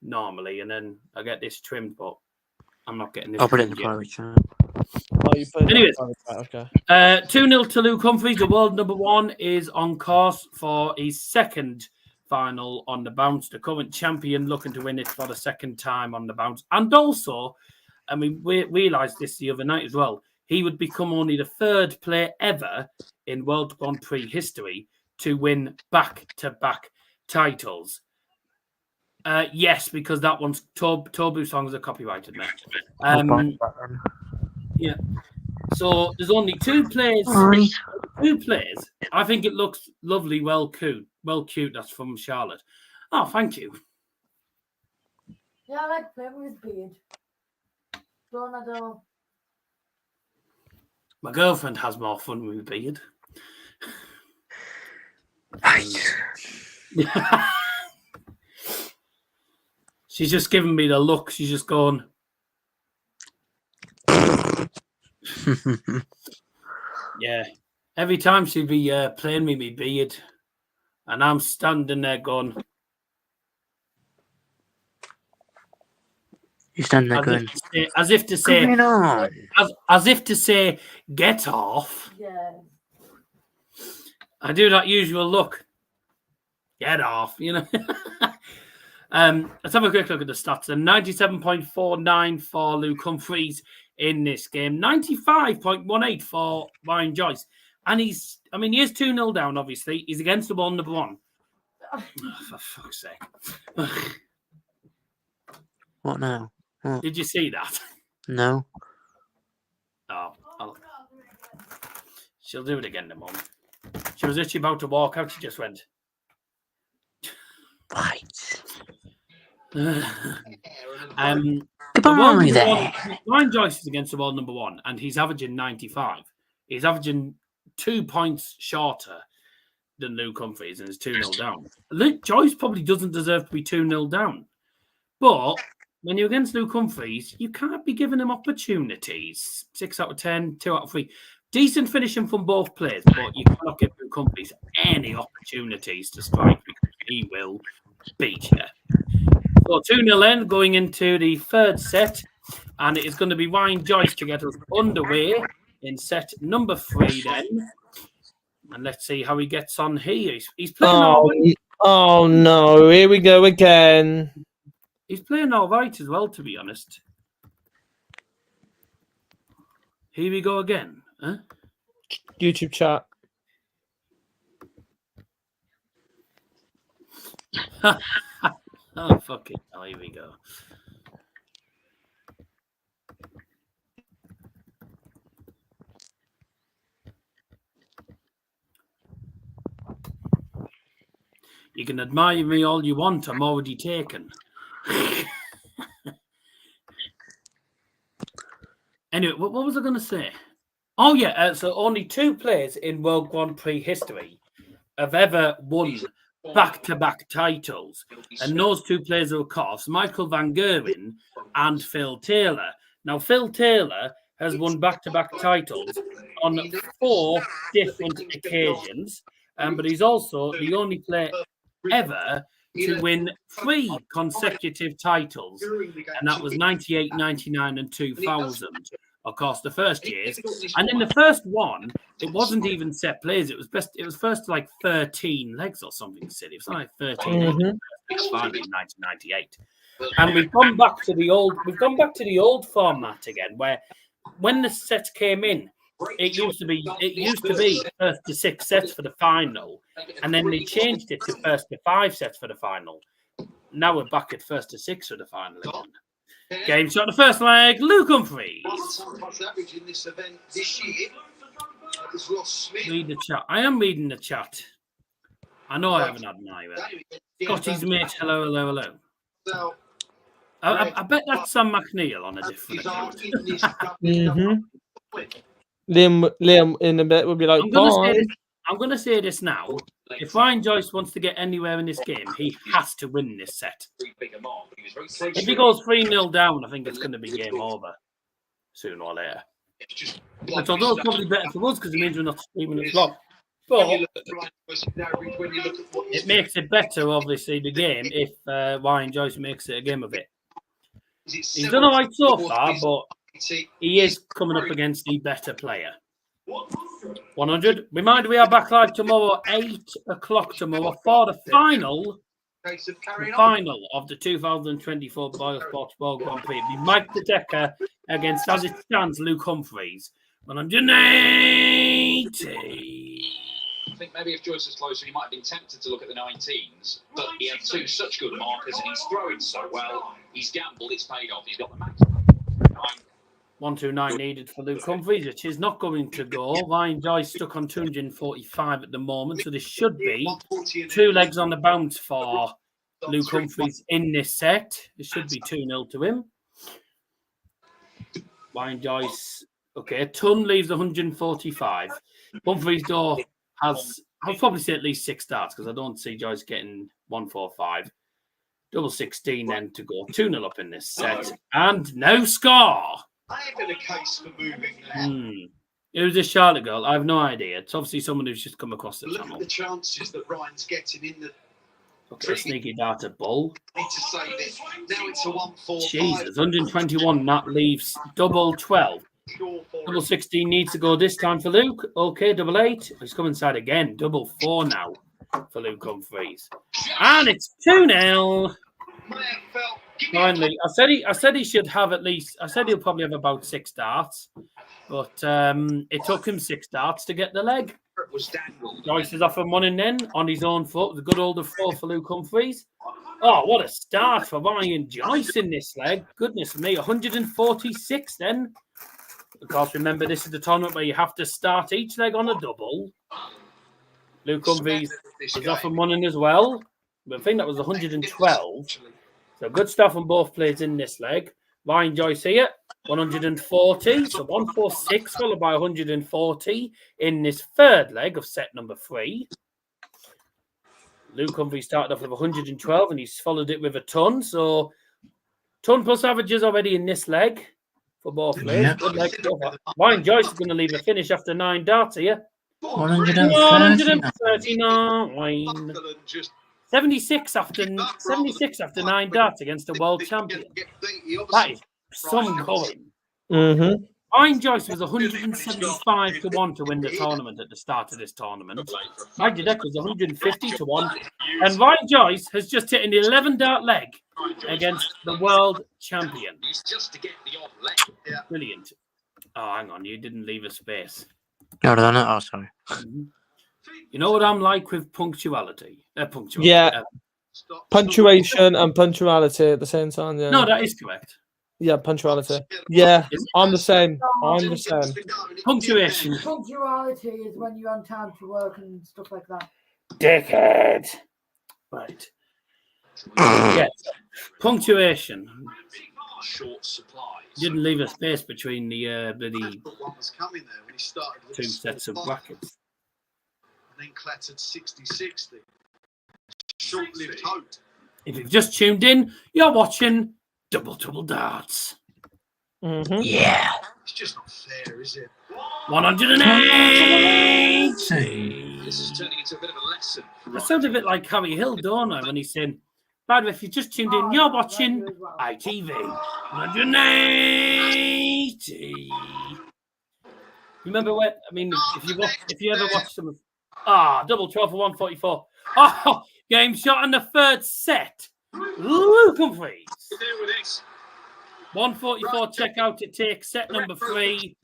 Normally, and then I get this trimmed, but I'm not getting this. I'll put it in the private chat. Anyways, okay. 2-0 to Luke Humphries. The world number 1 is on course for his second final on the bounce. The current champion looking to win it for the second time on the bounce. And also, I mean, we realised this the other night as well, he would become only the third player ever in World Grand Prix history to win back-to-back titles. Yes, because that one's Tobu songs are copyrighted now. Yeah. So there's only two players. Two players. I think it looks lovely, well cute. That's from Charlotte. Oh, thank you. Yeah, I like playing with his beard. Ronaldo. My girlfriend has more fun with beard. She's just giving me the look. She's just going. Yeah. Every time she'd be playing with me beard, and I'm standing there going. You stand there going. As if to say, get off. Yeah. I do that usual look. Get off, you know. Let's have a quick look at the stats. 97.49 for Luke Humphries in this game. 95.18 for Ryan Joyce. And he is 2-0 down, obviously. He's against the ball number one. Oh, for fuck's sake. What now? What? Did you see that? No. Oh, she'll do it again in a moment. She was actually about to walk out. She just went. Right. Goodbye there. Ryan Joyce is against the world number one, and he's averaging 95. He's averaging 2 points shorter than Luke Humphries, and is 2-0 down. Luke Joyce probably doesn't deserve to be 2-0 down. But when you're against Luke Humphries, you can't be giving him opportunities. 6 out of 10, 2 out of 3. Decent finishing from both players, but you cannot give Luke Humphries any opportunities to strike because he will beat you. So 2-0 in, going into the third set, and it is going to be Ryan Joyce to get us underway in set number 3 then. And let's see how he gets on here. He's playing all right. Oh no, here we go again. He's playing all right as well, to be honest. Here we go again. Huh? YouTube chat. Oh, fuck it. Oh, here we go. You can admire me all you want. I'm already taken. Anyway, what was I going to say? Oh, yeah. So only 2 players in World Grand Prix history have ever won back-to-back titles. And those 2 players are, of course, Michael Van Gerwen and Phil Taylor. Now, Phil Taylor has won back-to-back titles on 4 different occasions, but he's also the only player ever to win 3 consecutive titles, and that was 98, 99, and 2000. Of course, the first years, and in the first one, it wasn't even set plays. It was first like 13 legs or something silly. It was like 13 legs in 1998, and we've gone back to the old format again, where when the sets came in, it used to be first to 6 sets for the final, and then they changed it to first to 5 sets for the final. Now we're back at first to 6 for the final again. Game shot, the first leg, Luke Humphries. Read the chat. I am reading the chat. I know I haven't had an eye there. Scotty's mate, hello. I bet that's Sam McNeil on a different account. Liam in a bit would be like, I'm going to say this now. If Ryan Joyce wants to get anywhere in this game, he has to win this set. If he goes 3-0 down, I think it's going to be game over sooner or later. Which although it's probably better for us because it means we're not streaming the vlog. But it makes it better, obviously, the game, if Ryan Joyce makes it a game of it. He's done all right so far, but he is coming up against the better player. 100. Reminder, we are back live tomorrow, 8 o'clock tomorrow, for the final of the 2024 Boylesports World Grand Prix. It'll be Mike the Decker against, as it stands, Luke Humphries. 180. I think maybe if Joyce was closer, he might have been tempted to look at the 19s, but he had two such good markers and he's throwing so well. He's gambled, it's paid off. He's got the max. 129 needed for Luke Humphries, which is not going to go. Ryan Joyce stuck on 245 at the moment, so there should be 2 legs on the bounce for Luke Humphries in this set. It should be 2-0 to him. Ryan Joyce, okay, Ton leaves 145. Humphries, though, has, I'll probably say at least 6 starts because I don't see Joyce getting 145. Double 16 then to go. 2-0 up in this set. And no score. I have been a case for moving there. Who's this Charlotte girl? I have no idea. It's obviously someone who's just come across the Look channel. at the chances that Ryan's getting in the. Okay, sneaky dart at Bull. Need to save it. Now it's a 1-4-5. Jesus, 121. That leaves double 12. Double 16 needs to go this time for Luke. Okay, double 8. He's come inside again. Double 4 now for Luke Humphries. And it's 2-0. Finally, I said he should have at least. I said he'll probably have about 6 darts, but it took him 6 darts to get the leg. Joyce is off and running then on his own foot. The good older 4 for Luke Humphries. Oh, what a start for Ryan Joyce in this leg! Goodness me, 146 then. Of course, remember this is the tournament where you have to start each leg on a double. Luke Humphries is off and running as well. I think that was 112. So good stuff on both players in this leg. Ryan Joyce here, 140. So 146 followed by 140 in this third leg of set number 3. Luke Humphries started off with 112 and he's followed it with a ton. So ton plus averages already in this leg for both players. Yeah. Good leg so far. Ryan Joyce is going to leave a finish after 9 darts here. 139. 76 after 9 darts against the world champion. That is some going. Ryan Joyce was 175 to 1 to win the tournament at the start of this tournament. Mike Deck was 150 to 1. And Ryan Joyce has just hit an 11 dart leg against the world champion. Brilliant. Oh, hang on, you didn't leave a space. No, oh, sorry. You know what I'm like with punctuality? Yeah. Punctuation and punctuality at the same time. Yeah. No, that is correct. Yeah, punctuality. Yeah, I'm the same. I'm the same. Punctuation. Punctuality is when you're on time to work and stuff like that. Dickhead. Right. Yes. Punctuation. Short supplies. Didn't leave a space between the bloody One was coming there when he started with 2 sets of brackets. And then clattered 60-60. Short-lived hope. If you've just tuned in, you're watching Double Darts. Yeah. It's just not fair, is it? 180. This is turning into a bit of a lesson. That sounds a bit like Harry Hill, don't I, when he's saying, by the way, if you just tuned in, you're watching ITV. 180. Remember when? I mean, if you ever watch some of double 12 for 144. Oh, game shot in the third set. Luke Humphries. 144 check out to take set number 3.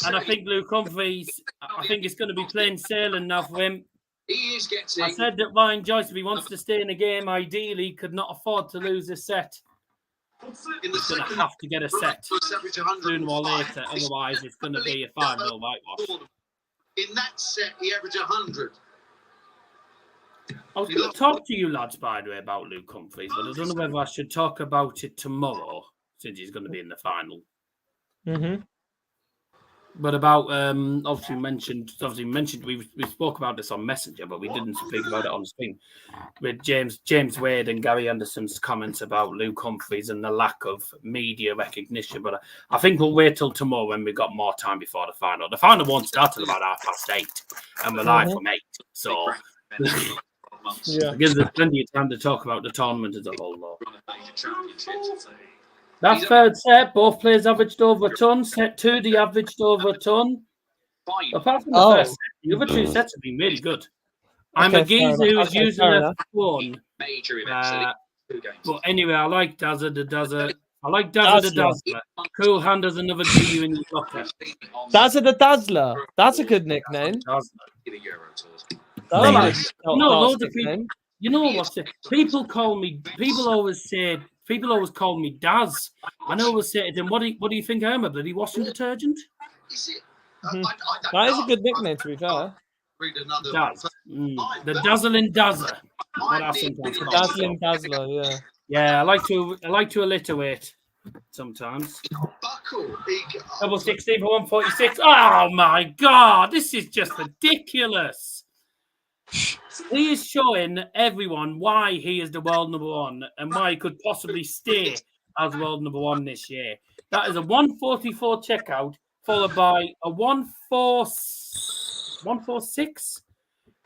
And I think Luke Humphries, I think it's going to be plain sailing now for him. I said that Ryan Joyce, if he wants to stay in the game, ideally could not afford to lose a set. He's going to have to get a set sooner or later, otherwise it's going to be a 5-0 whitewash. In that set, he averaged 100. I was going to talk to you lads, by the way, about Luke Humphries, but I don't know whether I should talk about it tomorrow, since he's going to be in the final. But about obviously mentioned we spoke about this on Messenger, but we didn't speak about it on screen with James Wade and Gary Anderson's comments about Luke Humphries and the lack of media recognition. But I think we'll wait till tomorrow when we've got more time before the final. The final won't start till about 8:30, and we're live from 8. So it gives us plenty of time to talk about the tournament as a whole. Though. That third set, both players averaged over a ton. Set 2, they averaged over a ton. Apart from the first set, the other two sets have been really good. I'm a geezer who's using a phone. But anyway, I like Dazza the Dazza. I like Dazza the Dazzler. Cool Hand has another G in his locker. Dazza the Dazzler. That's a good nickname. Loads of people. You know what? People always call me Daz. And I always say to them, what do you think I am, a bloody washing detergent? That is a good nickname, to be fair. Daz. The Dazzling Dazzler. What I sometimes call Dazzling Dazzler, yeah. Yeah, I like to alliterate sometimes. 16 for 146. Oh my god, this is just ridiculous. He is showing everyone why he is the world number one and why he could possibly stay as world number one this year. That is a 144 checkout, followed by a 146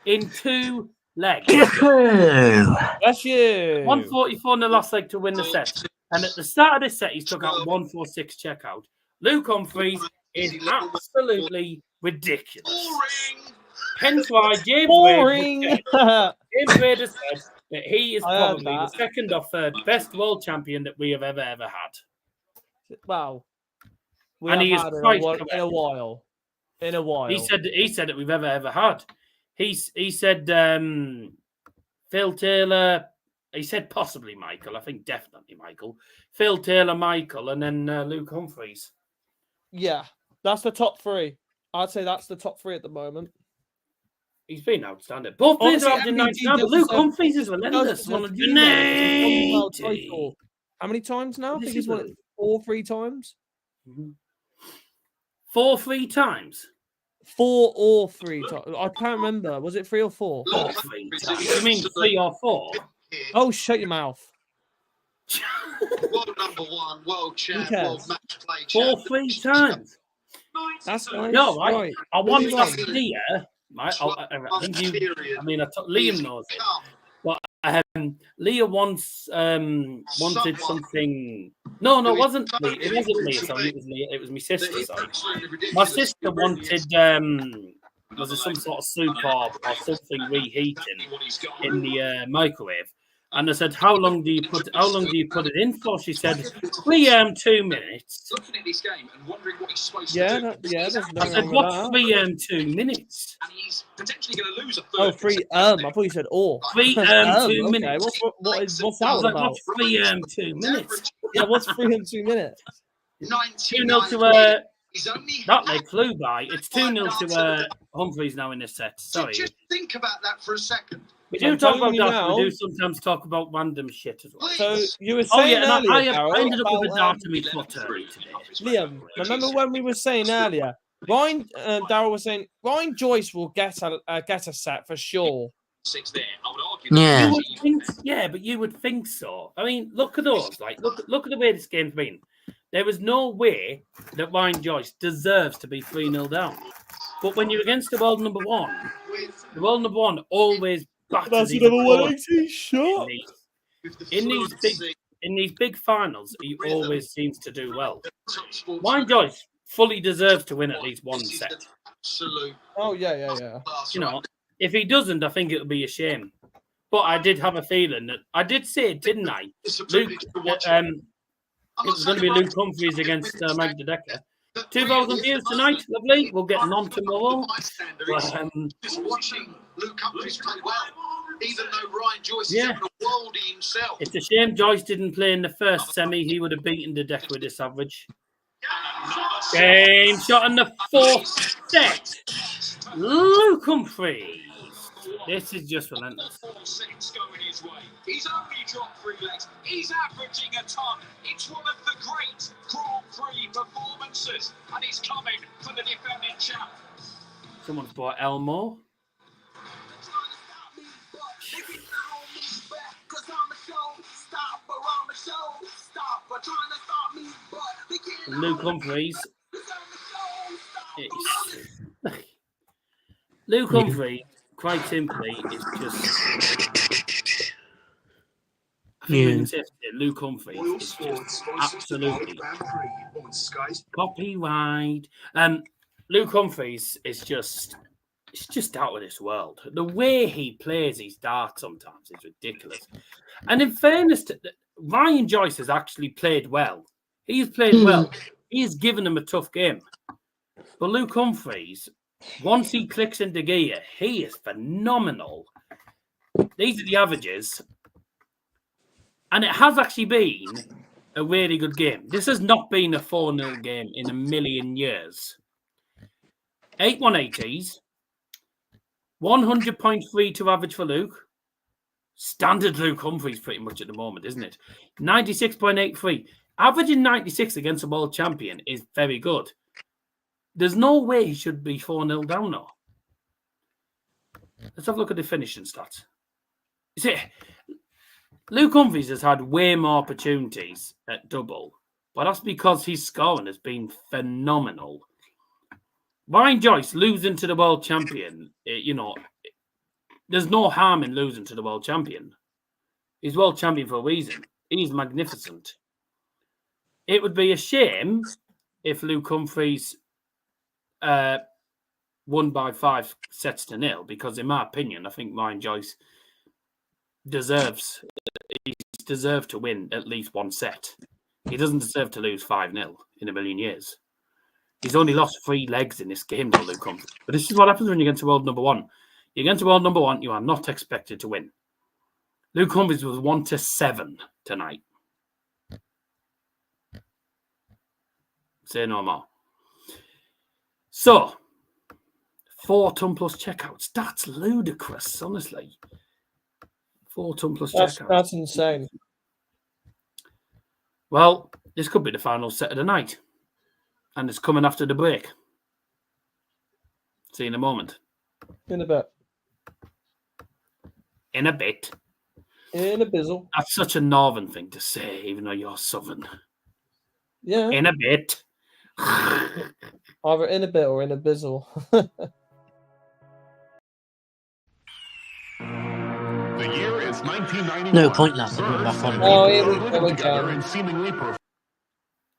in 2 legs. That's you. 144 in the last leg to win the set. And at the start of this set, he's took out 146 checkout. Luke Humphries is absolutely ridiculous. Hence why James Wade has said that he is probably the second or third best world champion that we have ever had. Wow. And he is quite in a while. He said that we've ever had. He said Phil Taylor. He said possibly Michael. I think definitely Michael. Phil Taylor, Michael, and then Luke Humphries. Yeah, that's the top 3. I'd say that's the top 3 at the moment. He's been outstanding. Both players are having nice now, but Luke Humphries is relentless. How many times now? I think he's won it 3 times. 3 times? 4 or 3 times. I can't remember. Was it 3 or 4? 3 times. You mean 3 or 4? Oh, shut your mouth. World number one, world champ, world match play champ. 3 times. That's nice. No, right. I want last year. Liam knows it. But Leah once wanted something. No, it wasn't me. It wasn't me. Sorry, it was Leah. It was my sister. Sorry, my sister wanted was there some sort of soup or something reheating in the microwave. And I said, "How long do you put it in for?" She said, 2 minutes. Looking at this game and wondering what he's supposed to do. I said, "What's 2 minutes?" And he's potentially going to lose a third. Oh, 3 I thought you said or. 2 minutes. What's that all about? What's 2 minutes? Yeah, what's 2 minutes? 2-0 to that leg flew by. It's 2-0 to Humphries now in this set. Sorry. Just think about that for a second. We do talk about that. We do sometimes talk about random shit as well. So you were saying earlier, I ended up with a dart in my foot today. Liam, remember when we were saying earlier, Darryl was saying Ryan Joyce will get a set for sure. 6 there. I would argue. Yeah. But you would think so. I mean, look at those. Like, look at the way this game's been. There was no way that Ryan Joyce deserves to be 3-0 down. But when you're against the world number one always that's another 180 shot. In these big finals, he always seems to do well. Ryan Joyce fully deserves to win at least one set. Oh yeah. You know, if he doesn't, I think it'll be a shame. But I did have a feeling that I did say, didn't I? Luke, it was going to be Luke Humphries against Mike De Decker. 2,000 views tonight, lovely. We'll get none tomorrow. Just watching Luke Humphries play well, even though Ryan Joyce is having a worldie himself. It's a shame Joyce didn't play in the first semi. He would have beaten De Decker with this average. Game shot in the 4th set. Luke Humphries. This is just relentless. 4 sets going his way. He's only dropped 3 legs. He's averaging a ton. It's one of the great Grand Prix performances, and he's coming for the defending champ. Someone's bought Elmore. Luke Humphries. Luke Humphries, quite simply, is just. Luke Humphries is just absolutely copyright. Luke Humphries is just out of this world. The way he plays his dart sometimes is ridiculous. And in fairness to Ryan Joyce has actually played well. He's played well. He's given him a tough game. But Luke Humphries, once he clicks into gear, he is phenomenal. These are the averages. And it has actually been a really good game. This has not been a 4-0 game in a million years. 8 180s, 100.32 average for Luke. Standard Luke Humphries pretty much at the moment, isn't it? 96.83. Averaging 96 against a world champion is very good. There's no way he should be 4-0 down now. Let's have a look at the finishing stats. See, Luke Humphries has had way more opportunities at double, but that's because his scoring has been phenomenal. Ryan Joyce losing to the world champion, there's no harm in losing to the world champion. He's world champion for a reason. He's magnificent. It would be a shame if Luke Humphries won by 5-0, because in my opinion, I think Ryan Joyce deserves to win at least one set. He doesn't deserve to lose 5-0 in a million years. He's only lost 3 legs in this game to Luke Humphries. But this is what happens when you're against world number one. You're against world number one, you are not expected to win. Luke Humphries was 1-7 tonight. Say no more. So, 4 ton plus checkouts. That's ludicrous, honestly. 4 ton plus checkouts. That's insane. Well, this could be the final set of the night. And it's coming after the break. See you in a moment. In a bit. In a bit. In a bizzle. That's such a northern thing to say, even though you're southern. Yeah. In a bit. Either in a bit or in a bizzle. The year is 1991. No point, lads. I'm going back on. Oh, here we go again.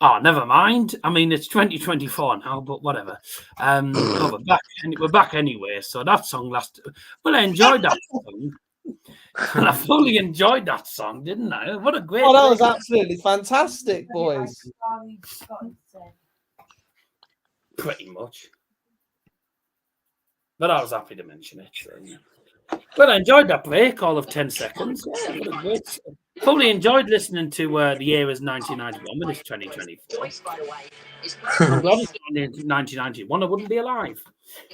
Oh, never mind. I mean, it's 2024 now, but whatever. We're back anyway. So that song lasted. Well, I enjoyed that song. And I fully enjoyed that song, didn't I? What a great. Oh, that was absolutely fantastic, boys. Pretty much. But I was happy to mention it. So, yeah. Well, I enjoyed that break, all of 10 seconds. Yeah, what a great. Probably enjoyed listening to the year is 1991, but it's 2024. I'm glad it's 1991. I wouldn't be alive.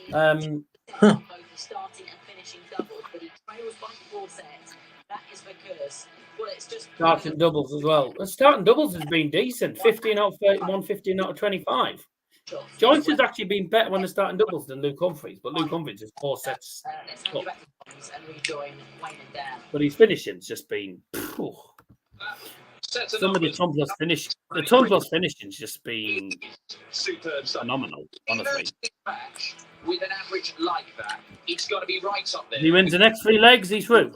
Starting and finishing doubles, but he trails by 4 sets. That is because, well, it's just starting doubles as well. The starting doubles has been decent. 15 out of 31, 15 out of 25. Joyce has actually been better when they're starting doubles than Luke Humphries, but Luke Humphries is 4 sets. But his finishing's just been. Some of the ton plus finish, the ton plus finishing's just been phenomenal, honestly. With an average like that, it's got to be right up there. He wins the next 3 legs, he's through.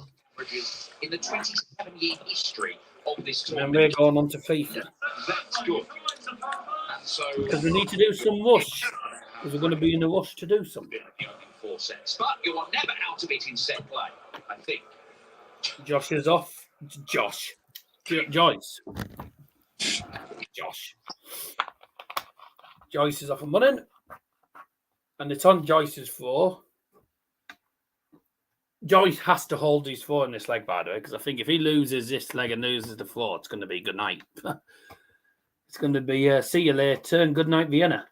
In the 27-year history of this tournament. tournament. And we're going on to FIFA. That's good. And so, because we need to do some rush. Because we're going to be in a rush to do something. 4 sets. But you are never out of it in set play, I think. Josh is off. Joyce. Joyce is off and running. And it's on Joyce's 4. Joyce has to hold his 4 in this leg, by the way, because I think if he loses this leg and loses the 4, it's going to be good night. It's going to be see you later and good night, Vienna.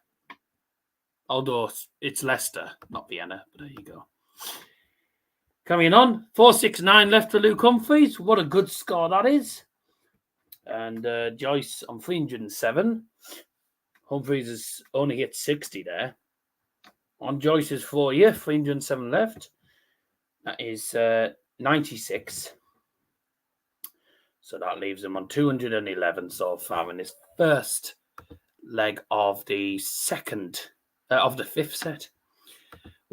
Although it's Leicester, not Vienna, but there you go. Coming on, 469 left for Luke Humphries. What a good score that is. And Joyce on 307. Humphries has only hit 60 there. On Joyce's 4 year, 307 left. That is 96. So that leaves him on 211 so far in his first leg of the 5th set.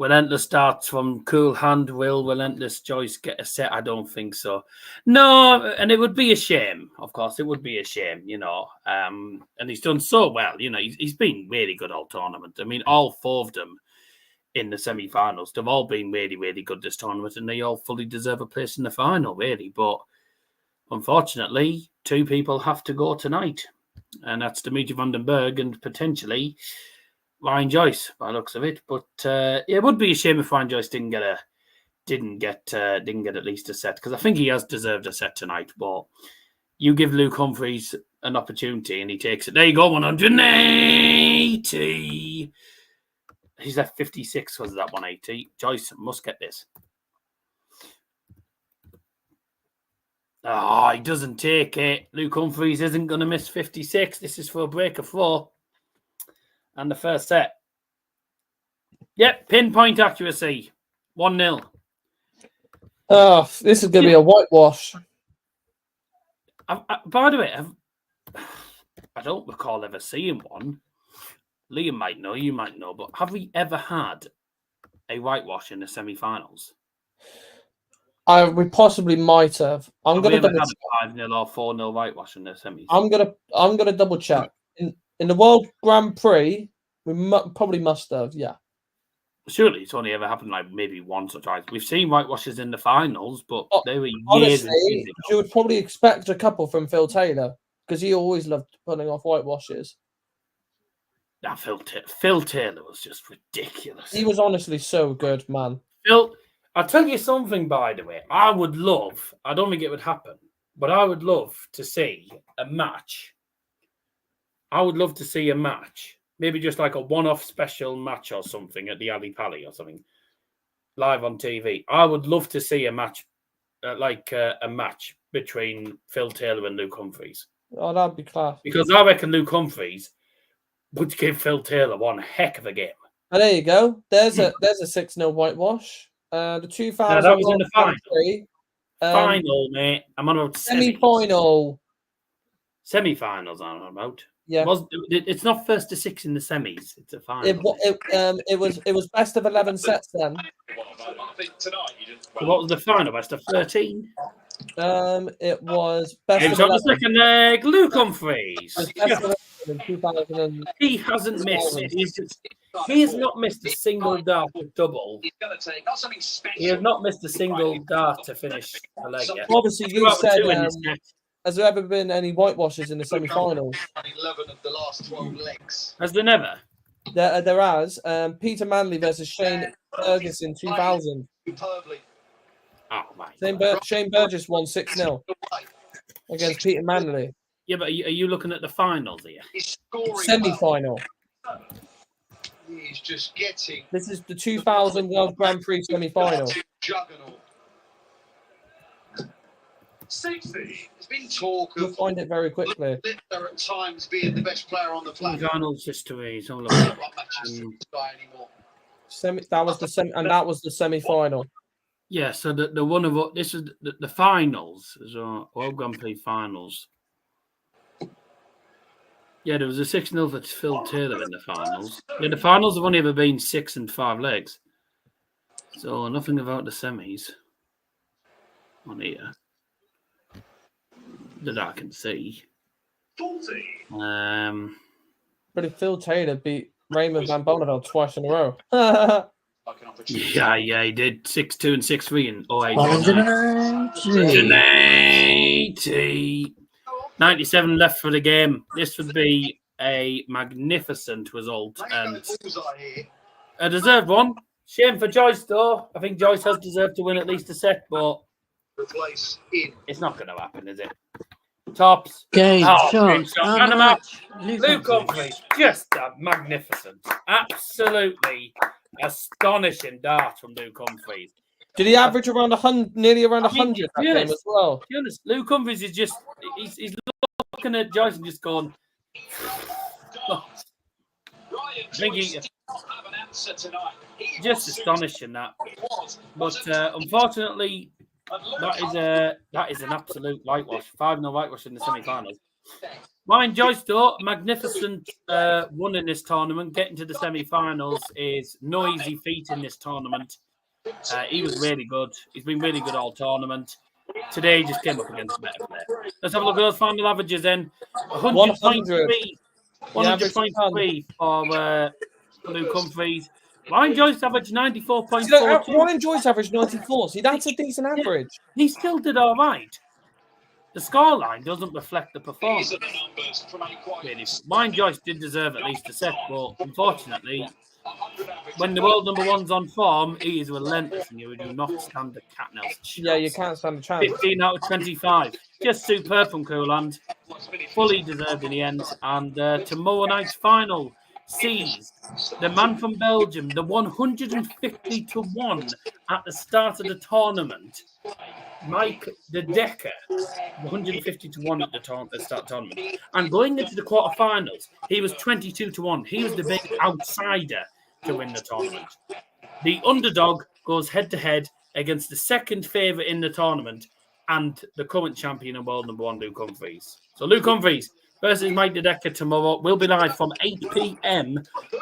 Relentless starts from cool hand. Will Relentless Joyce get a set? I don't think so. No, and it would be a shame. Of course, it would be a shame, you know. And he's done so well. You know, he's been really good all tournament. I mean, all 4 of them in the semi-finals, they've all been really, really good this tournament, and they all fully deserve a place in the final, really. But unfortunately, 2 people have to go tonight, and that's Dimitri van den Bergh and potentially Ryan Joyce, by the looks of it. But it would be a shame if Ryan Joyce didn't get at least a set, because I think he has deserved a set tonight. But you give Luke Humphries an opportunity and he takes it. There you go, 180. He's at 56. Was that 180? Joyce must get this. Oh, he doesn't take it. Luke Humphries isn't going to miss 56. This is for a break of 4. And the first set. Yep, pinpoint accuracy. 1-0. Oh, this is going to be a whitewash. By the way, I don't recall ever seeing one. Liam might know, you might know, but have we ever had a whitewash in the semi-finals? We possibly might have. I'm going to double check. 5-0 or 4-0 whitewash in the semis. I'm gonna double check. In the World Grand Prix, we probably must have. Yeah. Surely it's only ever happened like maybe once or twice. We've seen whitewashes in the finals, but they were years honestly, and years ago. You would probably expect a couple from Phil Taylor because he always loved putting off whitewashes. That Phil Taylor was just ridiculous. He was honestly so good, man. Phil, I'll tell you something, by the way. I don't think it would happen, but I would love to see a match. Maybe just like a one-off special match or something at the Ali Pali or something, live on TV. I would love to see a match, a match between Phil Taylor and Luke Humphries. Oh, that'd be class. Because I reckon Luke Humphries would give Phil Taylor one heck of a game. Oh, there you go. There's a 6-0 whitewash. The 2000. That was in the final. Final, mate. I'm on about semi-final. Semi-finals, I'm on about. Yeah, it's not first to 6 in the semis. It's a final. It was best of 11 sets then. So what was the final? Best of 13. It was best Games of on the 11. second leg. Luke Humphries. Best of 11 in 2000. He hasn't missed. He has not missed a single dart to double. He has not missed a single dart to finish a leg yet. Obviously, you said. Has there ever been any whitewashes in the semi-finals? 11 of the last 12 legs. Has there never? There has. Peter Manley versus Shane Burgess in 2000. Oh my! Shane Burgess won 6-0 against Peter Manley. Yeah, but are you looking at the finals here? Semi-final. He's just getting. This is the 2000 World Grand Prix semi-final. Juggernaut. 60. There's been talk You'll of find it very quickly. Littler at times being the best player on the planet. Finals history is all about. That was the semi-final. Yeah, so the one of this is the finals, World Grand Prix finals. Yeah, there was a 6-0 for Phil Taylor in the finals. Yeah, the finals have only ever been 6 and 5 legs. So nothing about the semis on here that I can see. 40. But if Phil Taylor beat Raymond Van Bonneville twice in a row. Yeah, he did 6-2 and 6-3 in 08. 180. 97 left for the game. This would be a magnificent result and a deserved one. Shame for Joyce, though. I think Joyce has deserved to win at least a set, but it's not going to happen, is it? Tops. Game shot. And a match. Luke Humphries, just magnificent. Absolutely astonishing dart from Luke Humphries. Did he average around nearly around 100 that game as well? To be honest, Luke Humphries is just he's looking at Joyce and just going. I think just astonishing that. But unfortunately, that is an absolute whitewash. 5-0 whitewash in the semi-finals. Ryan Joyce, though, magnificent one in this tournament. Getting to the semi-finals is no easy feat in this tournament. He was really good. He's been really good all tournament. Today, he just came up against a better player. Let's have a look at those final averages then. 100.3. 100.3 for Luke Humphries. Ryan Joyce averaged 94.42. Ryan Joyce averaged 94. See, that's a decent average. He still did all right. The scoreline doesn't reflect the performance. Really. Ryan Joyce did deserve at least a set, but unfortunately, when the world number one's on form, he is relentless, and you do not stand a cat nail's chance. Yeah, you can't stand a chance. 15 out of 25. Just superb from Cooland. Fully deserved in the end. And tomorrow night's final sees the man from Belgium, the 150 to 1 at the start of the tournament, Mike De Decker, 150 to 1 at the start of the tournament. And going into the quarterfinals, he was 22 to 1. He was the big outsider to win the tournament. The underdog goes head to head against the second favourite in the tournament and the current champion and world number one, Luke Humphries. So Luke Humphries versus Mike De Decker tomorrow. We'll be live from 8 p.m.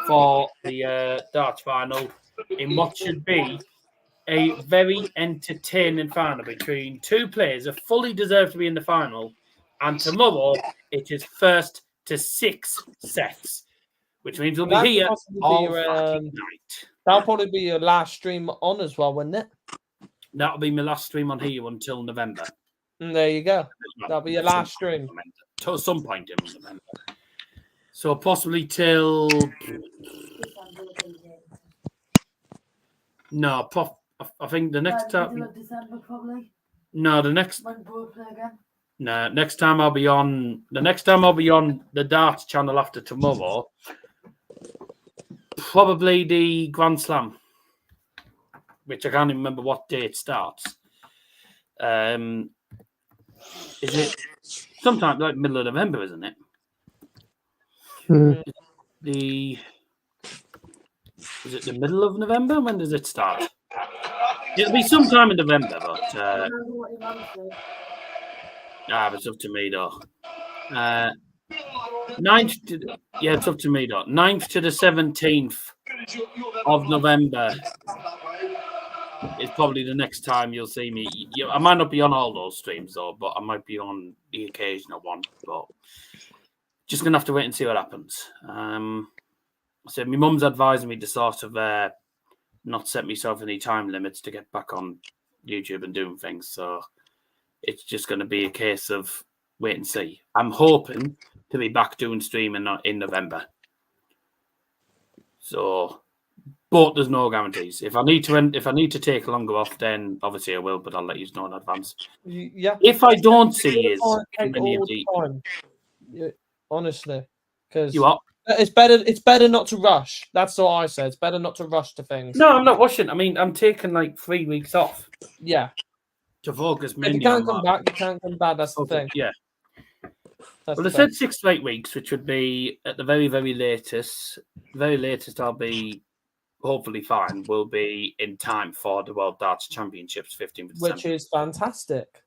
for the darts final in what should be a very entertaining final between two players who fully deserve to be in the final. And tomorrow, it is first to 6 sets, which means we'll be here all night. That'll probably be your last stream on as well, wouldn't it? That'll be my last stream on here until November. And there you go. That'll be your last stream. To some point in November. So possibly till... No, I think the next time... December, probably. No, the next... When Bergh play again. No, next time I'll be on... The next time I'll be on the Darts channel after tomorrow, probably the Grand Slam, which I can't even remember what day it starts. Is it sometime like middle of November, isn't it? Is it the middle of November? When does it start? It'll be sometime in November, but it's up to me though. 9th to it's up to me though. 9th to the 17th of November is probably the next time you'll see me. I might not be on all those streams though, but I might be on the occasional one. But just gonna have to wait and see what happens. So my mum's advising me to sort of not set myself any time limits to get back on YouTube and doing things. So it's just going to be a case of wait and see. I'm hoping to be back doing streaming in November. So, but there's no guarantees. If I need to take longer off, then obviously I will. But I'll let you know in advance. Yeah. If I don't see you, honestly, because you are. It's better not to rush. That's what I said. It's better not to rush to things. No, I'm not rushing. I mean, I'm taking like 3 weeks off. Yeah. To focus. If you can't come back, you can't come back. That's the thing. Yeah. Well, I said 6 to 8 weeks, which would be at the very, very latest. Very latest, I'll be hopefully fine. Will be in time for the World Darts Championships, 15th of December. Which is fantastic.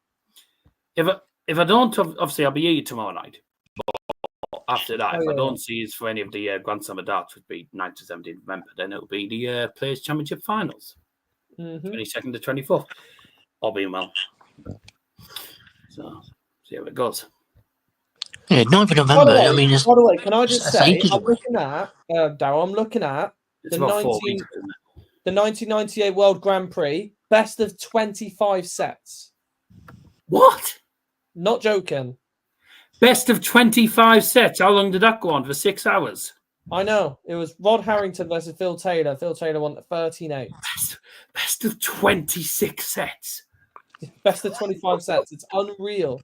If I don't, obviously, I'll be here tomorrow night. After that, if I don't see us for any of the Grand Slam of Darts, would be 9th to 17th November, then it'll be the Players' Championship Finals, 22nd to 24th, all being well. So, see how it goes. Yeah, 9th of November. By I mean, the way, can I just say, I'm looking at Darryl. I'm looking at the 1998 World Grand Prix, best of 25 sets. What? Not joking. Best of 25 sets. How long did that go on? For 6 hours? I know. It was Rod Harrington versus Phil Taylor. Phil Taylor won 13-8. Best of 26 sets. Best of 25 sets. It's unreal.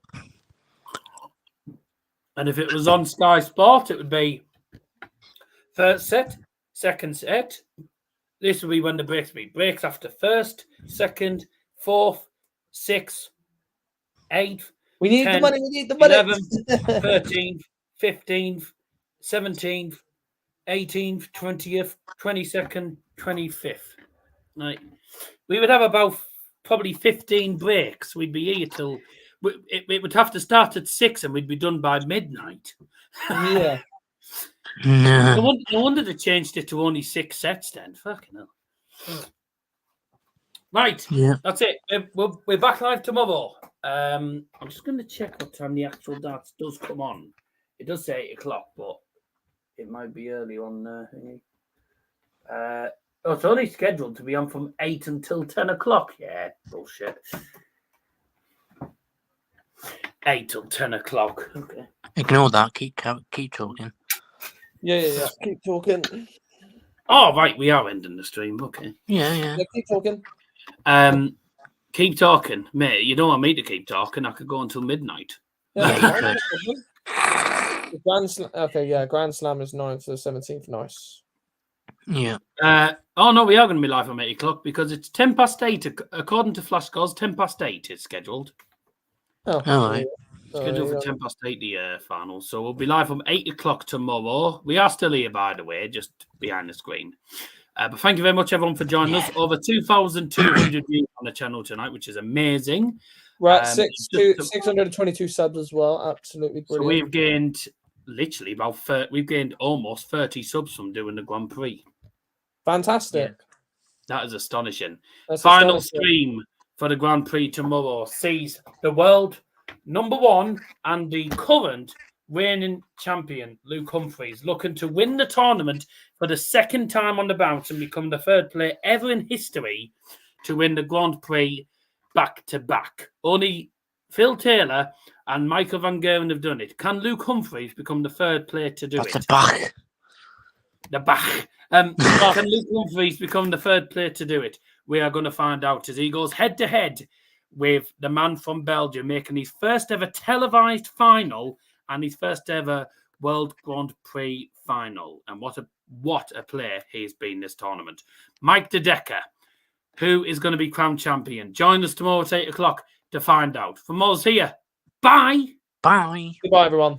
And if it was on Sky Sport, it would be first set, second set. This would be when the breaks be. Breaks after first, second, fourth, sixth, eighth. We need 10th, the money. We need the money. 11th, 13th, 15th, 17th, 18th, 20th, 22nd, 25th. Right. We would have about probably 15 breaks. We'd be here till it would have to start at 6 and we'd be done by midnight. Yeah. No wonder they changed it to only 6 sets then. Fucking hell. Right. Yeah. That's it. We're back live tomorrow. I'm just going to check what time the actual darts does come on. It does say 8 o'clock, but it might be early on. It's only scheduled to be on from 8 until 10 o'clock. Yeah, bullshit. 8 till 10 o'clock. Okay. Ignore that. Keep talking. Yeah. Keep talking. Oh, right. We are ending the stream. Okay. Yeah. Keep talking. Keep talking. Mate, you don't want me to keep talking. I could go until midnight. Yeah, Grand Slam is 9th to the 17th. Nice. Yeah. Oh, no, we are going to be live on 8 o'clock because it's 10 past 8. According to Flash Scores, 10 past 8 is scheduled. All right. Scheduled for 10 past 8, the final. So we'll be live from 8 o'clock tomorrow. We are still here, by the way, just behind the screen. But thank you very much, everyone, for joining us. Over 2,200 views on the channel tonight, which is amazing. We're at 622 subs as well. Absolutely brilliant. So we've gained literally we've gained almost 30 subs from doing the Grand Prix. Fantastic. Yeah. That is astonishing. That's Final astonishing. stream for the Grand Prix tomorrow sees the world #1 and the current reigning champion, Luke Humphries, looking to win the tournament for the second time on the bounce and become the third player ever in history to win the Grand Prix back-to-back. Only Phil Taylor and Michael Van Gerwen have done it. Can Luke Humphries become the third player to do it? The back. The back. Can Luke Humphries become the third player to do it? We are going to find out as he goes head-to-head with the man from Belgium, making his first ever televised final and his first ever World Grand Prix final. And what a player he's been this tournament. Mike De Decker, who is going to be crowned champion. Join us tomorrow at 8 o'clock to find out. From us here, bye. Bye. Goodbye, everyone.